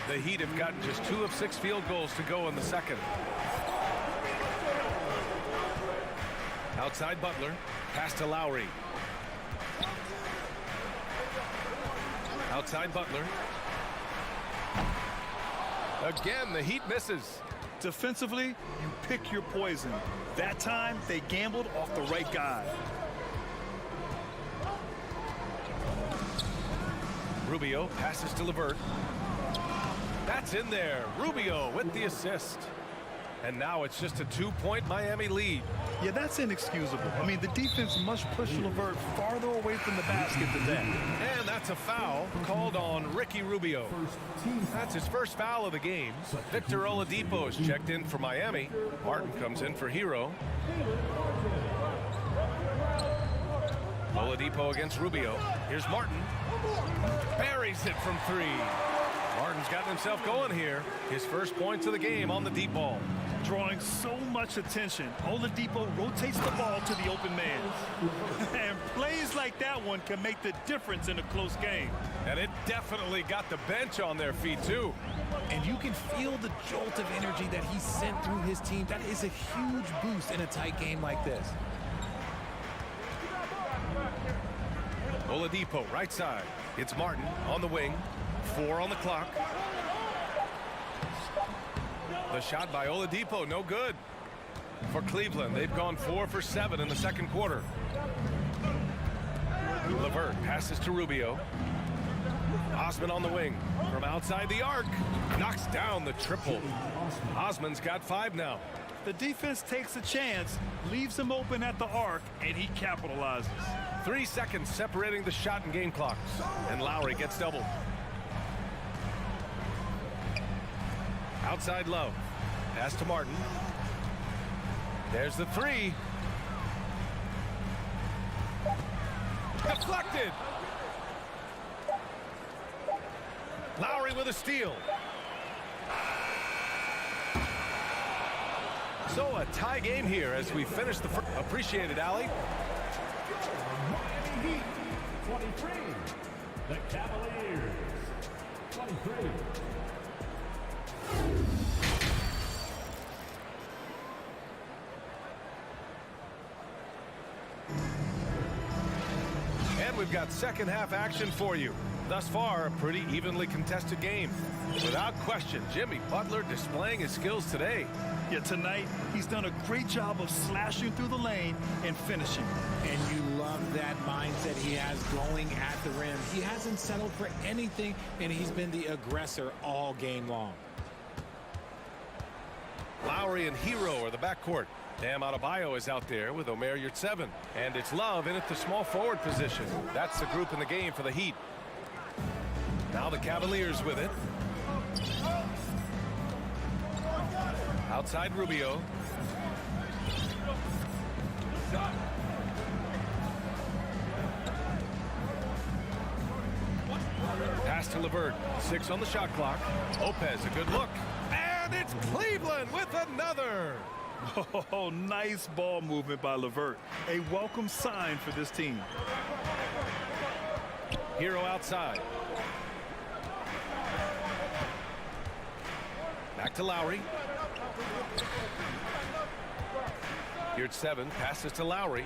The Heat have gotten just 2 of 6 field goals to go in the second. Outside Butler. Pass to Lowry. Outside Butler. Again, the Heat misses. Defensively, you pick your poison. That time, they gambled off the right guy. Rubio passes to LeVert. That's in there. Rubio with the assist. And now it's just a 2-point Miami lead. Yeah, that's inexcusable. I mean, the defense must push LeVert farther away from the basket than that. And that's a foul called on Ricky Rubio. That's his first foul of the game. Victor Oladipo is checked in for Miami. Martin comes in for Hero. Oladipo against Rubio. Here's Martin. Buries it from 3. Martin's gotten himself going here. His first points of the game on the deep ball. Drawing so much attention, Oladipo rotates the ball to the open man. And plays like that one can make the difference in a close game. And it definitely got the bench on their feet, too. And you can feel the jolt of energy that he sent through his team. That is a huge boost in a tight game like this. Oladipo, right side. It's Martin on the wing. 4 on the clock. The shot by Oladipo, no good. For Cleveland, they've gone 4 for 7 in the second quarter. LeVert passes to Rubio. Osman on the wing. From outside the arc. Knocks down the triple. Osman's got 5 now. The defense takes a chance, leaves him open at the arc, and he capitalizes. 3 seconds separating the shot and game clocks. And Lowry gets doubled. Outside Love. Pass to Martin. There's the 3. Deflected. Lowry with a steal. So a tie game here as we finish the first. Appreciate it, Allie. Miami Heat 23. The Cavaliers 23. And we've got second half action for you. Thus far, a pretty evenly contested game. Without question, Jimmy Butler displaying his skills today. Yeah, tonight, he's done a great job of slashing through the lane and finishing. And you love that mindset he has going at the rim. He hasn't settled for anything, and he's been the aggressor all game long. Lowry and Hero are the backcourt. Bam Adebayo is out there with Omer Yurtseven. And it's Love in at the small forward position. That's the group in the game for the Heat. Now the Cavaliers with it. Outside Rubio. Pass to LeVert. 6 on the shot clock. Lopez, a good look. And it's Cleveland with another. Oh, nice ball movement by LeVert. A welcome sign for this team. Hero outside. Back to Lowry. Yurtseven passes to Lowry.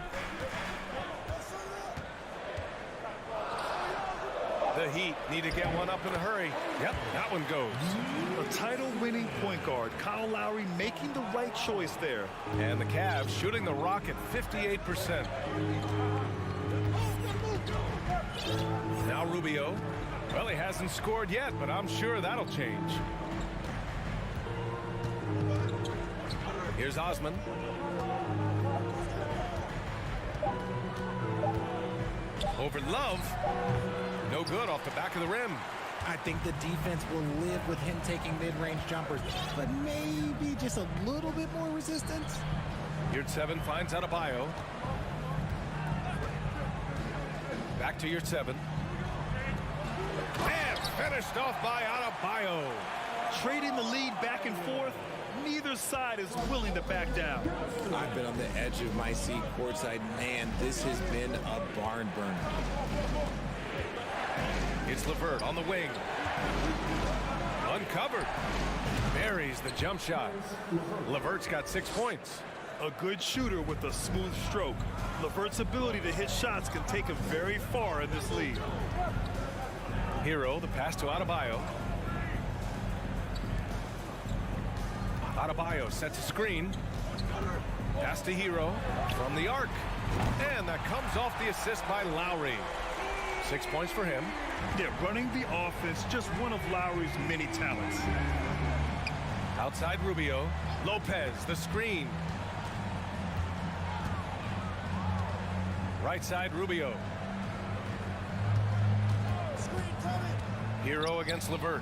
The Heat need to get one up in a hurry. Yep, that one goes. A title-winning point guard, Kyle Lowry, making the right choice there. And the Cavs shooting the rock at 58%. Now Rubio. Well, he hasn't scored yet, but I'm sure that'll change. Here's Osman. Over Love. No good off the back of the rim. I think the defense will live with him taking mid-range jumpers, but maybe just a little bit more resistance. Yard 7 finds Adebayo. Back to Yard 7. And finished off by Adebayo. Trading the lead back and forth, neither side is willing to back down. I've been on the edge of my seat courtside. Man, this has been a barn burner. It's LeVert on the wing. Uncovered. Buries the jump shot. LeVert's got 6 points. A good shooter with a smooth stroke. LeVert's ability to hit shots can take him very far in this league. Hero, the pass to Adebayo. Adebayo sets a screen. Pass to Hero from the arc. And that comes off the assist by Lowry. 6 points for him. Yeah, running the offense, just one of Lowry's many talents. Outside Rubio. Lopez, the screen. Right side Rubio. Hero against LeVert.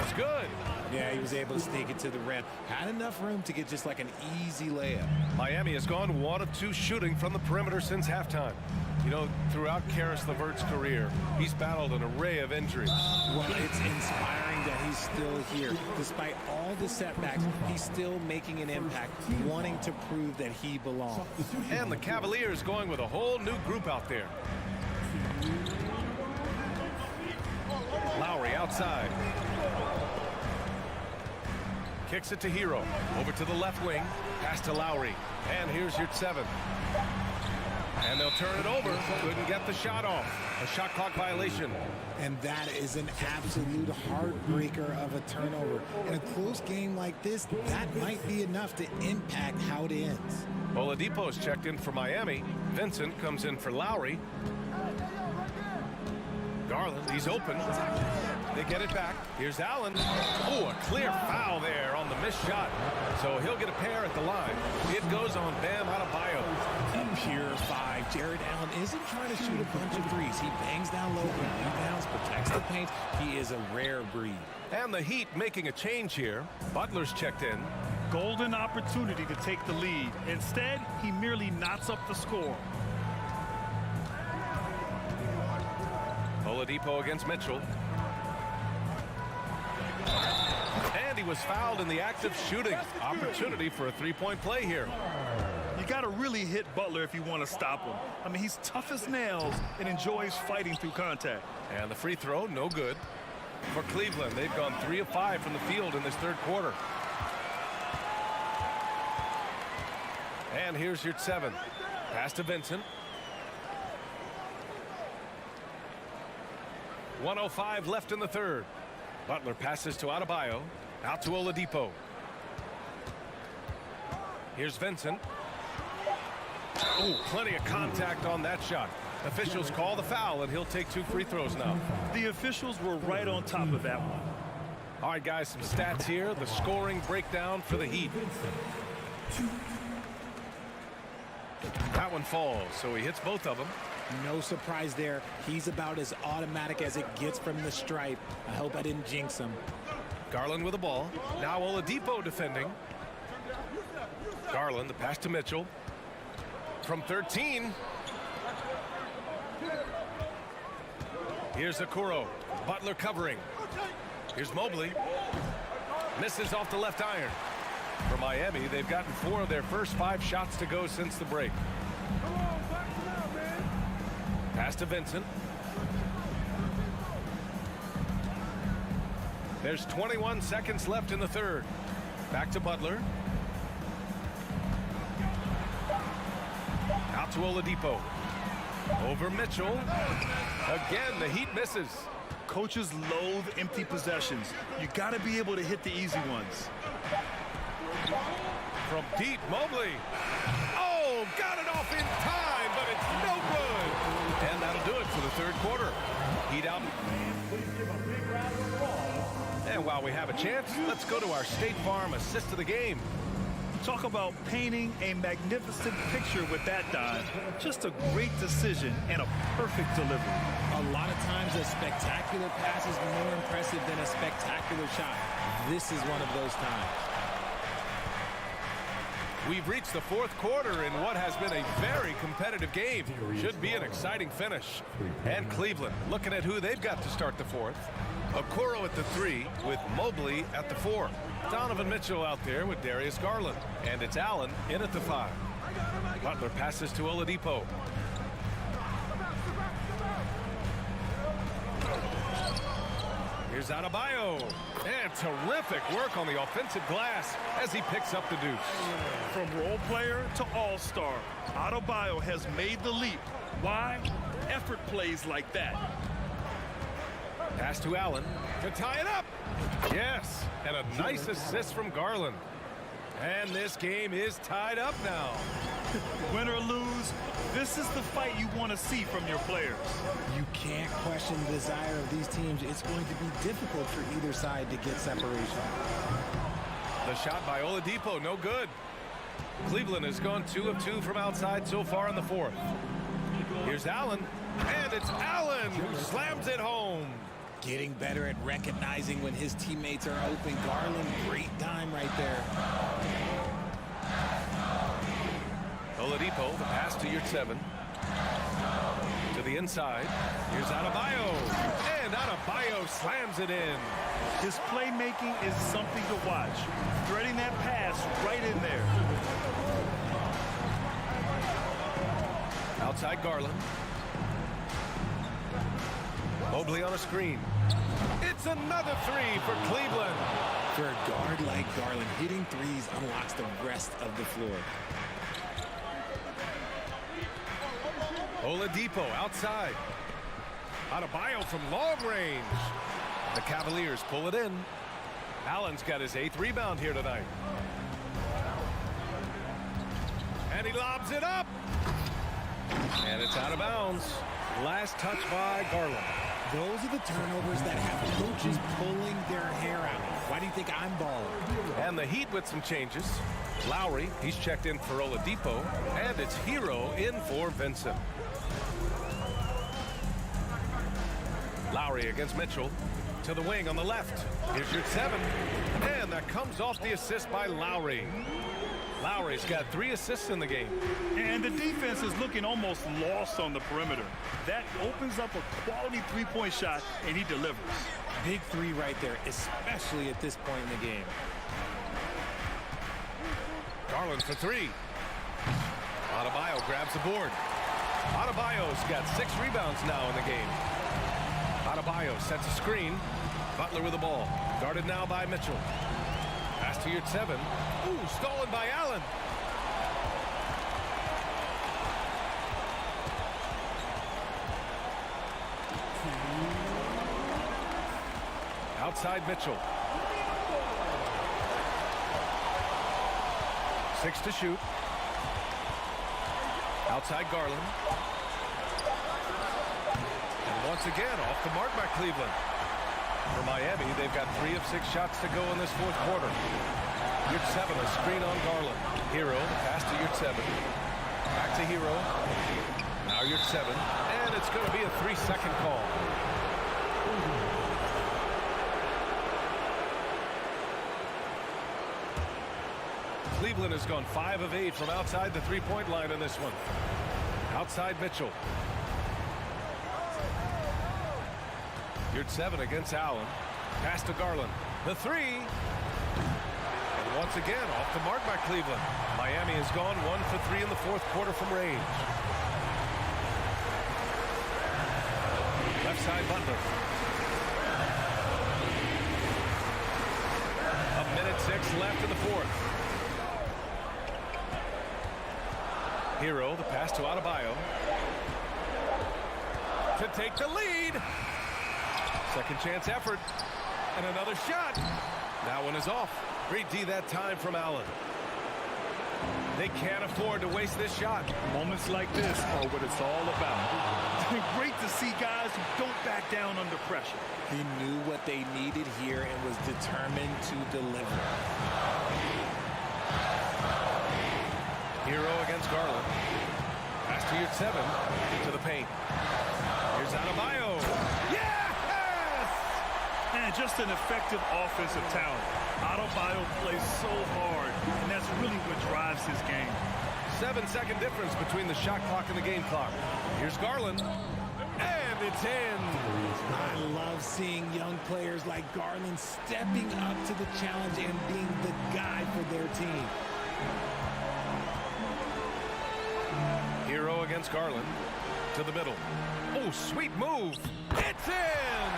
It's good. Yeah, he was able to sneak it to the rim. Had enough room to get just like an easy layup. Miami has gone 1 of 2 shooting from the perimeter since halftime. You know, throughout Karis LeVert's career, he's battled an array of injuries. Well, it's inspiring that he's still here. Despite all the setbacks, he's still making an impact, wanting to prove that he belongs. And the Cavaliers going with a whole new group out there. Lowry outside. Kicks it to Hero. Over to the left wing. Pass to Lowry. And here's your 7. And they'll turn it over. Couldn't get the shot off. A shot clock violation. And that is an absolute heartbreaker of a turnover. In a close game like this, that might be enough to impact how it ends. Oladipo's checked in for Miami. Vincent comes in for Lowry. Garland, he's open. They get it back. Here's Allen. Oh, a clear foul there on the missed shot. So he'll get a pair at the line. It goes on Bam Adebayo. A pure 5. Jared Allen isn't trying to shoot a bunch of threes. He bangs down low, he rebounds, protects the paint. He is a rare breed. And the Heat making a change here. Butler's checked in. Golden opportunity to take the lead. Instead, he merely knots up the score. Oladipo against Mitchell. And he was fouled in the act of shooting. Opportunity for a 3-point play here. You got to really hit Butler if you want to stop him. I mean, he's tough as nails and enjoys fighting through contact. And the free throw, no good. For Cleveland, they've gone 3 of 5 from the field in this third quarter. And here's your 7. Pass to Vincent. 1:05 left in the third. Butler passes to Adebayo. Out to Oladipo. Here's Vincent. Oh, plenty of contact on that shot. Officials call the foul, and he'll take 2 free throws now. The officials were right on top of that one. All right, guys, some stats here. The scoring breakdown for the Heat. That one falls, so he hits both of them. No surprise there. He's about as automatic as it gets from the stripe. I hope I didn't jinx him. Garland with the ball. Now Oladipo defending. Garland, the pass to Mitchell. From 13. Here's Okoro. Butler covering. Here's Mobley. Misses off the left iron. For Miami, they've gotten 4 of their first 5 shots to go since the break. Pass to Vincent. There's 21 seconds left in the third. Back to Butler. Out to Oladipo. Over Mitchell. Again, the Heat misses. Coaches loathe empty possessions. You got to be able to hit the easy ones. From deep, Mobley. Oh, got it off in time, but it's no good. And that'll do it for the third quarter. Heat out. And while we have a chance, let's go to our State Farm assist of the game. Talk about painting a magnificent picture with that dive. Just a great decision and a perfect delivery. A lot of times a spectacular pass is more impressive than a spectacular shot. This is one of those times. We've reached the fourth quarter in what has been a very competitive game. Should be an exciting finish. And Cleveland looking at who they've got to start the fourth. Okoro at the 3 with Mobley at the 4. Donovan Mitchell out there with Darius Garland. And it's Allen in at the 5. Butler passes to Oladipo. Here's Adebayo. And terrific work on the offensive glass as he picks up the deuce. From role player to all-star, Adebayo has made the leap. Why? Effort plays like that. Pass to Allen to tie it up. Yes, and a nice assist from Garland. And this game is tied up now. Win or lose, this is the fight you want to see from your players. You can't question the desire of these teams. It's going to be difficult for either side to get separation. The shot by Oladipo, no good. Cleveland has gone 2 of 2 from outside so far in the fourth. Here's Allen, and it's Allen who slams it home. Getting better at recognizing when his teammates are open. Garland, great time right there. Oladipo, the pass to your 7. To the inside. Here's Adebayo. And Adebayo slams it in. His playmaking is something to watch. Threading that pass right in there. Outside Garland. Mobley on a screen. It's another 3 for Cleveland. For a guard like Garland, hitting threes unlocks the rest of the floor. Oladipo outside. Adebayo from long range. The Cavaliers pull it in. Allen's got his 8th rebound here tonight. And he lobs it up. And it's out of bounds. Last touch by Garland. Those are the turnovers that have coaches pulling their hair out. Why do you think I'm balling? And the Heat with some changes. Lowry, he's checked in for Oladipo. And it's Hero in for Vincent. Lowry against Mitchell. To the wing on the left. Here's your 7. And that comes off the assist by Lowry. Lowry's got 3 assists in the game. And the defense is looking almost lost on the perimeter. That opens up a quality three-point shot, and he delivers. Big 3 right there, especially at this point in the game. Garland for 3. Adebayo grabs the board. Adebayo's got 6 rebounds now in the game. Adebayo sets a screen. Butler with the ball. Guarded now by Mitchell. Pass to your 7. Ooh, stolen by Allen. Outside Mitchell. 6 to shoot. Outside Garland. And once again, off the mark by Cleveland. For Miami, they've got 3 of 6 shots to go in this fourth quarter. Your 7, a screen on Garland. Hero, the pass to your 7. Back to Hero. Now your 7. And it's going to be a 3-second call. Cleveland has gone 5 of 8 from outside the 3-point line in this one. Outside Mitchell. Your 7 against Allen. Pass to Garland. The 3. And once again, off the mark by Cleveland. Miami has gone 1 for 3 in the fourth quarter from range. Left side Butler. 1:06 left in the fourth. Hero, the pass to Adebayo. To take the lead. Second chance effort. And another shot. That one is off. Great D that time from Allen. They can't afford to waste this shot. Moments like this are what it's all about. Great to see guys who don't back down under pressure. He knew what they needed here and was determined to deliver. Hero against Garland. Pass to your 7 to the paint. Here's Adebayo. Yes! And just an effective offensive talent. Adebayo plays so hard, and that's really what drives his game. 7-second difference between the shot clock and the game clock. Here's Garland. And it's in. I love seeing young players like Garland stepping up to the challenge and being the guy for their team. Hero against Garland. To the middle. Oh, sweet move. It's in!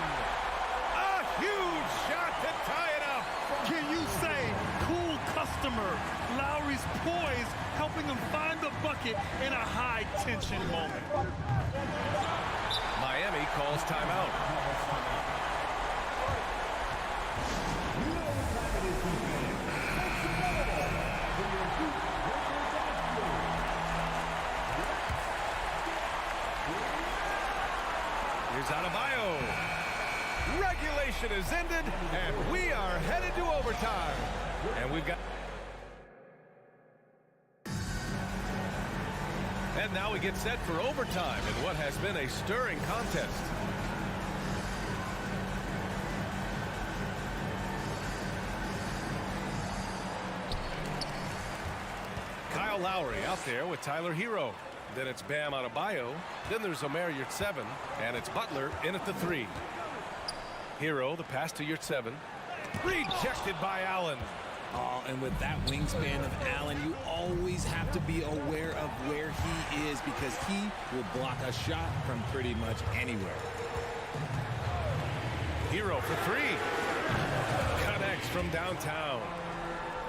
A huge shot to tie it up. Can you say cool customer? Lowry's poise helping him find the bucket in a high-tension moment. Miami calls timeout. Here's Adebayo. Regulation is ended, and we are headed to overtime. And we've got... And now we get set for overtime in what has been a stirring contest. Kyle Lowry out there with Tyler Hero. Then it's Bam Adebayo. Then there's Omer Yurtseven. And it's Butler in at the 3. Hero, the pass to Yurtseven. Rejected by Allen. Oh, and with that wingspan of Allen, you always have to be aware of where he is because he will block a shot from pretty much anywhere. Hero for 3. Connects from downtown.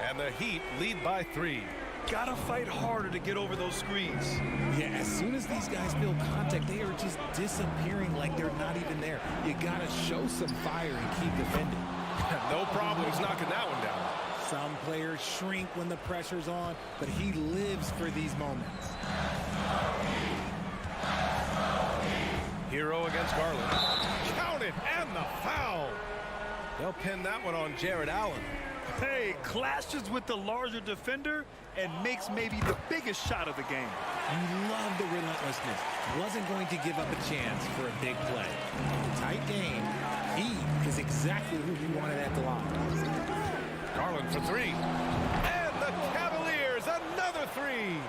And the Heat lead by 3. Gotta fight harder to get over those screens. Yeah, as soon as these guys feel contact, they are just disappearing like they're not even there. You gotta show some fire and keep defending. No problems knocking that one down. Some players shrink when the pressure's on, but he lives for these moments. Hero against Garland. Counted, and the foul. They'll pin that one on Jared Allen. Hey, clashes with the larger defender and makes maybe the biggest shot of the game. You love the relentlessness. Wasn't going to give up a chance for a big play. Tight game. He is exactly who you wanted at the line. Garland for 3. And the Cavaliers, another 3.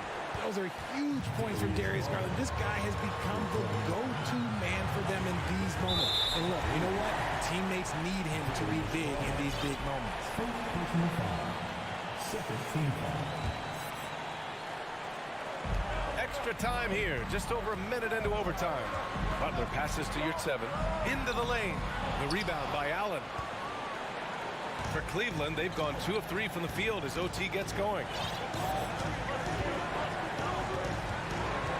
Those are huge points from Darius Garland. This guy has become the go-to man for them in these moments. And look, you know what? Teammates need him to be big in these big moments. Extra time here, just over a minute into overtime. Butler passes to Yurtseven. Into the lane. The rebound by Allen. For Cleveland, they've gone 2 of 3 from the field as OT gets going.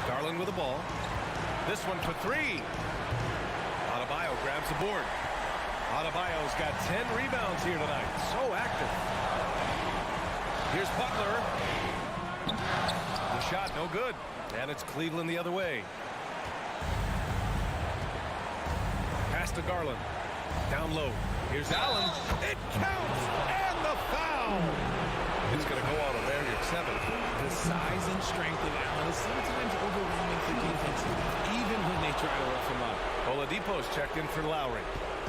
Garland with the ball. This one for 3. Adebayo grabs the board. Adebayo's got 10 rebounds here tonight. So active. Here's Butler. The shot no good. And it's Cleveland the other way. Pass to Garland. Down low. Here's Allen. It counts! And the foul! It's going to go out of there at 7. The size and strength of Allen is sometimes overwhelming for defenses, even when they try to rough him up. Oladipo's checked in for Lowry.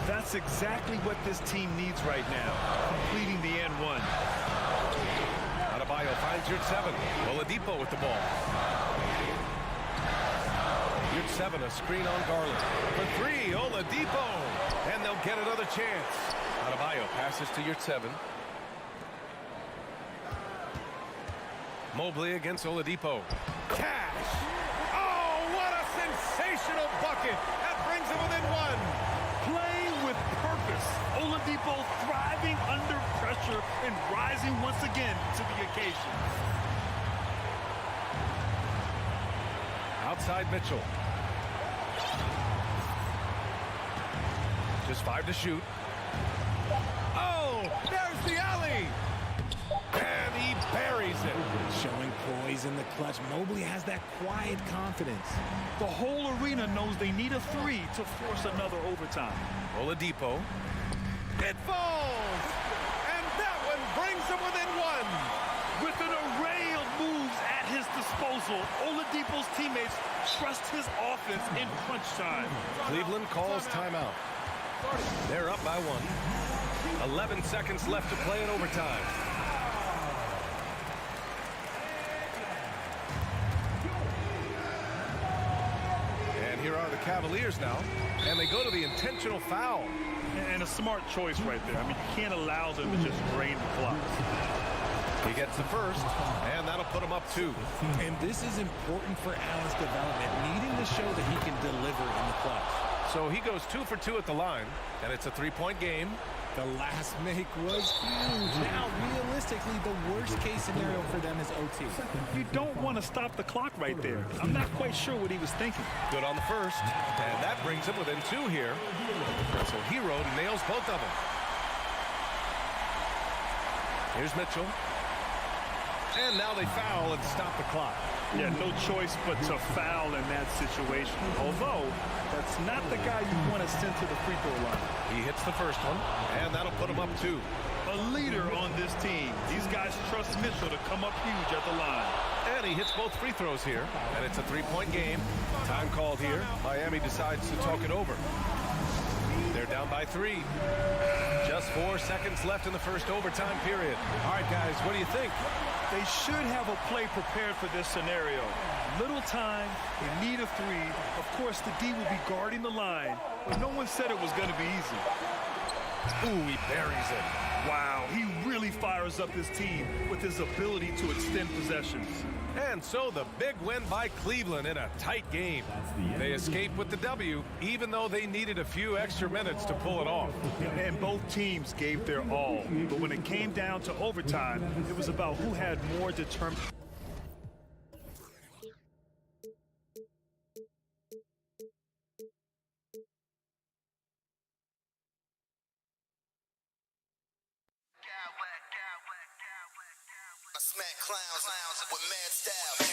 That's exactly what this team needs right now, completing the N1. Adebayo finds Yurtseven. Oladipo with the ball. Yurtseven, a screen on Garland. For 3, Oladipo. And they'll get another chance. Adebayo passes to Yurtseven. Mobley against Oladipo. Cash! Oh, what a sensational bucket! That brings him within 1. Playing with purpose. Oladipo thriving under pressure and rising once again to the occasion. Outside Mitchell. Just 5 to shoot. Oh, there's the alley! And he buries it. Showing poise in the clutch. Mobley has that quiet confidence. The whole arena knows they need a 3 to force another overtime. Oladipo. It falls! And that one brings him within 1. With an array of moves at his disposal. disposal. Oladipo's teammates trust his offense in crunch time. Cleveland calls timeout. They're up by 1. 11 seconds left to play in overtime. And here are the Cavaliers now. And they go to the intentional foul. And a smart choice right there. I mean, you can't allow them to just drain the clock. He gets the first, and that'll put him up 2. And this is important for Allen's development, needing to show that he can deliver in the clutch. So he goes 2 for 2 at the line, and it's a 3-point game. The last make was huge. Now, realistically, the worst-case scenario for them is OT. You don't want to stop the clock right there. I'm not quite sure what he was thinking. Good on the first, and that brings him within 2 here. So Hero nails both of them. Here's Mitchell. And now they foul and stop the clock. Yeah, no choice but to foul in that situation. Although, that's not the guy you want to send to the free throw line. He hits the first one, and that'll put him up 2. A leader on this team. These guys trust Mitchell to come up huge at the line. And he hits both free throws here, and it's a 3-point game. Time called here. Miami decides to talk it over. They're down by 3. Just 4 seconds left in the first overtime period. All right, guys, what do you think? They should have a play prepared for this scenario. Little time, they need a 3. Of course, the D will be guarding the line, but no one said it was going to be easy. Ooh, he buries it. Wow, he really fires up his team with his ability to extend possessions. And so the big win by Cleveland in a tight game. They escape with the W, even though they needed a few extra minutes to pull it off. And both teams gave their all. But when it came down to overtime, it was about who had more determination. Smack clowns with mad style.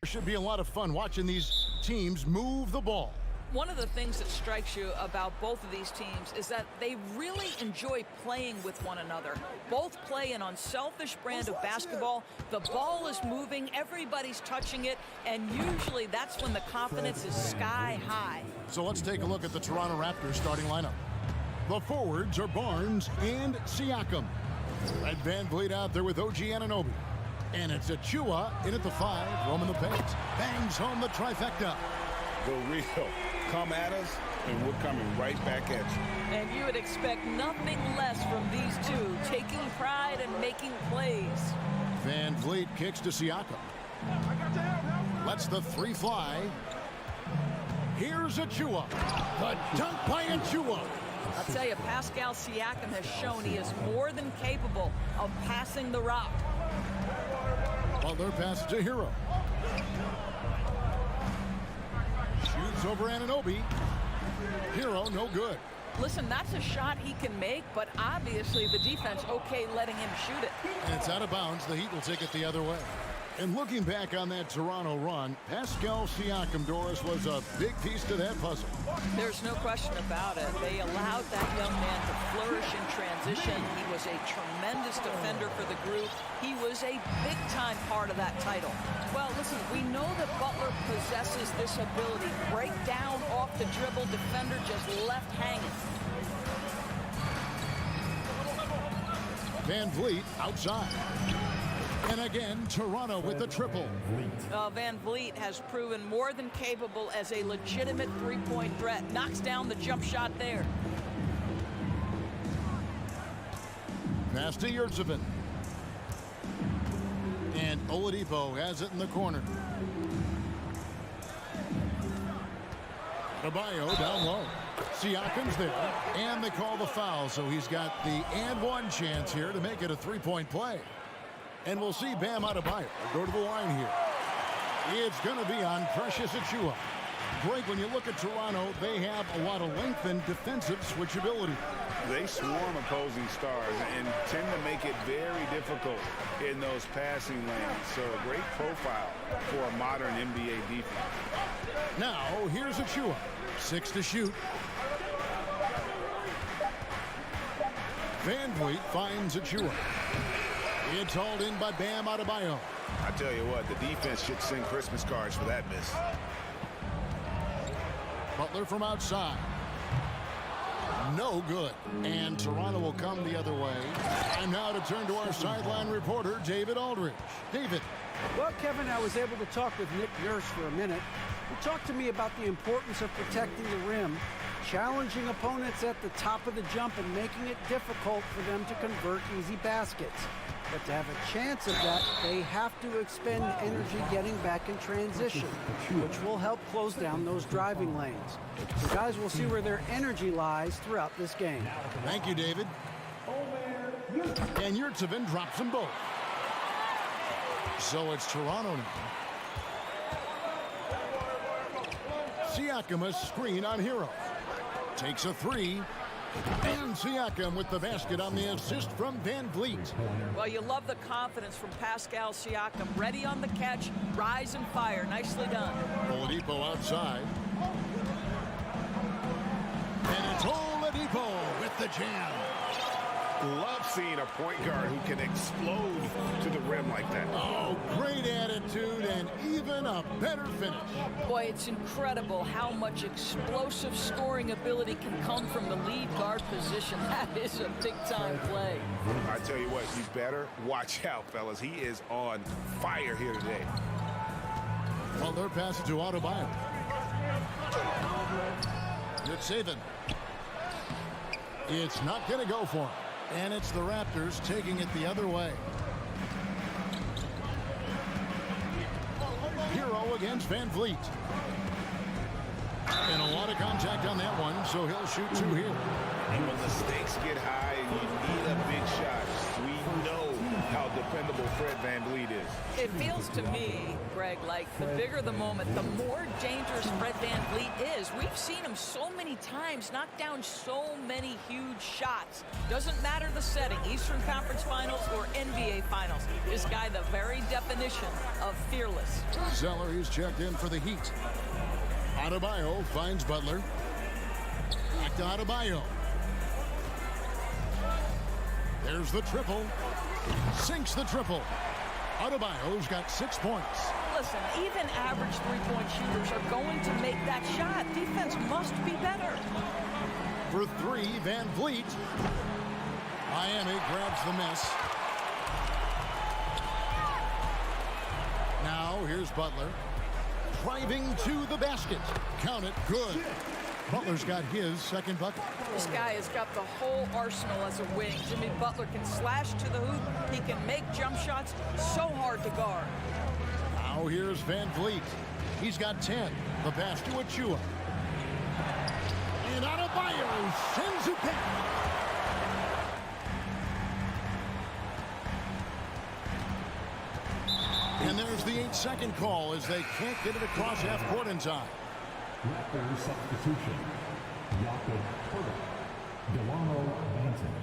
Should be a lot of fun watching these teams move the ball. One of the things that strikes you about both of these teams is that they really enjoy playing with one another. Both play an unselfish brand of basketball. The ball is moving, everybody's touching it, and usually that's when the confidence is sky high. So let's take a look at the Toronto Raptors starting lineup. The forwards are Barnes and Siakam. Red Van Vliet out there with OG Anunoby. And it's Achua in at the 5, roaming the paint. Bangs home the trifecta. The real. Come at us, and we're coming right back at you. And you would expect nothing less from these two, taking pride and making plays. Van Vliet kicks to Siakam. Lets the 3 fly. Here's Achua. The dunk by Achua. I'll tell you, Pascal Siakam has shown he is more than capable of passing the rock. Butler passes to Hero. Shoots over Anunoby. Hero, no good. Listen, that's a shot he can make, but obviously the defense okay letting him shoot it. And it's out of bounds. The Heat will take it the other way. And looking back on that Toronto run, Pascal Siakam, Doris, was a big piece to that puzzle. There's no question about it. They allowed that young man to flourish in transition. He was a tremendous defender for the group. He was a big-time part of that title. Well, listen, we know that Butler possesses this ability. Break down off the dribble, defender just left hanging. Van Vliet outside. And again, Toronto with the triple. Van Vliet has proven more than capable as a legitimate three-point threat. Knocks down the jump shot there. Pass to Yurtsevin. And Oladipo has it in the corner. Adebayo down low. Siakam's there. And they call the foul, so he's got the and one chance here to make it a three-point play. And we'll see Bam Adebayo go to the line here. It's going to be on Precious Achua. Greg, when you look at Toronto, they have a lot of length and defensive switchability. They swarm opposing stars and tend to make it very difficult in those passing lanes. So a great profile for a modern NBA defense. Now, here's Achua. 6 to shoot. Van Vliet finds Achua. It's hauled in by Bam Adebayo. I tell you what, the defense should send Christmas cards for that miss. Butler from outside. No good. And Toronto will come the other way. And now to turn to our sideline reporter, David Aldridge. David. Well, Kevin, I was able to talk with Nick Nurse for a minute. He talked to me about the importance of protecting the rim, challenging opponents at the top of the jump, and making it difficult for them to convert easy baskets. But to have a chance of that, they have to expend energy getting back in transition, which will help close down those driving lanes. So guys, we'll see where their energy lies throughout this game. Thank you, David. And Yurtsevin drops them both. So it's Toronto now. Siakam a screen on Hero. Takes a 3. And Siakam with the basket on the assist from Van Vliet. Well, you love the confidence from Pascal Siakam. Ready on the catch, rise and fire. Nicely done. Oladipo outside. And it's Oladipo with the jam. Love seeing a point guard who can explode to the rim like that. Oh, great attitude and even a better finish. Boy, it's incredible how much explosive scoring ability can come from the lead guard position. That is a big-time play. I tell you what, you better watch out, fellas. He is on fire here today. Well, they're passing to Adebayo. Yurtsevin. It's not going to go for him. And it's the Raptors taking it the other way. Hero against Van Vliet. And a lot of contact on that one, so he'll shoot 2 here. And when the stakes get high and you need a big shot, we know how dependable Fred Van Vliet is. It feels to me, Greg, like the bigger the moment, the more dangerous Fred VanVleet is. We've seen him so many times knock down so many huge shots. Doesn't matter the setting, Eastern Conference Finals or NBA Finals. This guy, the very definition of fearless. Zeller is checked in for the Heat. Adebayo finds Butler. Back to Adebayo. There's the triple. Sinks the triple. Adebayo's got 6 points. Listen, even average three-point shooters are going to make that shot. Defense must be better. For three, VanVleet. Miami grabs the miss. Now here's Butler. Driving to the basket. Count it. Good. Butler's got his second bucket. This guy has got the whole arsenal as a wing. Jimmy Butler can slash to the hoop. He can make jump shots so hard to guard. Now here's VanVleet. He's got 10. The pass to Achua. And Adebayo sends it back. And there's the 8-second call as they can't get it across half court in time. Raptors substitution. Jakob Poeltl. Delano Banton.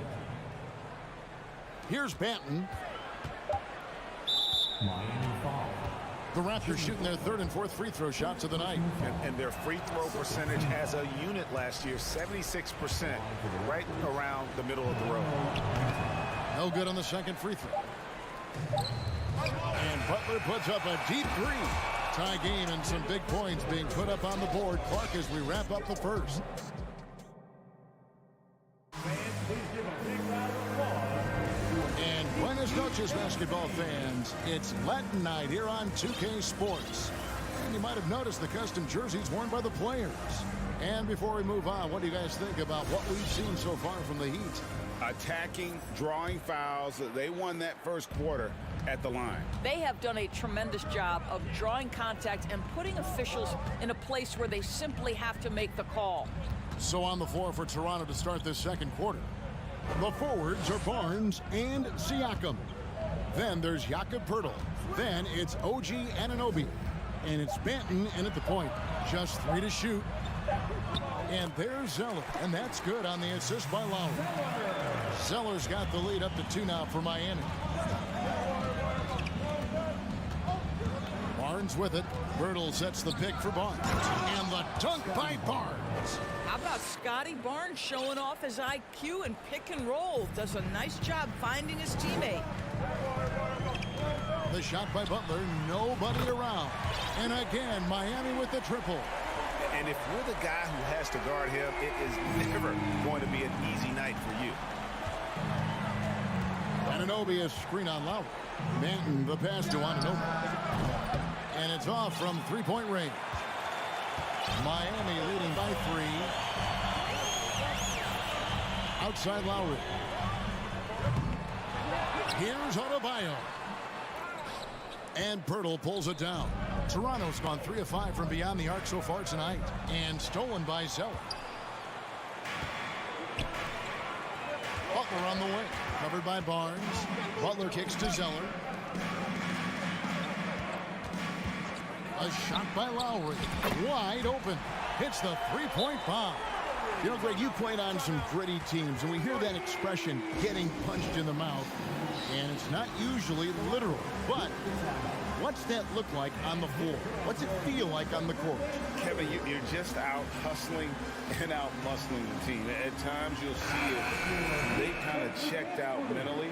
Here's Banton. Miami foul. The Raptors shooting their third and fourth free throw shots of the night. And their free throw percentage as a unit last year, 76%, right around the middle of the road. No good on the second free throw. And Butler puts up a deep three. Tie game and some big points being put up on the board. Clark as we wrap up the first. And buenas noches, basketball fans. It's Latin night here on 2K Sports. And you might have noticed the custom jerseys worn by the players. And before we move on, what do you guys think about what we've seen so far from the Heat? Attacking, drawing fouls. They won that first quarter at the line. They have done a tremendous job of drawing contact and putting officials in a place where they simply have to make the call. So on the floor for Toronto to start this second quarter. The forwards are Barnes and Siakam. Then there's Jakob Poeltl. Then it's OG Anunoby. And it's Banton in at the point. Just 3 to shoot. And there's Zeller. And that's good on the assist by Lowry. Zeller's got the lead up to 2 now for Miami. Barnes with it. Poeltl sets the pick for Barnes. And the dunk by Barnes. How about Scotty Barnes showing off his IQ and pick and roll? Does a nice job finding his teammate. The shot by Butler. Nobody around. And again, Miami with the triple. And if you're the guy who has to guard him, it is never going to be an easy night for you. Anunoby is screen on Lowry. Banton the pass to Anunoby. And it's off from three-point range. Miami leading by 3. Outside Lowry. Here's Adebayo. And Poeltl pulls it down. Toronto's gone 3 of 5 from beyond the arc so far tonight. And stolen by Zeller. Butler on the wing. Covered by Barnes. Butler kicks to Zeller. A shot by Lowry. Wide open. Hits the three-point bomb. You know, Greg, you played on some gritty teams, and we hear that expression, getting punched in the mouth. And it's not usually literal. But what's that look like on the floor? What's it feel like on the court? Kevin, you're just out hustling and out muscling the team. At times you'll see it. They kind of checked out mentally.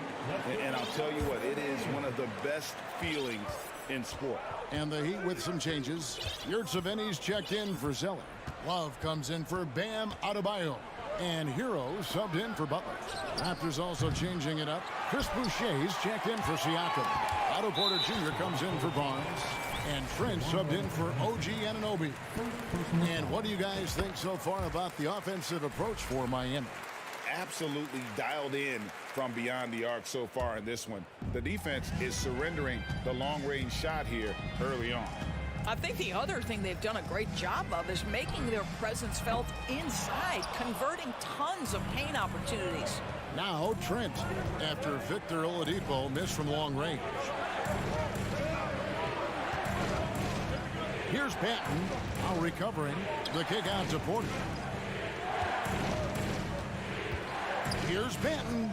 And I'll tell you what, it is one of the best feelings in sport. And the Heat with some changes. Yurtseven's checked in for Zeller. Love comes in for Bam Adebayo. And Hero subbed in for Butler. Raptors also changing it up. Chris Boucher's checked in for Siakam. Otto Porter Jr. comes in for Barnes. And Trent subbed in for OG Anunoby. And what do you guys think so far about the offensive approach for Miami? Absolutely dialed in from beyond the arc so far in this one. The defense is surrendering the long-range shot here early on. I think the other thing they've done a great job of is making their presence felt inside, converting tons of paint opportunities. Now Trent, after Victor Oladipo missed from long range. Here's Patton, now recovering. The kick out to Porter. Here's Patton.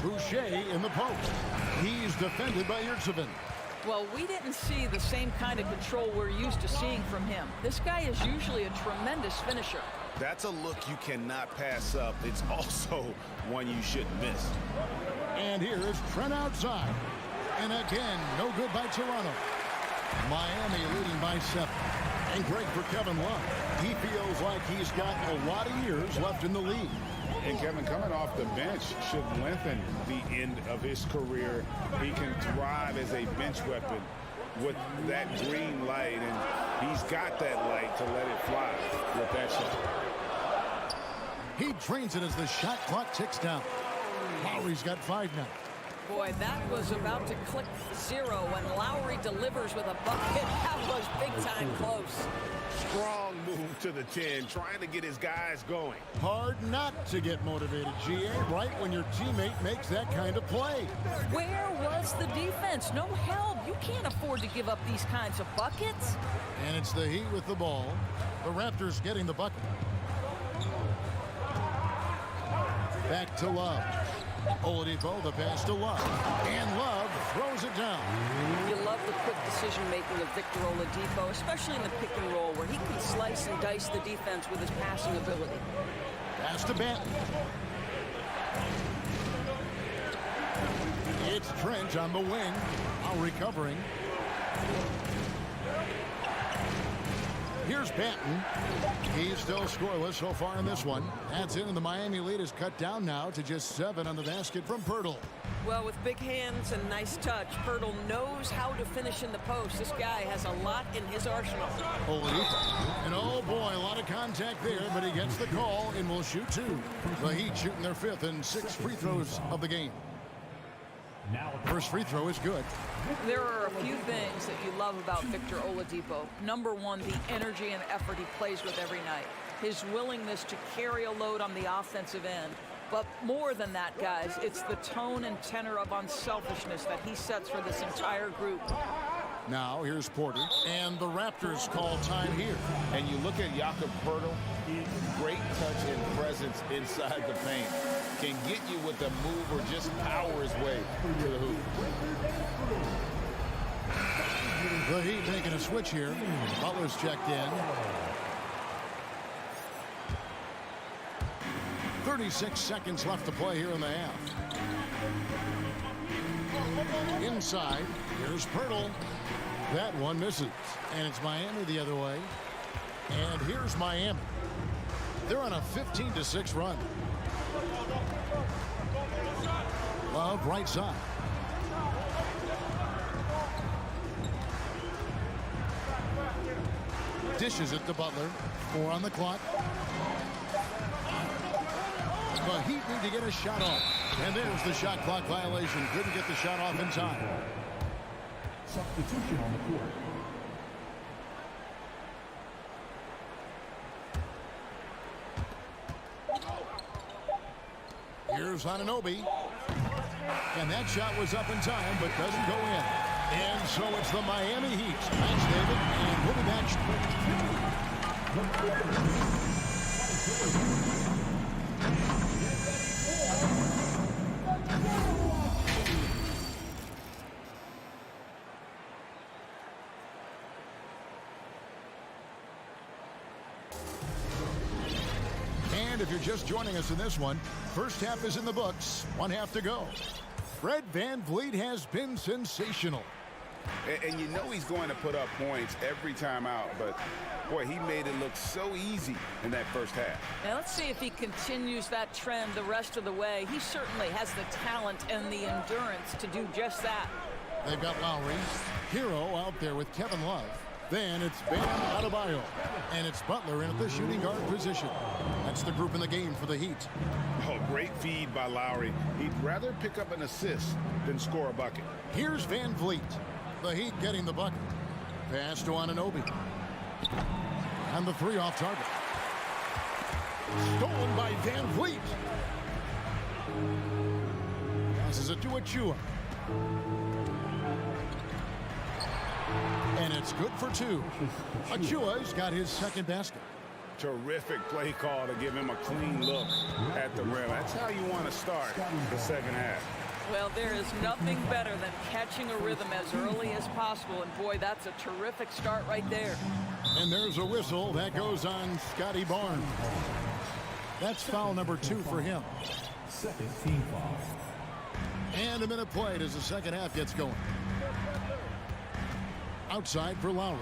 Boucher in the post. He's defended by Yurtsevin. Well, we didn't see the same kind of control we're used to seeing from him. This guy is usually a tremendous finisher. That's a look you cannot pass up. It's also one you shouldn't miss. And here is Trent outside. And again, no good by Toronto. Miami leading by 7. And great for Kevin Love. He feels like he's got a lot of years left in the league. And Kevin, coming off the bench should lengthen the end of his career. He can thrive as a bench weapon with that green light, and he's got that light to let it fly with that shot. He trains it as the shot clock ticks down. Lowry's got 5 now. Boy, that was about to click 0 when Lowry delivers with a bucket. That was big time close. Strong move to the 10, trying to get his guys going. Hard not to get motivated, GA, right when your teammate makes that kind of play. Where was the defense? No help. You can't afford to give up these kinds of buckets. And it's the Heat with the ball. The Raptors getting the bucket. Back to Love. Oladipo, the pass to Love. And Love throws it down. You love the quick decision-making of Victor Oladipo, especially in the pick and roll, where he can slice and dice the defense with his passing ability. Pass to Benton. It's Trent on the wing. Now recovering. Here's Benton. He's still scoreless so far in this one. That's in, and the Miami lead is cut down now to just 7 on the basket from Pirtle. Well, with big hands and nice touch, Pirtle knows how to finish in the post. This guy has a lot in his arsenal. Oladipo. And oh boy, a lot of contact there, but he gets the call and will shoot 2. The Heat shooting their 5th and 6th free throws of the game. First free throw is good. There are a few things that you love about Victor Oladipo. Number one, the energy and effort he plays with every night. His willingness to carry a load on the offensive end. But more than that, guys, it's the tone and tenor of unselfishness that he sets for this entire group. Now, here's Porter. And the Raptors call time here. And you look at Jakob Poeltl, great touch and presence inside the paint. Can get you with a move or just power his way to the hoop. The Heat making a switch here. Butler's checked in. 36 seconds left to play here in the half. Inside, here's Pirtle. That one misses. And it's Miami the other way. And here's Miami. They're on a 15-6 run. Love right side. Dishes it to Butler. 4 on the clock. The Heat need to get a shot off. And there's the shot clock violation. Couldn't get the shot off in time. Substitution on the court. Here's Anunoby. And that shot was up in time, but doesn't go in. And so it's the Miami Heat. Thanks, David. And we'll be back. And if you're just joining us in this one, first half is in the books. 1 half to go. Fred VanVleet has been sensational. And you know he's going to put up points every time out, but boy, he made it look so easy in that first half. Now let's see if he continues that trend the rest of the way. He certainly has the talent and the endurance to do just that. They've got Lowry, Hero out there with Kevin Love. Then it's Bam Adebayo. And it's Butler in at the shooting guard position. That's the group in the game for the Heat. Oh, great feed by Lowry. He'd rather pick up an assist than score a bucket. Here's VanVleet. The Heat getting the bucket. Pass to Anunoby. And the 3 off target. Stolen by VanVleet. Passes it to Achua. And it's good for two. Achua's got his second basket. Terrific play call to give him a clean look at the rim. That's how you want to start the second half. Well, there is nothing better than catching a rhythm as early as possible. And boy, that's a terrific start right there. And there's a whistle that goes on Scotty Barnes. That's foul number 2 for him. Second team foul. And a minute played as the second half gets going. Outside for Lowry.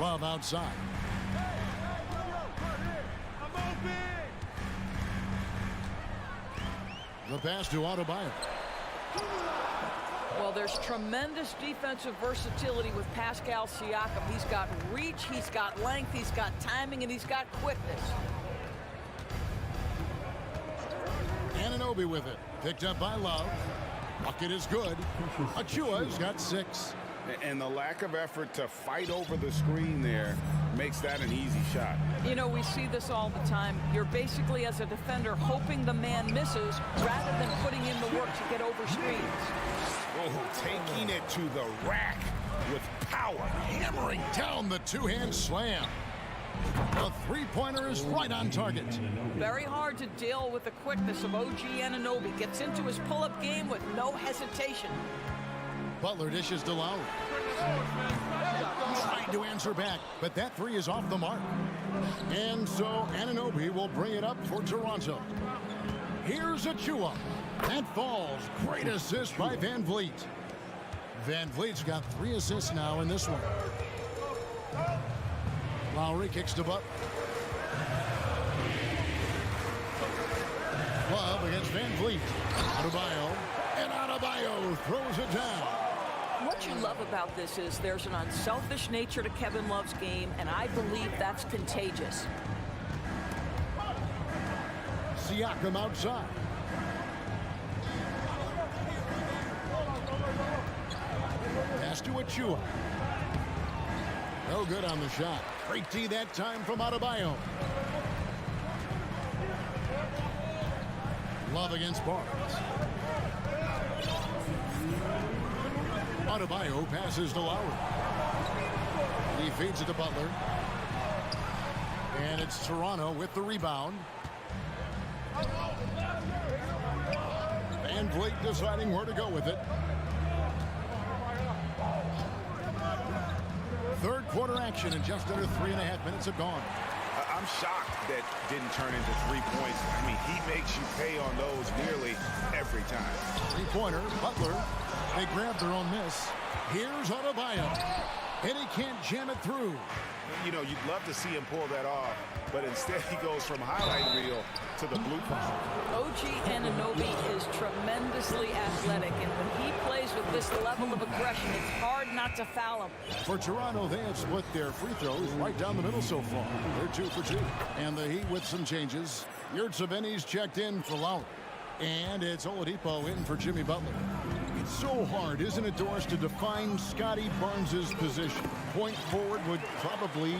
Love outside. The pass to Adebayo. Well, there's tremendous defensive versatility with Pascal Siakam. He's got reach, he's got length, he's got timing, and he's got quickness. Anunoby with it. Picked up by Love. Bucket is good. Achua's got 6. And the lack of effort to fight over the screen there makes that an easy shot. You know, we see this all the time. You're basically, as a defender, hoping the man misses rather than putting in the work to get over screens. Oh, taking it to the rack with power. Hammering down the two-hand slam. The three-pointer is right on target. Very hard to deal with the quickness of OG Anunoby. Gets into his pull-up game with no hesitation. Butler dishes to Lowry. Trying to answer back, but that three is off the mark. And so Anunoby will bring it up for Toronto. Here's Achua. That falls. Great assist by Van Vliet. Van Vliet's got 3 assists now in this one. Lowry kicks to Butler. Love against Van Vliet. Adebayo. And Adebayo throws it down. What you love about this is there's an unselfish nature to Kevin Love's game, and I believe that's contagious. Siakam outside. Pass to Achua. No good on the shot. Great D that time from Adebayo. Love against Barnes. Adebayo passes to Lowry. He feeds it to Butler. And it's Toronto with the rebound. Van Vliet deciding where to go with it. Third quarter action in just under 3.5 minutes have gone. I'm shocked that didn't turn into 3 points. I mean, he makes you pay on those nearly every time. Three-pointer, Butler. They grab their own miss. Here's Adebayo. And he can't jam it through. You know, you'd love to see him pull that off, but instead he goes from highlight reel to the bloopers. OG Anunoby is tremendously athletic, and when he plays with this level of aggression, it's hard not to foul him. For Toronto, they have split their free throws right down the middle so far. They're 2 for 2. And the Heat with some changes. Yurtseven's checked in for Lowry. And it's Oladipo in for Jimmy Butler. It's so hard, isn't it, Doris, to define Scotty Barnes' position? Point forward would probably,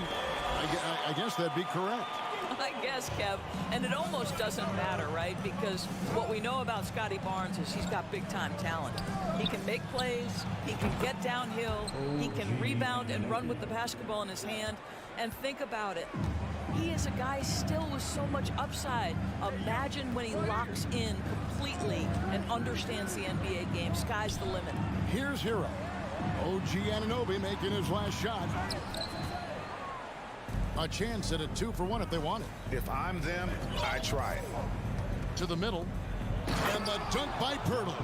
I guess that'd be correct. I guess, Kev. And it almost doesn't matter, right? Because what we know about Scotty Barnes is he's got big-time talent. He can make plays. He can get downhill. He can rebound and run with the basketball in his hand. And think about it. He is a guy still with so much upside. Imagine when he locks in completely and understands the NBA game. Sky's the limit. Here's Hero. OG Anunoby making his last shot. A chance at a 2 for 1 if they want it. If I'm them, I try it. To the middle. And the dunk by Pirtle.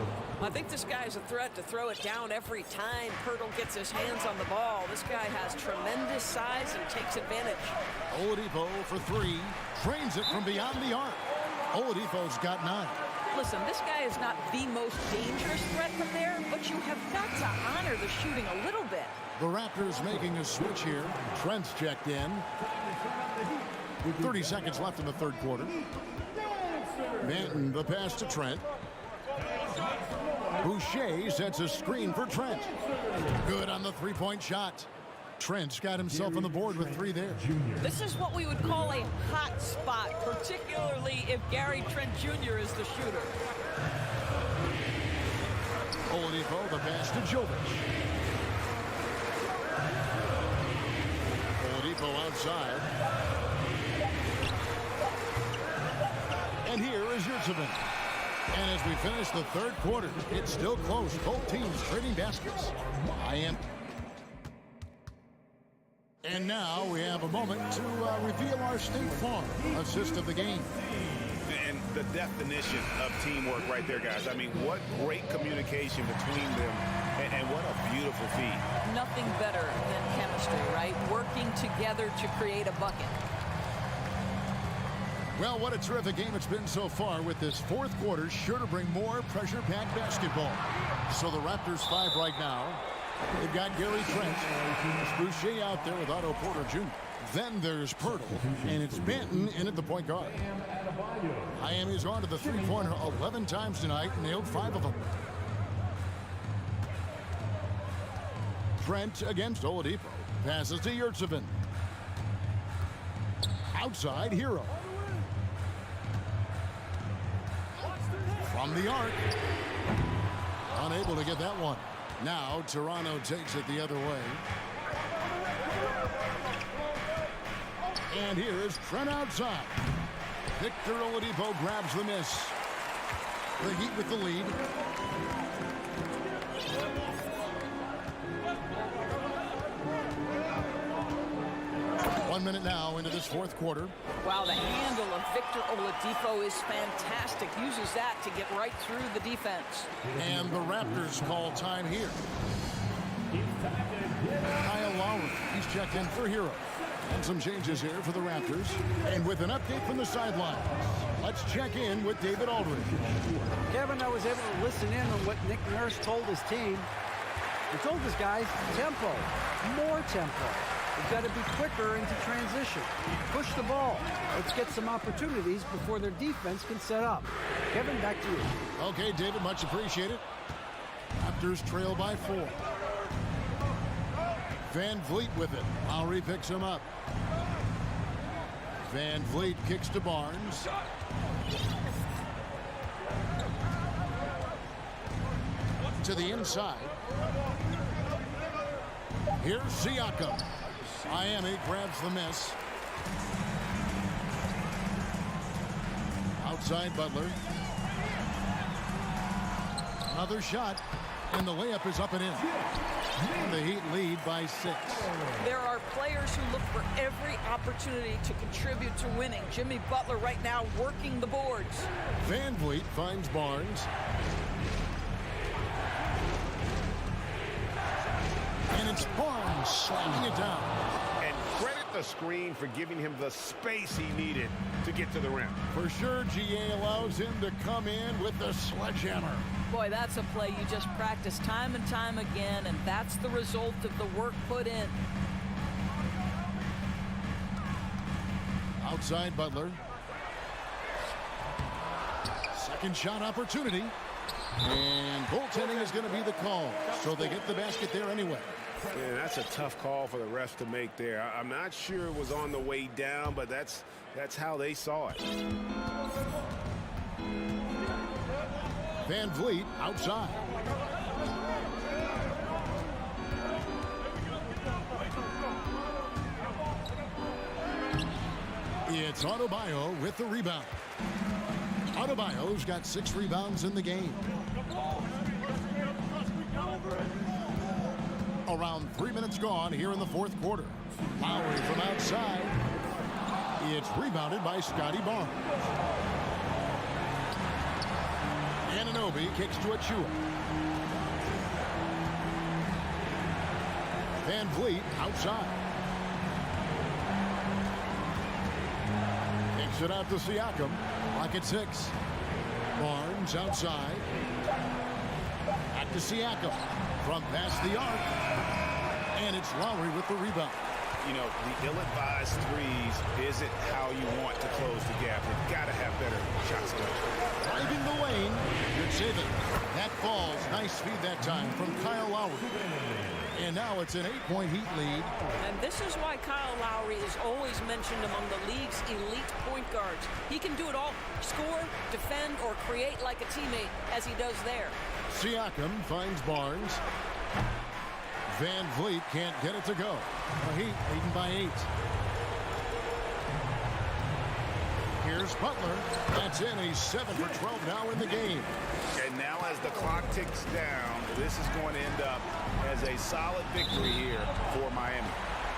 I think this guy is a threat to throw it down every time Pirtle gets his hands on the ball. This guy has tremendous size and takes advantage. Oladipo for 3. Trains it from beyond the arc. Oladipo's got 9. Listen, this guy is not the most dangerous threat from there, but you have got to honor the shooting a little bit. The Raptors making a switch here. Trent's checked in. 30 seconds left in the third quarter. Manton, the pass to Trent. Boucher sets a screen for Trent. Good on the three-point shot. Trent's got himself on the board with 3 there. This is what we would call a hot spot, particularly if Gary Trent Jr. is the shooter. Oladipo, the pass to Jovic. Oladipo outside. And here is Yurtsevin. And as we finish the third quarter, it's still close. Both teams trading baskets. And now we have a moment to reveal our State Farm assist of the game. And the definition of teamwork right there, guys. I mean, what great communication between them, and what a beautiful feat. Nothing better than chemistry, right? Working together to create a bucket. Well, what a terrific game it's been so far, with this fourth quarter sure to bring more pressure-packed basketball. So the Raptors 5 right now. They've got Gary Trent, Boucher out there with Otto Porter Jr. Then there's Pirtle, and it's Benton in at the point guard. Miami's gone to the three-pointer 11 times tonight, nailed 5 of them. Trent against Oladipo. Passes to Yurtsevin. Outside, Hero. From the arc. Unable to get that one. Now, Toronto takes it the other way. And here is Trent outside. Victor Oladipo grabs the miss. The Heat with the lead. One minute now into this fourth quarter. Wow, the handle of Victor Oladipo is fantastic. Uses that to get right through the defense. And the Raptors call time here. Kyle Lowry, he's checked in for Hero. And some changes here for the Raptors. And with an update from the sidelines, let's check in with David Aldridge. Kevin, I was able to listen in on what Nick Nurse told his team. He told his guys, tempo, more tempo. We've got to be quicker into transition. Push the ball. Let's get some opportunities before their defense can set up. Kevin, back to you. Okay, David, much appreciated. Raptors trail by 4. Van Vliet with it. Lowry picks him up. Van Vliet kicks to Barnes. To the inside. Here's Siakam. Miami grabs the miss. Outside Butler. Another shot, and the layup is up and in. And the Heat lead by 6. There are players who look for every opportunity to contribute to winning. Jimmy Butler right now working the boards. Van Vliet finds Barnes. And it's Barnes slamming it down. And credit the screen for giving him the space he needed to get to the rim. For sure, GA allows him to come in with the sledgehammer. Boy, that's a play you just practice time and time again, and that's the result of the work put in. Outside Butler. Second shot opportunity. And goaltending is going to be the call. So they get the basket there anyway. Yeah, that's a tough call for the refs to make there. I'm not sure it was on the way down, but that's how they saw it. Van Vliet outside. It's Adebayo with the rebound. Adebayo's got 6 rebounds in the game. Around 3 minutes gone here in the fourth quarter. Lowry from outside. It's rebounded by Scotty Barnes. Anunoby kicks to Achua. Van Vliet outside. Kicks it out to Siakam. Lock at 6. Barnes outside. Back to Siakam. From past the arc. And it's Lowry with the rebound. You know, the ill-advised threes isn't how you want to close the gap. You've got to have better shot selection. Driving the lane. Good save it. That falls. Nice speed that time from Kyle Lowry. And now it's an 8-point Heat lead. And this is why Kyle Lowry is always mentioned among the league's elite point guards. He can do it all. Score, defend, or create like a teammate, as he does there. Siakam finds Barnes. Van Vliet can't get it to go. The Heat leading by 8. Here's Butler. That's in. He's 7 for 12 now in the game. And now as the clock ticks down, this is going to end up as a solid victory here for Miami.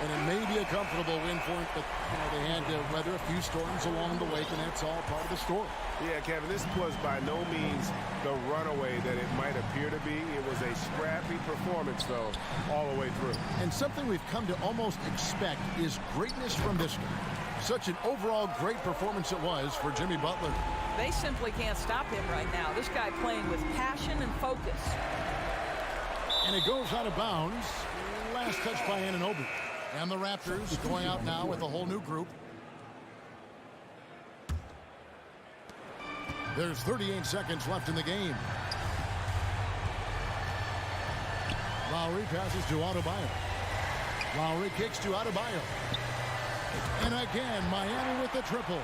And it may be a comfortable win for him, but they had to weather a few storms along the way, and that's all part of the story. Yeah, Kevin, this was by no means the runaway that it might appear to be. It was a scrappy performance, though, all the way through. And something we've come to almost expect is greatness from this guy. Such an overall great performance it was for Jimmy Butler. They simply can't stop him right now. This guy playing with passion and focus. And it goes out of bounds. Last touch by Anunoby. And the Raptors going out now with a whole new group. There's 38 seconds left in the game. Lowry passes to Adebayo. Lowry kicks to Adebayo. And again, Miami with the triple.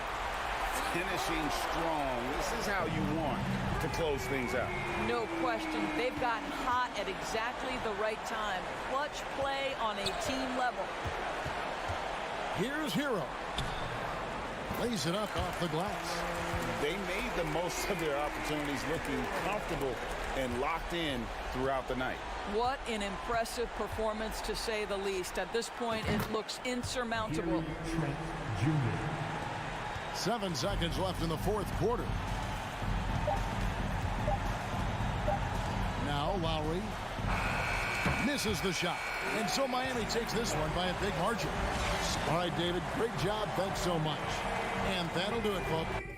Finishing strong. This is how you want to close things out. No question. They've gotten hot at exactly the right time. Clutch play on a team level. Here's Hero. Lays it up off the glass. They made the most of their opportunities, looking comfortable and locked in throughout the night. What an impressive performance, to say the least. At this point, it looks insurmountable. 7 seconds left in the fourth quarter. Now Lowry misses the shot. And so Miami takes this one by a big margin. All right, David, great job. Thanks so much. And that'll do it, folks.